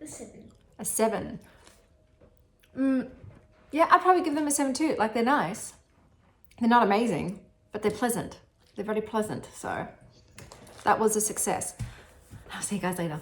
A 7. A 7. Yeah, I'd probably give them a 7 too. Like, they're nice. They're not amazing, but they're pleasant. They're very pleasant. So that was a success. I'll see you guys later.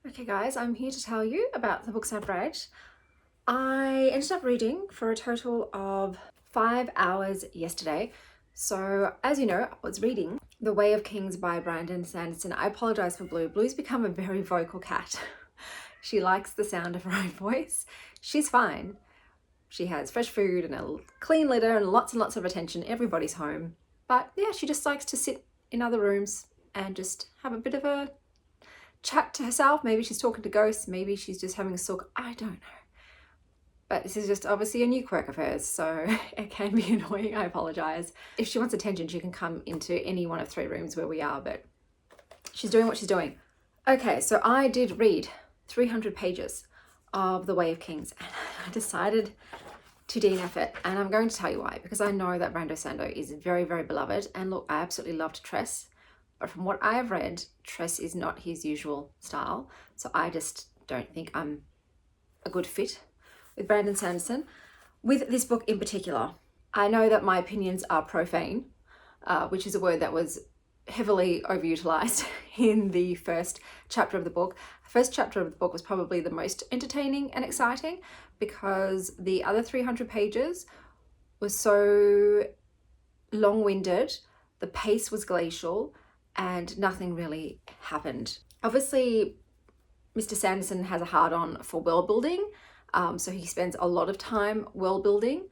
Okay guys, I'm here to tell you about the books I've read. I ended up reading for a total of 5 hours yesterday. So as you know, I was reading The Way of Kings by Brandon Sanderson. I apologize for Blue. Blue's become a very vocal cat. She likes the sound of her own voice. She's fine. She has fresh food and a clean litter and lots of attention. Everybody's home. But yeah, she just likes to sit in other rooms and just have a bit of a chat to herself. Maybe she's talking to ghosts, maybe she's just having a sulk, I don't know. But this is just obviously a new quirk of hers, so it can be annoying. I apologize. If she wants attention, she can come into any one of 3 rooms where we are, but she's doing what she's doing. Okay, so I did read 300 pages of The Way of Kings, and I decided to DNF it, and I'm going to tell you why, because I know that Brando Sando is very, very beloved, and look, I absolutely loved Tress. But from what I have read, Tress is not his usual style. So I just don't think I'm a good fit with Brandon Sanderson. With this book in particular, I know that my opinions are profane, which is a word that was heavily overutilized in the first chapter of the book. The first chapter of the book was probably the most entertaining and exciting because the other 300 pages was so long-winded, the pace was glacial, and nothing really happened. Obviously, Mr. Sanderson has a hard-on for world building, so he spends a lot of time world building.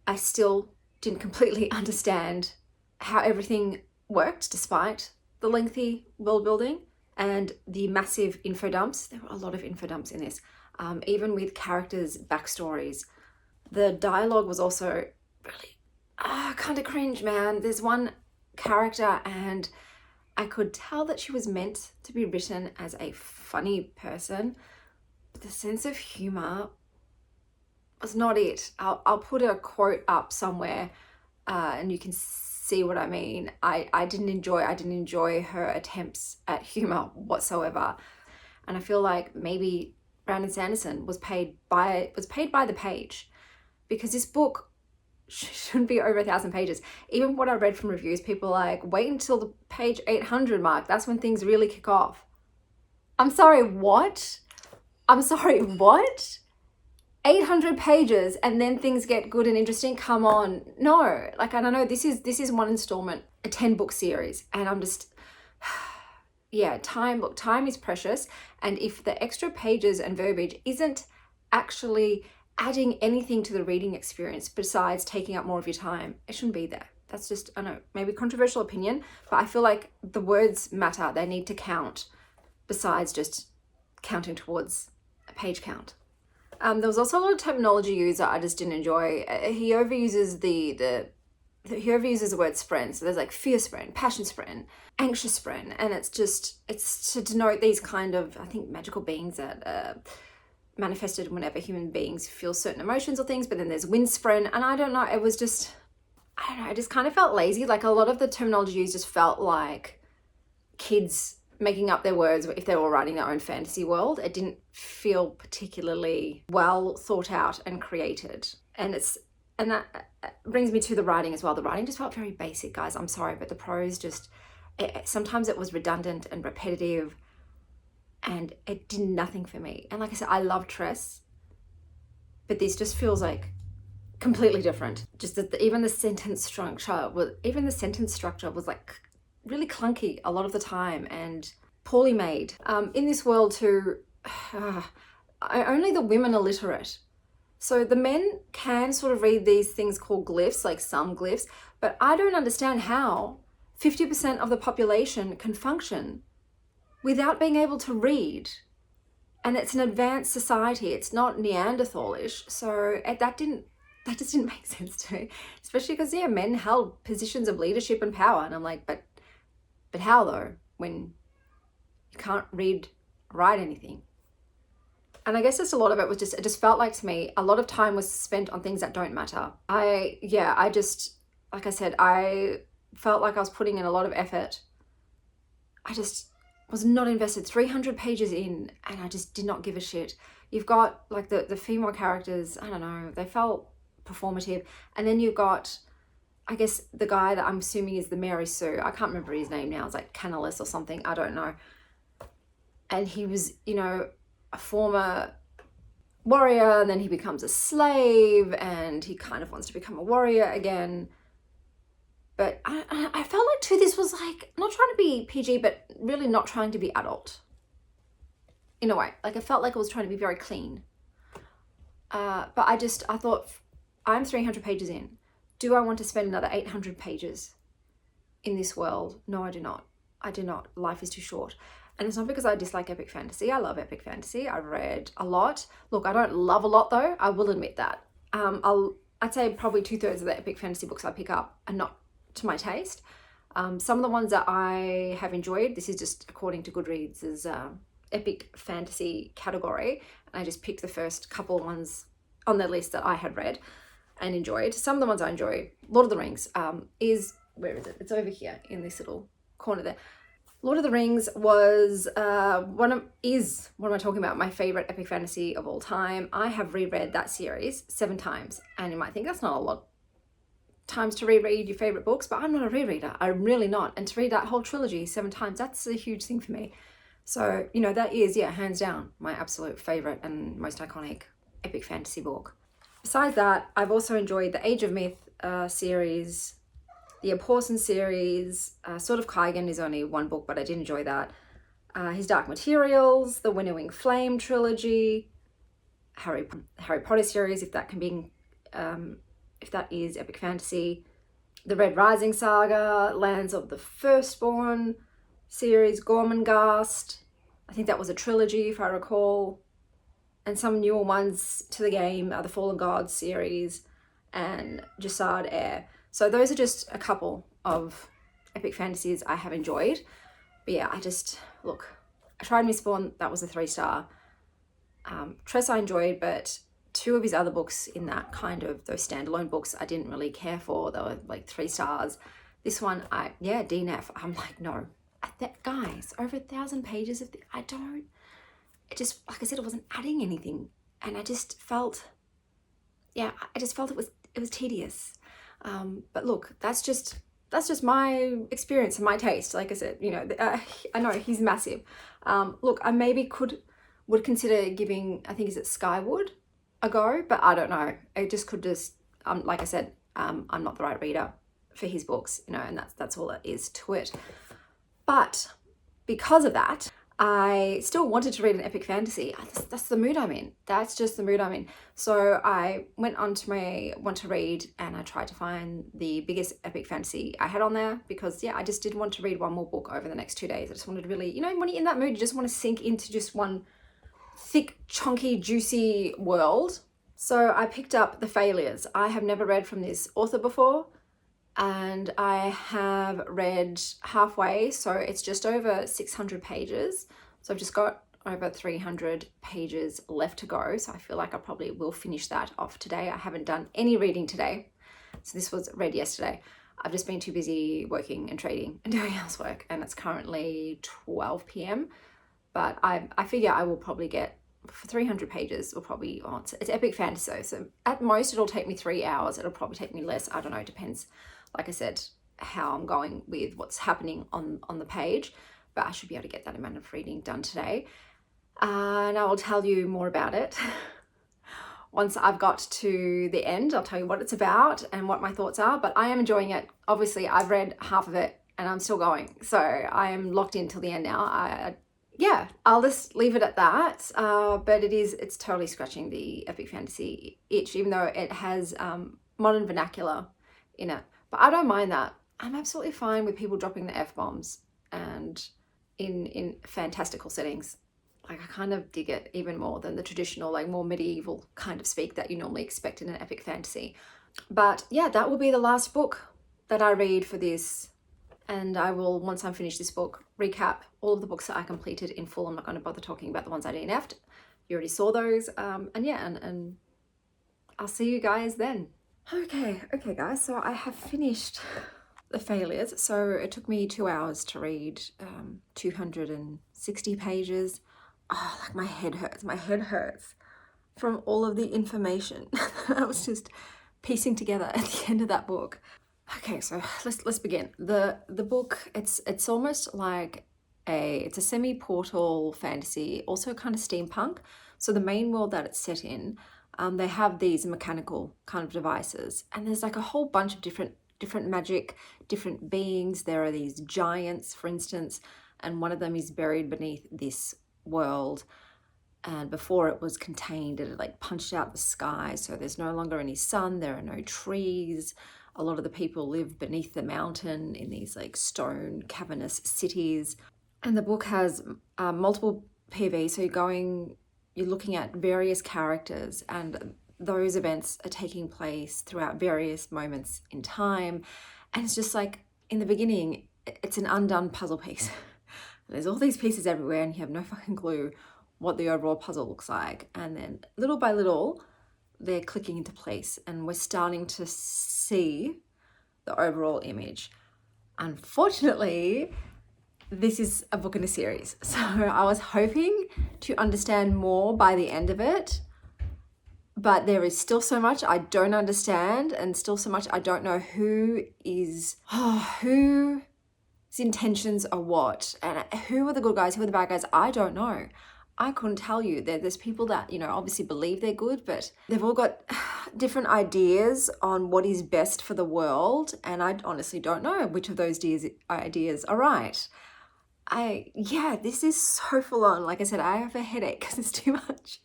I still didn't completely understand how everything worked despite the lengthy world building and the massive info dumps. There were a lot of info dumps in this, even with characters' backstories. The dialogue was also really kind of cringe, man. There's one character and I could tell that she was meant to be written as a funny person, but the sense of humor was not it. I'll put a quote up somewhere and you can see what I mean. I didn't enjoy her attempts at humor whatsoever. And I feel like maybe Brandon Sanderson was paid by the page, because this book shouldn't be over 1,000 pages. Even what I read from reviews, people are like, wait until the page 800 mark. That's when things really kick off. I'm sorry, what? 800 pages and then things get good and interesting? Come on. No. Like, I don't know, this is one installment, a 10-book series, and I'm just, yeah, time is precious. And if the extra pages and verbiage isn't actually adding anything to the reading experience besides taking up more of your time, it shouldn't be there. That's just, I don't know, maybe controversial opinion, but I feel like the words matter. They need to count besides just counting towards a page count. There was also a lot of terminology used that I just didn't enjoy. He overuses the word spren. So there's like fear spren, passion spren, anxious spren, and it's to denote these kind of, I think, magical beings that manifested whenever human beings feel certain emotions or things. But then there's wind spren, and I don't know, it was just, I don't know, I just kind of felt lazy. Like, a lot of the terminology used just felt like kids making up their words if they were writing their own fantasy world. It didn't feel particularly well thought out and created. And it's And that brings me to the writing as well. The writing just felt very basic, guys. I'm sorry, but the prose just, sometimes it was redundant and repetitive, and it did nothing for me. And like I said, I love Tress, but this just feels like completely different. Just that even the sentence structure was like really clunky a lot of the time and poorly made. In this world too, only the women are literate. So the men can sort of read these things called glyphs, like some glyphs, but I don't understand how 50% of the population can function without being able to read. And it's an advanced society. It's not Neanderthalish. So that just didn't make sense to me, especially because, yeah, men held positions of leadership and power. And I'm like, but how though, when you can't write anything? And I guess just a lot of it was it just felt like to me, a lot of time was spent on things that don't matter. I just, like I said, I felt like I was putting in a lot of effort. I just was not invested. 300 pages in, and I just did not give a shit. You've got like the female characters, I don't know, they felt performative. And then you've got, I guess, the guy that I'm assuming is the Mary Sue. I can't remember his name now. It's like Canalis or something. I don't know. And he was, you know, a former warrior, and then he becomes a slave, and he kind of wants to become a warrior again. But I felt like too, this was like not trying to be PG, but really not trying to be adult in a way. Like I felt like it was trying to be very clean. But I thought, I'm 300 pages in. Do I want to spend another 800 pages in this world? No, I do not. I do not. Life is too short. And it's not because I dislike epic fantasy. I love epic fantasy. I've read a lot. Look, I don't love a lot though. I will admit that. I'd say probably 2/3 of the epic fantasy books I pick up are not to my taste. Some of the ones that I have enjoyed, this is just according to Goodreads' epic fantasy category. And I just picked the first couple ones on the list that I had read and enjoyed. Some of the ones I enjoy, Lord of the Rings, where is it? It's over here in this little corner there. Lord of the Rings was what am I talking about? My favorite epic fantasy of all time. I have reread that series 7 times, and you might think that's not a lot times to reread your favorite books, but I'm not a rereader. I'm really not. And to read that whole trilogy 7 times, that's a huge thing for me. So, you know, that is, yeah, hands down my absolute favorite and most iconic epic fantasy book. Besides that, I've also enjoyed the Age of Myth series, the Porson series. Sword of Kaigan is only 1 book, but I did enjoy that. His Dark Materials, the Winnowing Flame trilogy, Harry Potter series, if that is epic fantasy, the Red Rising saga, Lands of the Firstborn series, Gormenghast. I think that was a trilogy if I recall. And some newer ones to the game are the Fallen Gods series and Jasad Heir. So those are just a couple of epic fantasies I have enjoyed. But yeah, look, I tried Mistborn, that was a 3-star. Tress I enjoyed, but 2 of his other books in that kind of, those standalone books, I didn't really care for. They were like 3 stars. This one, DNF, I'm like, no. Guys, over 1,000 pages of it just, like I said, it wasn't adding anything. And I just felt, it was tedious. But look, that's just my experience and my taste. Like I said, you know, I know he's massive. Look, I maybe would consider giving, I think, is it Skywood a go, but I don't know. It just could like I said, I'm not the right reader for his books, you know, and that's all it is to it. But because of that, I still wanted to read an epic fantasy. That's the mood I'm in. That's just the mood I'm in. So I went on to my want to read, and I tried to find the biggest epic fantasy I had on there because, yeah, I just did want to read 1 more book over the next 2 days. I just wanted to really, you know, when you're in that mood, you just want to sink into just one thick, chunky, juicy world. So I picked up The Failures. I have never read from this author before, and I have read halfway, so it's just over 600 pages. So I've just got over 300 pages left to go. So I feel like I probably will finish that off today. I haven't done any reading today. So this was read yesterday. I've just been too busy working and trading and doing housework, and it's currently 12 p.m. But I figure I will probably get for 300 pages will probably, oh, it's epic fantasy, so at most it'll take me 3 hours. It'll probably take me less, I don't know, it depends, like I said, how I'm going with what's happening on the page, but I should be able to get that amount of reading done today. And I will tell you more about it once I've got to the end. I'll tell you what it's about and what my thoughts are, but I am enjoying it. Obviously, I've read half of it and I'm still going, so I am locked in till the end now. Yeah, I'll just leave it at that, but it's totally scratching the epic fantasy itch, even though it has modern vernacular in it. But I don't mind that. I'm absolutely fine with people dropping the F-bombs and in fantastical settings. Like, I kind of dig it even more than the traditional, like, more medieval kind of speak that you normally expect in an epic fantasy. But yeah, that will be the last book that I read for this. And I will, once I'm finished this book, recap all of the books that I completed in full. I'm not going to bother talking about the ones I DNF'd. You already saw those. And I'll see you guys then. Okay guys, so I have finished the failures. So it took me 2 hours to read 260 pages. Oh, like my head hurts from all of the information that I was just piecing together at the end of that book. Okay, so let's begin. The book, it's almost like it's a semi-portal fantasy, also kind of steampunk. So the main world that it's set in, they have these mechanical kind of devices, and there's like a whole bunch of different magic, different beings. There are these giants, for instance, and one of them is buried beneath this world, and before it was contained, it had like punched out the sky, so there's no longer any sun, there are no trees. A lot of the people live beneath the mountain in these like stone cavernous cities. And the book has multiple PV, so you're looking at various characters, and those events are taking place throughout various moments in time. And it's just like, in the beginning, it's an undone puzzle piece. There's all these pieces everywhere and you have no fucking clue what the overall puzzle looks like. And then little by little, they're clicking into place and we're starting to see the overall image. Unfortunately, this is a book in a series. So I was hoping to understand more by the end of it, but there is still so much I don't understand and still so much I don't know whose intentions are what, and who are the good guys, who are the bad guys. I don't know. I couldn't tell you. There's people that, obviously believe they're good, but they've all got different ideas on what is best for the world, and I honestly don't know which of those ideas are right. This is so full on. Like I said, I have a headache because it's too much.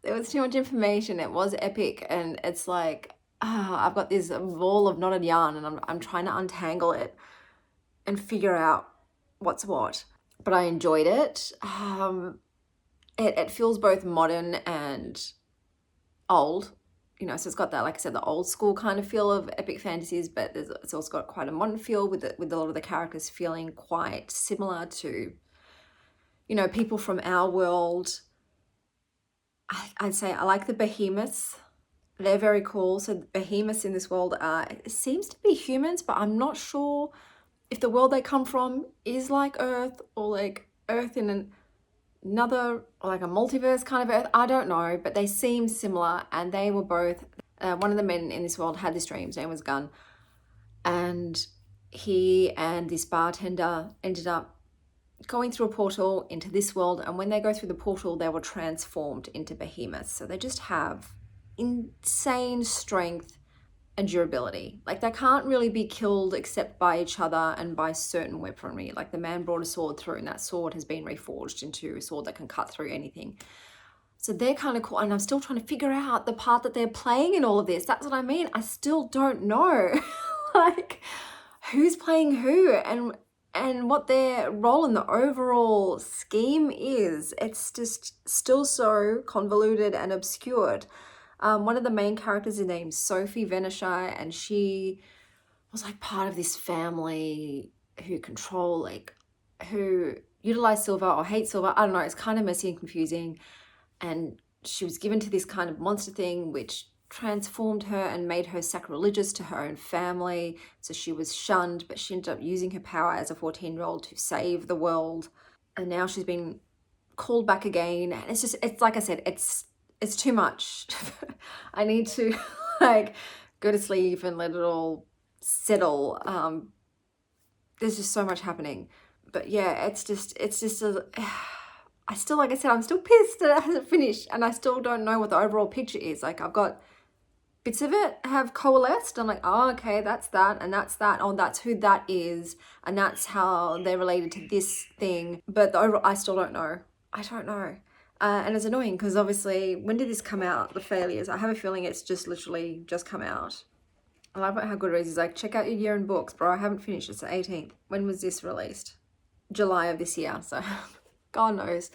There was too much information. It was epic, and it's like, I've got this ball of knotted yarn, and I'm trying to untangle it and figure out what's what. But I enjoyed it. It feels both modern and old, so it's got that, like I said, the old school kind of feel of epic fantasies, but it's also got quite a modern feel with a lot of the characters feeling quite similar to, people from our world. I'd say I like the behemoths. They're very cool. So the behemoths in this world it seems to be humans, but I'm not sure if the world they come from is like Earth, or like Earth in another, or like a multiverse kind of Earth. I don't know, but they seem similar. And they were both, one of the men in this world had this dream. His name was Gunn. And he and this bartender ended up going through a portal into this world. And when they go through the portal, they were transformed into behemoths. So they just have insane strength and durability. Like, they can't really be killed except by each other and by certain weaponry. Like, the man brought a sword through, and that sword has been reforged into a sword that can cut through anything. So they're kind of cool. And I'm still trying to figure out the part that they're playing in all of this. That's what I mean. I still don't know like, who's playing who and what their role in the overall scheme is. It's just still so convoluted and obscured. One of the main characters is named Sophie Venishai, and she was like part of this family who utilize silver or hate silver. I don't know, it's kind of messy and confusing. And she was given to this kind of monster thing which transformed her and made her sacrilegious to her own family. So she was shunned, but she ended up using her power as a 14-year-old to save the world. And now she's been called back again, and it's like I said, it's too much. I need to like go to sleep and let it all settle. There's just so much happening. But yeah, it's just I still, like I said, I'm still pissed that it hasn't finished, and I still don't know what the overall picture is. Like, I've got bits of it have coalesced. I'm like, oh, okay, that's that, and that's that. Oh, that's who that is, and that's how they're related to this thing. But the overall, I still don't know. I don't know. And it's annoying because obviously, when did this come out? The failures. I have a feeling it's just literally just come out. I love how good it is. It's like, check out your year in books, bro. I haven't finished. It's the 18th. When was this released? July of this year. So God knows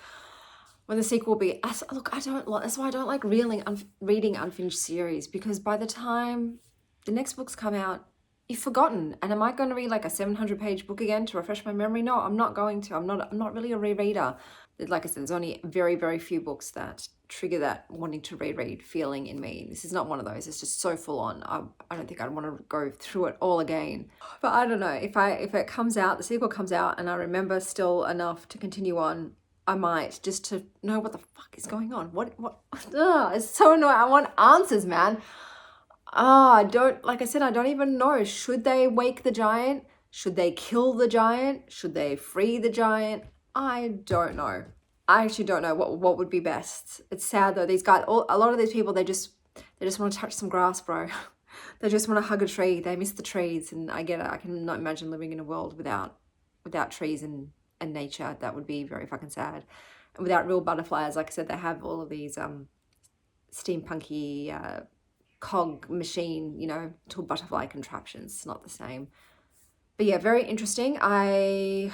when the sequel will be. Look, that's why I don't like reading unfinished series, because by the time the next books come out, you've forgotten. And am I going to read like a 700-page book again to refresh my memory? No, I'm not going to. I'm not really a rereader. Like I said, there's only very, very few books that trigger that wanting to reread feeling in me. This is not one of those. It's just so full on. I don't think I'd want to go through it all again. But I don't know, if it comes out, the sequel comes out, and I remember still enough to continue on, I might, just to know what the fuck is going on. What? It's so annoying. I want answers, man. Like I said, I don't even know. Should they wake the giant? Should they kill the giant? Should they free the giant? I don't know. I actually don't know what would be best. It's sad though. These guys, a lot of these people, they just want to touch some grass, bro. They just want to hug a tree. They miss the trees, and I get it. I cannot imagine living in a world without trees and nature. That would be very fucking sad. And without real butterflies, like I said, they have all of these steampunky cog machine, to butterfly contraptions. It's not the same. But yeah, very interesting. What am I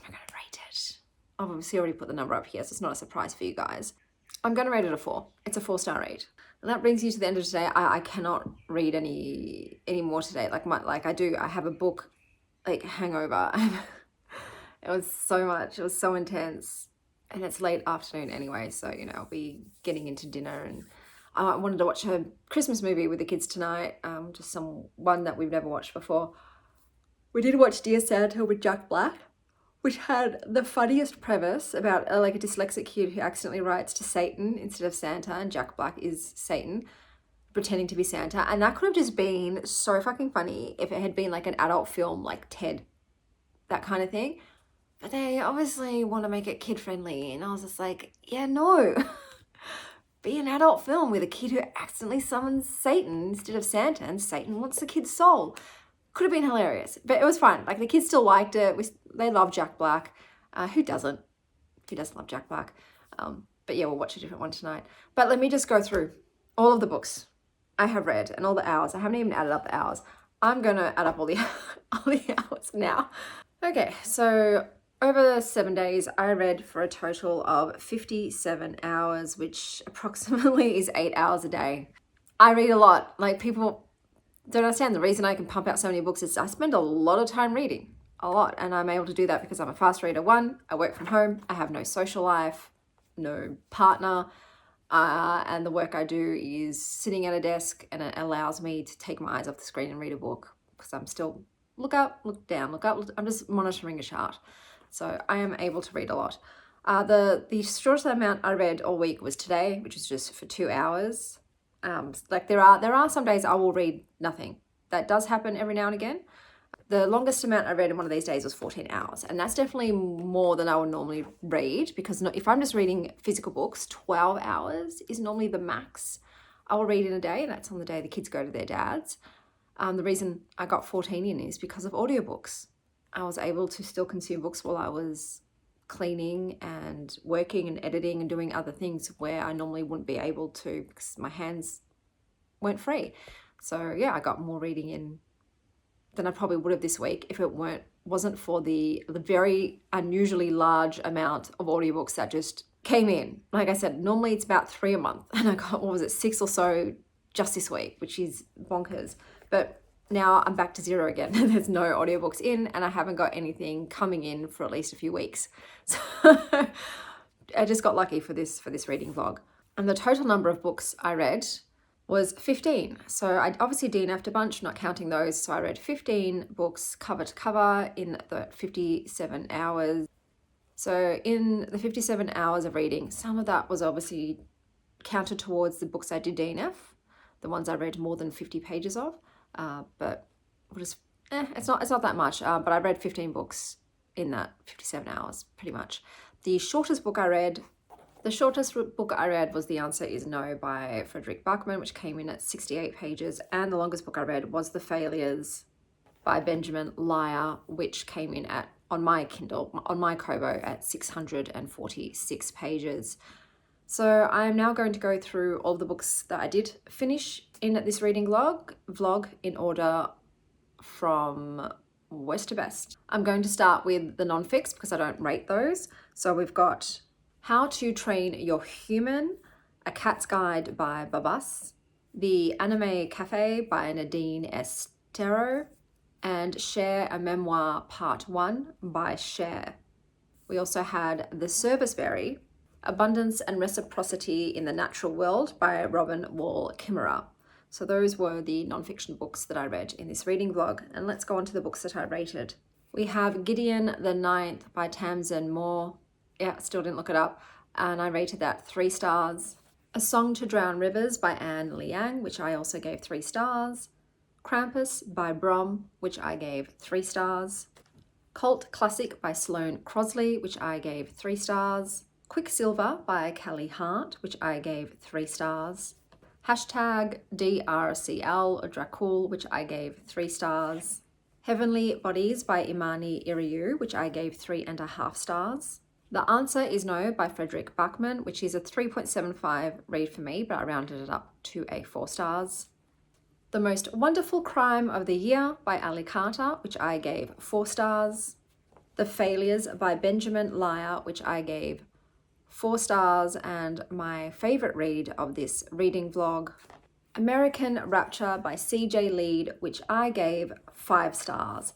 going to rate it? I've obviously already put the number up here, so it's not a surprise for you guys. I'm going to rate it a 4. It's a 4-star rate. And that brings you to the end of today. I cannot read any more today. I have a book hangover. It was so much. It was so intense. And it's late afternoon anyway, so I'll be getting into dinner, and I wanted to watch a Christmas movie with the kids tonight. Just one that we've never watched before. We did watch Dear Santa with Jack Black, which had the funniest premise about a dyslexic kid who accidentally writes to Satan instead of Santa, and Jack Black is Satan pretending to be Santa. And that could have just been so fucking funny if it had been like an adult film, like Ted, that kind of thing. But they obviously want to make it kid friendly, and I was just like, yeah, no. Be an adult film with a kid who accidentally summons Satan instead of Santa, and Satan wants the kid's soul. Could have been hilarious, but it was fun. Like, the kids still liked it. They love Jack Black. Who doesn't? Who doesn't love Jack Black? But yeah, we'll watch a different one tonight. But let me just go through all of the books I have read and all the hours. I haven't even added up the hours. I'm going to add up all the hours now. Okay, so over 7 days, I read for a total of 57 hours, which approximately is 8 hours a day. I read a lot. Like, people don't understand the reason I can pump out so many books is I spend a lot of time reading, a lot. And I'm able to do that because I'm a fast reader. 1, I work from home. I have no social life, no partner. And the work I do is sitting at a desk, and it allows me to take my eyes off the screen and read a book, because I'm still look up, look down, look up. I'm just monitoring a chart. So I am able to read a lot. The shortest amount I read all week was today, which is just for 2 hours. There are some days I will read nothing. That does happen every now and again. The longest amount I read in one of these days was 14 hours. And that's definitely more than I would normally read, because if I'm just reading physical books, 12 hours is normally the max I will read in a day. And that's on the day the kids go to their dad's. The reason I got 14 in is because of audiobooks. I was able to still consume books while I was cleaning and working and editing and doing other things where I normally wouldn't be able to, because my hands weren't free. So yeah, I got more reading in than I probably would have this week if it wasn't for the very unusually large amount of audiobooks that just came in. Like I said, normally it's about 3 a month, and I got 6 or so just this week, which is bonkers. But now I'm back to 0 again. There's no audiobooks in, and I haven't got anything coming in for at least a few weeks. So I just got lucky for this reading vlog. And the total number of books I read was 15. So I obviously DNF'd a bunch, not counting those. So I read 15 books cover to cover in the 57 hours. So in the 57 hours of reading, some of that was obviously counted towards the books I did DNF, the ones I read more than 50 pages of, but it's not that much, but I read 15 books in that 57 hours, pretty much. The shortest book I read was The Answer Is No by Frederick Bachman, which came in at 68 pages, and the longest book I read was The Failures by Benjamin Lyer, which came in on my Kindle, on my Kobo, at 646 pages. So I'm now going to go through all the books that I did finish in this reading vlog in order from worst to best. I'm going to start with the non-fix because I don't rate those. So we've got How to Train Your Human, A Cat's Guide by Babas, The Anime Cafe by Nadine Estero, and Cher, a Memoir Part 1 by Cher. We also had The Serviceberry, Abundance and Reciprocity in the Natural World by Robin Wall Kimmerer. So those were the non-fiction books that I read in this reading vlog. And let's go on to the books that I rated. We have Gideon the Ninth by Tamsin Moore. Yeah, still didn't look it up. And I rated that 3 stars. A Song to Drown Rivers by Anne Liang, which I also gave 3 stars. Krampus by Brom, which I gave 3 stars. Cult Classic by Sloane Crosley, which I gave 3 stars. Quicksilver by Callie Hart, which I gave 3 stars. Hashtag DRCL Dracul, which I gave 3 stars. Heavenly Bodies by Imani Iriu, which I gave 3.5 stars. The Answer Is No by Frederick Bachman, which is a 3.75 read for me, but I rounded it up to a 4 stars. The Most Wonderful Crime of the Year by Ali Carter, which I gave 4 stars. The Failures by Benjamin Lyer, which I gave 4 stars, and my favorite read of this reading vlog, American Rapture by CJ Lead, which I gave 5 stars.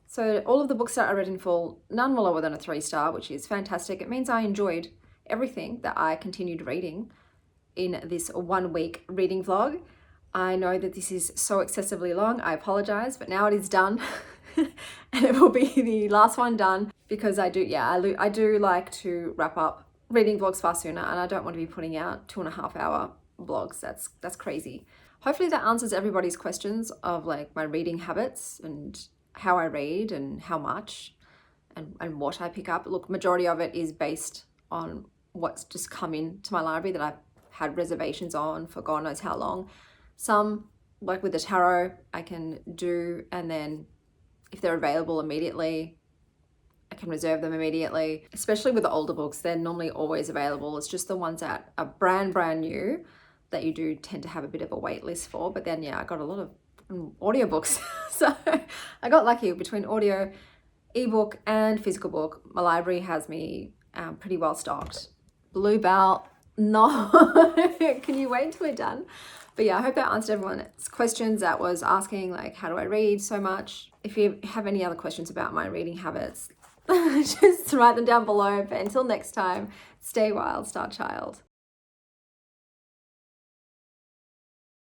So all of the books that I read in full, none were lower than a 3 star, which is fantastic. It means I enjoyed everything that I continued reading in this 1 week reading vlog. I know that this is so excessively long, I apologize, but now it is done. And it will be the last one done because I do like to wrap up reading vlogs far sooner, and I don't want to be putting out 2.5 hour vlogs. That's crazy. Hopefully that answers everybody's questions of like my reading habits and how I read and how much and what I pick up. Look, majority of it is based on what's just come into my library that I've had reservations on for God knows how long. Some, like with the tarot, I can do, and then if they're available immediately, I can reserve them immediately. Especially with the older books, they're normally always available. It's just the ones that are brand new that you do tend to have a bit of a wait list for. But then, yeah, I got a lot of audiobooks. So I got lucky between audio, ebook, and physical book. My library has me pretty well stocked. Blue Belt, no. Can you wait until we're done? But yeah, I hope that answered everyone's questions that was asking, like, how do I read so much? If you have any other questions about my reading habits, just write them down below. But until next time, stay wild, star child.